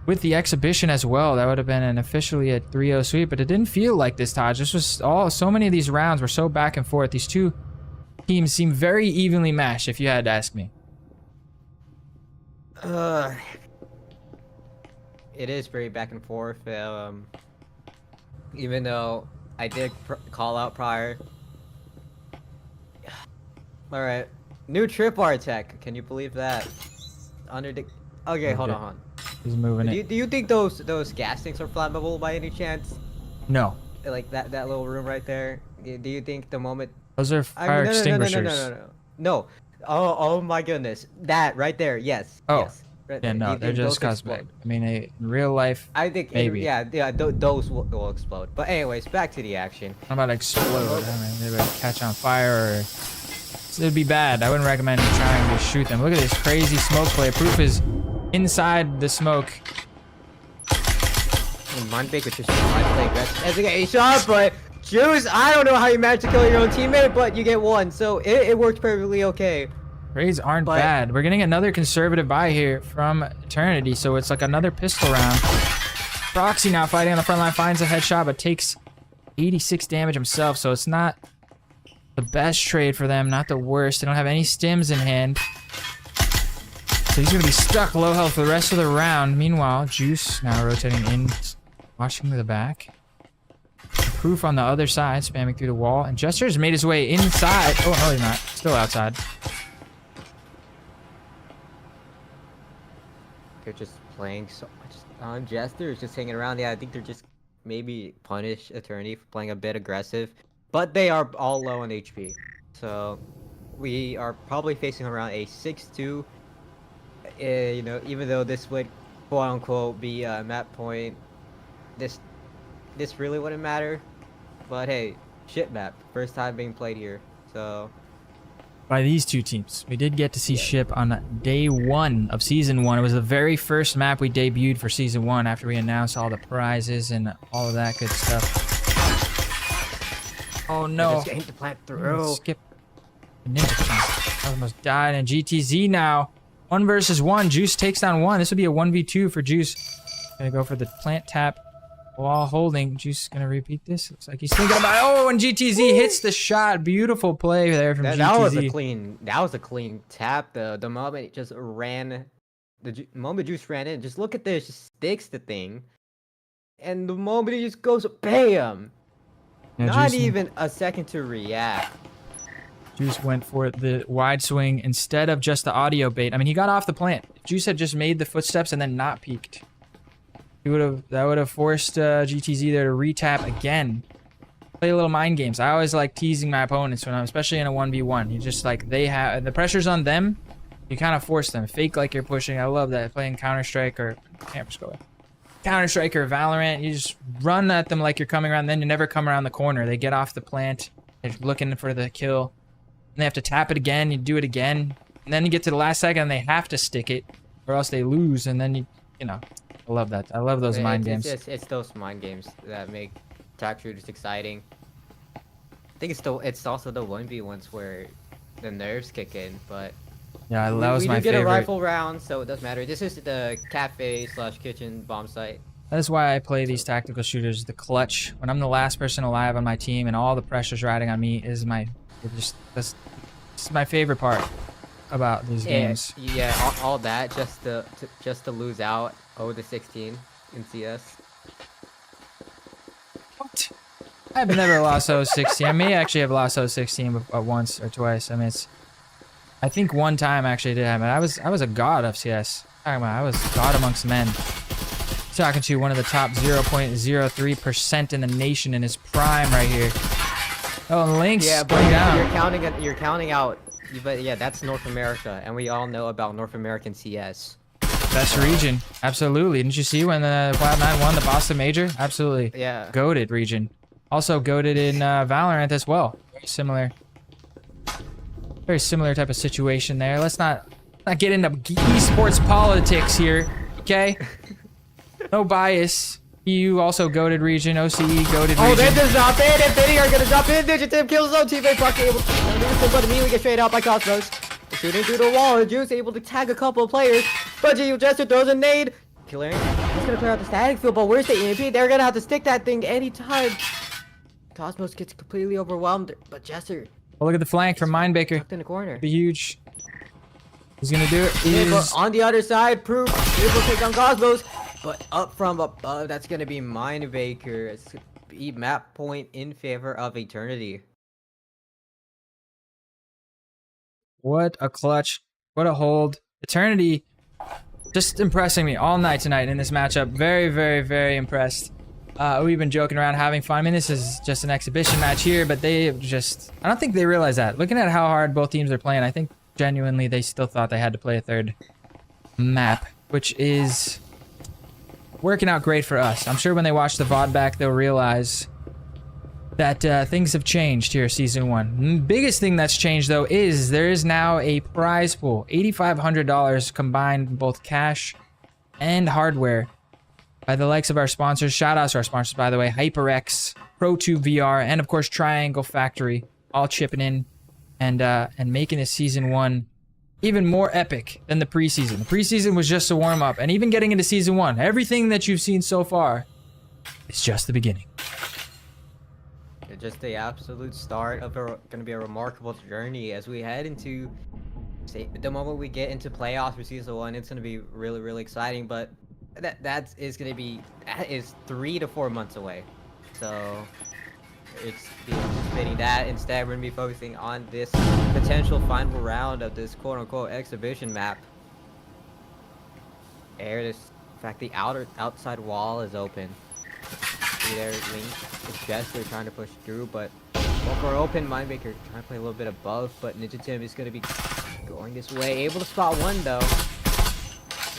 [SPEAKER 2] with the exhibition as well, that would have been officially a 3-0 sweep. But it didn't feel like this, Taj. This was so many of these rounds were so back and forth. These two teams seem very evenly matched, if you had to ask me.
[SPEAKER 1] It is very back and forth. Even though I did call out prior. All right, new tripwire tech. Can you believe that? Under the. Okay, hold on.
[SPEAKER 2] He's moving it.
[SPEAKER 1] Do you think those gas tanks are flammable by any chance?
[SPEAKER 2] No.
[SPEAKER 1] Like that little room right there. Do you think the moment?
[SPEAKER 2] Those are fire extinguishers.
[SPEAKER 1] No. Oh my goodness. That right there. Yes.
[SPEAKER 2] Oh.
[SPEAKER 1] Yes. Right
[SPEAKER 2] Yeah,
[SPEAKER 1] there.
[SPEAKER 2] no, they're just cosmetic. I mean, in real life,
[SPEAKER 1] I think
[SPEAKER 2] maybe.
[SPEAKER 1] Those will explode. But anyways, back to the action.
[SPEAKER 2] How about explode? I mean, they would catch on fire, or it'd be bad. I wouldn't recommend trying to shoot them. Look at this crazy smoke play. Proof is inside the smoke.
[SPEAKER 1] Mindbake was just trying to play aggressive as a shot, but Juice, I don't know how you managed to kill your own teammate, but you get one, so it worked perfectly okay.
[SPEAKER 2] Raids aren't bad. We're getting another conservative buy here from Eternity, so it's like another pistol round. Proxy now fighting on the front line, finds a headshot, but takes 86 damage himself, so it's not the best trade for them, not the worst. They don't have any stims in hand. So he's going to be stuck low health for the rest of the round. Meanwhile, Juice now rotating in, watching to the back. Proof on the other side, spamming through the wall. And Jester's made his way inside. Oh, no, he's not. Still outside.
[SPEAKER 1] They're just playing so much on Jester is just hanging around. Yeah, I think they're just maybe punish Eternity for playing a bit aggressive. But they are all low on HP. So we are probably facing around a 6-2. You know, even though this would quote unquote be a map point, this really wouldn't matter. But hey, ship map. First time being played here. So
[SPEAKER 2] by these two teams. We did get to see Ship on day 1 of Season 1. It was the very first map we debuted for Season 1 after we announced all the prizes and all of that good stuff. Oh no.
[SPEAKER 1] Just getting to plant through.
[SPEAKER 2] Skip. Ninja plant. Almost died. And GTZ now. 1 versus 1. Juice takes down 1. This would be a 1v2 for Juice. Gonna go for the plant tap. While holding, Juice gonna repeat this. Looks like he's thinking about it. Oh, and GTZ hits the shot. Beautiful play there from GTZ.
[SPEAKER 1] That was a clean tap. The moment it just ran, moment Juice ran in, just look at this, just sticks the thing, and the moment he just goes bam. Yeah, not even a second to react.
[SPEAKER 2] Juice went for the wide swing instead of just the audio bait. I mean, he got off the plant. Juice had just made the footsteps and then not peeked. That would have forced GTZ there to retap again. Play a little mind games. I always like teasing my opponents when I'm, especially in a 1v1. You just like, they have the pressure's on them. You kind of force them. Fake like you're pushing. I love that. Playing Counter-Strike or Counter-Strike or Valorant. You just run at them like you're coming around. Then you never come around the corner. They get off the plant. They're looking for the kill. And they have to tap it again. You do it again. And then you get to the last second and they have to stick it, or else they lose. And then you know. I love that. I love those mind games.
[SPEAKER 1] It's those mind games that make attack shooters exciting. I think it's also the 1v1s where the nerves kick in, but
[SPEAKER 2] yeah, that was my favorite.
[SPEAKER 1] We do get a rifle round, so it doesn't matter. This is the cafe/kitchen bomb site.
[SPEAKER 2] That is why I play these tactical shooters. The clutch. When I'm the last person alive on my team and all the pressure's riding on me is that's my favorite part about these games.
[SPEAKER 1] Yeah, all that just to lose out 0-16 in CS.
[SPEAKER 2] What? I've never lost 0-16. I may actually have lost 0-16 once or twice. I mean, I think one time actually did happen. I was a god of CS. I was god amongst men. Talking to one of the top 0.03% in the nation in his prime right here. Oh, and Lynx.
[SPEAKER 1] Yeah, but you're counting out. But yeah, that's North America, and we all know about North American CS.
[SPEAKER 2] Best region, absolutely. Didn't you see when the Cloud9 won the Boston Major? Absolutely.
[SPEAKER 1] Yeah.
[SPEAKER 2] Goated region. Also goated in Valorant as well. Very similar type of situation there. Let's not get into esports politics here, okay? No bias. EU also goated region. OCE goated region.
[SPEAKER 1] Oh, that does not fit. Infinity are gonna drop in. Digitive kills zone. Teammate Bucky able to but immediately get straight out by Cosmos. shooting through the wall. Juice able to tag a couple of players, but Jester throws a nade. Clearing. He's gonna clear out the static field, but where's the EMP? They're gonna have to stick that thing anytime. Cosmos gets completely overwhelmed, but Jester.
[SPEAKER 2] Oh, look at the flank from Mindbaker.
[SPEAKER 1] Tucked in the corner.
[SPEAKER 2] Be huge. He's gonna do it.
[SPEAKER 1] Yeah, but on the other side, Proof able to take down Cosmos, but up from above, that's gonna be Mindbaker. It's gonna be map point in favor of Eternity.
[SPEAKER 2] What a clutch. What a hold. Eternity just impressing me all night tonight in this matchup. Very, very, very impressed. We've been joking around, having fun. I mean, this is just an exhibition match here, but they just... I don't think they realize that. Looking at how hard both teams are playing, I think genuinely they still thought they had to play a third map, which is working out great for us. I'm sure when they watch the VOD back, they'll realize that things have changed here season 1. Biggest thing that's changed though is there is now a prize pool, $8,500 combined, both cash and hardware, by the likes of our sponsors. Shout outs to our sponsors, by the way: HyperX, Pro2 VR, and of course Triangle Factory, all chipping in and making this season 1 even more epic than the preseason. The preseason was just a warm up, and even getting into season 1, everything that you've seen so far is just the beginning.
[SPEAKER 1] Just the absolute start of gonna be a remarkable journey as we head into the moment we get into playoffs for season 1. It's gonna be really, really exciting, but that is 3 to 4 months away. So it's anticipating that. Instead, we're gonna be focusing on this potential final round of this quote-unquote exhibition map. In fact, the outside wall is open. See there, Link is Jester trying to push through, but for open, Mindmaker trying to play a little bit above, but Ninja Tim is going to be going this way. Able to spot one, though.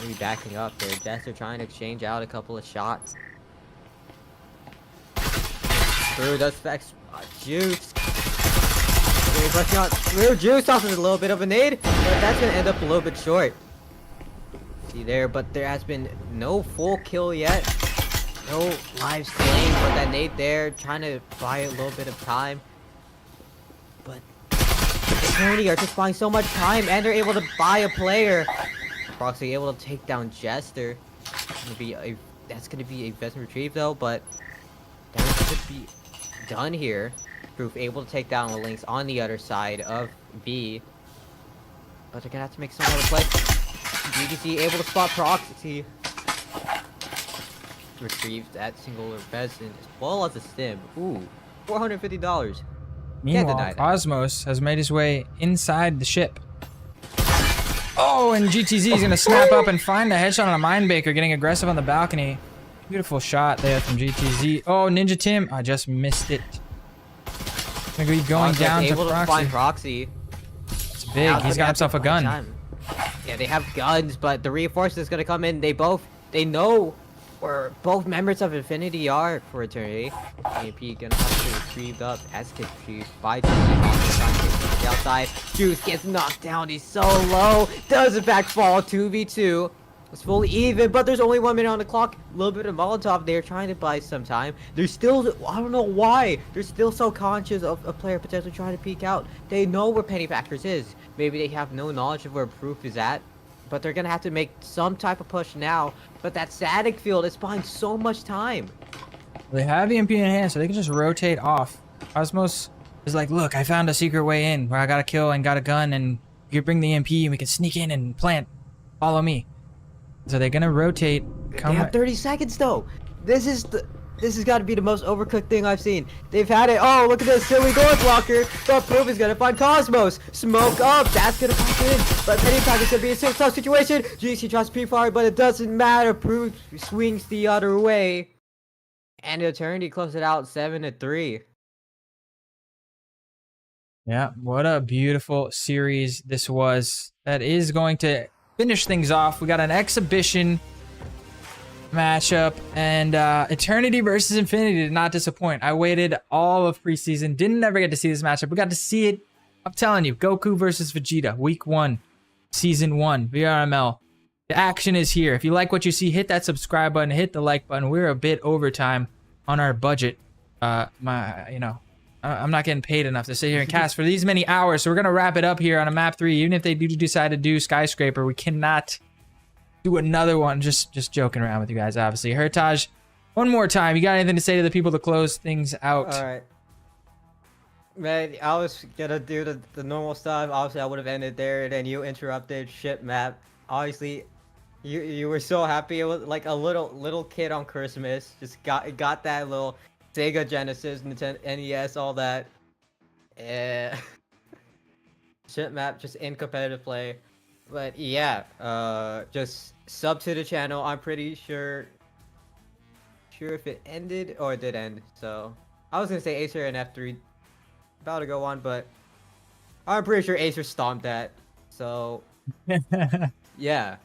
[SPEAKER 1] Maybe backing up there. Jester trying to exchange out a couple of shots. Through does affect Juice. Really pushing out through. Juice off with a little bit of a nade, but that's going to end up a little bit short. See there, but there has been no full kill yet. No lives claimed, but that nade there, trying to buy a little bit of time. But Eternity are just buying so much time, and they're able to buy a player. Proxy able to take down Jester. That's gonna be a best retrieve though, but that could be done here. Proof able to take down the Lynx on the other side of B. But they're gonna have to make some other play. BGC able to spot Proxy. Retrieved that single resin as well as a stim. Ooh, $450.
[SPEAKER 2] Meanwhile, Cosmos has made his way inside the ship. Oh, and GTZ is gonna snap up and find a headshot on a Mindbaker, getting aggressive on the balcony. Beautiful shot there from GTZ. Oh, Ninja Tim, I just missed it. Gonna be going down to
[SPEAKER 1] able to find Proxy.
[SPEAKER 2] It's big. He's got himself a gun.
[SPEAKER 1] Yeah, they have guns, but the reinforcements gonna come in. They know where both members of Infinity are for Eternity. AP gonna have to retrieve up as gets retrieved by GTZ. The outside. Juice gets knocked down. He's so low. Does in fact fall 2v2. It's fully even, but there's only 1 minute on the clock. A little bit of Molotov there, trying to buy some time. They're still, I don't know why, they're still so conscious of a player potentially trying to peek out. They know where Pennypackers is. Maybe they have no knowledge of where Proof is at, but they're gonna have to make some type of push now. But that static field is buying so much time.
[SPEAKER 2] They have EMP in hand, so they can just rotate off. Cosmos is like, look, I found a secret way in where I got a kill and got a gun, and you bring the EMP and we can sneak in and plant. Follow me. So they're gonna rotate.
[SPEAKER 1] They have 30 seconds though. This has got to be the most overcooked thing I've seen. They've had it. Oh, look at this silly door blocker. But Proof is gonna find Cosmos. Smoke up. That's gonna pop in. But Pennypack is gonna be a 6-star situation. GC tries to pre-fire, but it doesn't matter. Proof swings the other way. And Eternity closes it out 7-3.
[SPEAKER 2] Yeah, what a beautiful series this was. That is going to finish things off. We got an exhibition matchup, and Eternity versus Infinity did not disappoint. I waited all of preseason, didn't ever get to see this matchup. We got to see it. I'm telling you, Goku versus Vegeta, week 1, season 1, VRML. The action is here. If you like what you see, hit that subscribe button, hit the like button. We're a bit overtime on our budget. I'm not getting paid enough to sit here and cast for these many hours. So we're gonna wrap it up here on a map 3. Even if they do decide to do skyscraper, we cannot do another one. Just joking around with you guys, obviously. Hertaj, one more time. You got anything to say to the people to close things out?
[SPEAKER 1] All right. Man, I was gonna do the normal stuff. Obviously, I would have ended there, and then you interrupted. Shit, map. Obviously, you were so happy. It was like a little kid on Christmas. Just got that little Sega Genesis, Nintendo NES, all that. Shit, map. Just in competitive play. But yeah, just sub to the channel. I'm pretty sure if it ended or it did end. So I was gonna say Acer and F3 about to go on, but I'm pretty sure Acer stomped that. So yeah,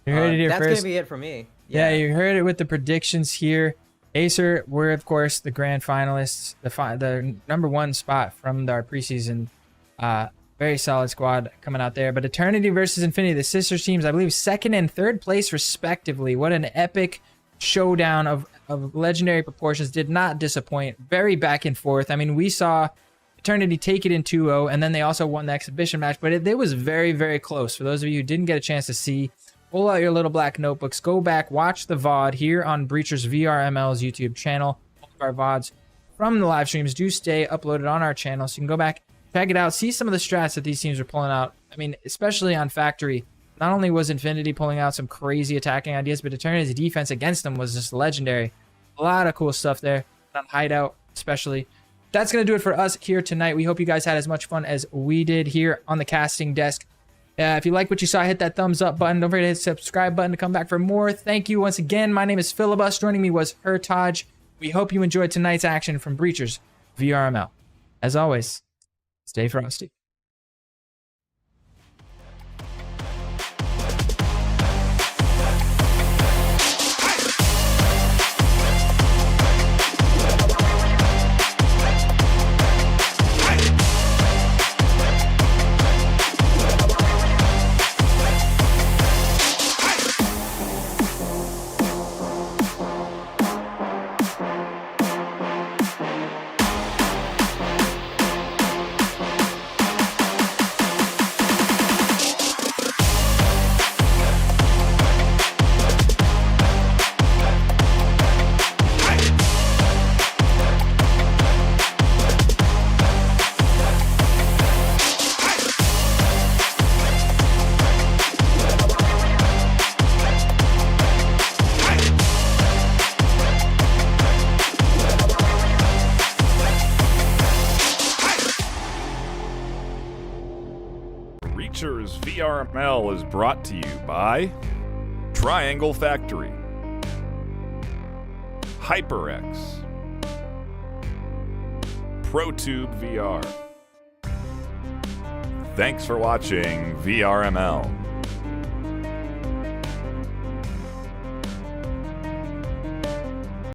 [SPEAKER 2] You heard it here
[SPEAKER 1] that's
[SPEAKER 2] first.
[SPEAKER 1] gonna be it for me.
[SPEAKER 2] Yeah, you heard it with the predictions here. Acer were, of course, the grand finalists, the number 1 spot from our preseason. Very solid squad coming out there. But Eternity versus Infinity, the sister teams, I believe 2nd and 3rd place respectively. What an epic showdown of legendary proportions. Did not disappoint. Very back and forth. I mean, we saw Eternity take it in 2-0, and then they also won the exhibition match. But it was very, very close. For those of you who didn't get a chance to see, pull out your little black notebooks, go back, watch the VOD here on Breacher's VRML's YouTube channel. All of our VODs from the live streams do stay uploaded on our channel, so you can go back, check it out, see some of the strats that these teams are pulling out. I mean, especially on Factory, not only was Infinity pulling out some crazy attacking ideas, but Eternity's defense against them was just legendary. A lot of cool stuff there, on Hideout especially. That's going to do it for us here tonight. We hope you guys had as much fun as we did here on the casting desk. If you like what you saw, hit that thumbs up button. Don't forget to hit the subscribe button to come back for more. Thank you once again. My name is Philibus. Joining me was Hertaj. We hope you enjoyed tonight's action from Breachers VRML. As always, stay frosty.
[SPEAKER 3] Breachers VRML is brought to you by Triangle Factory, HyperX, ProTube VR. Thanks for watching VRML.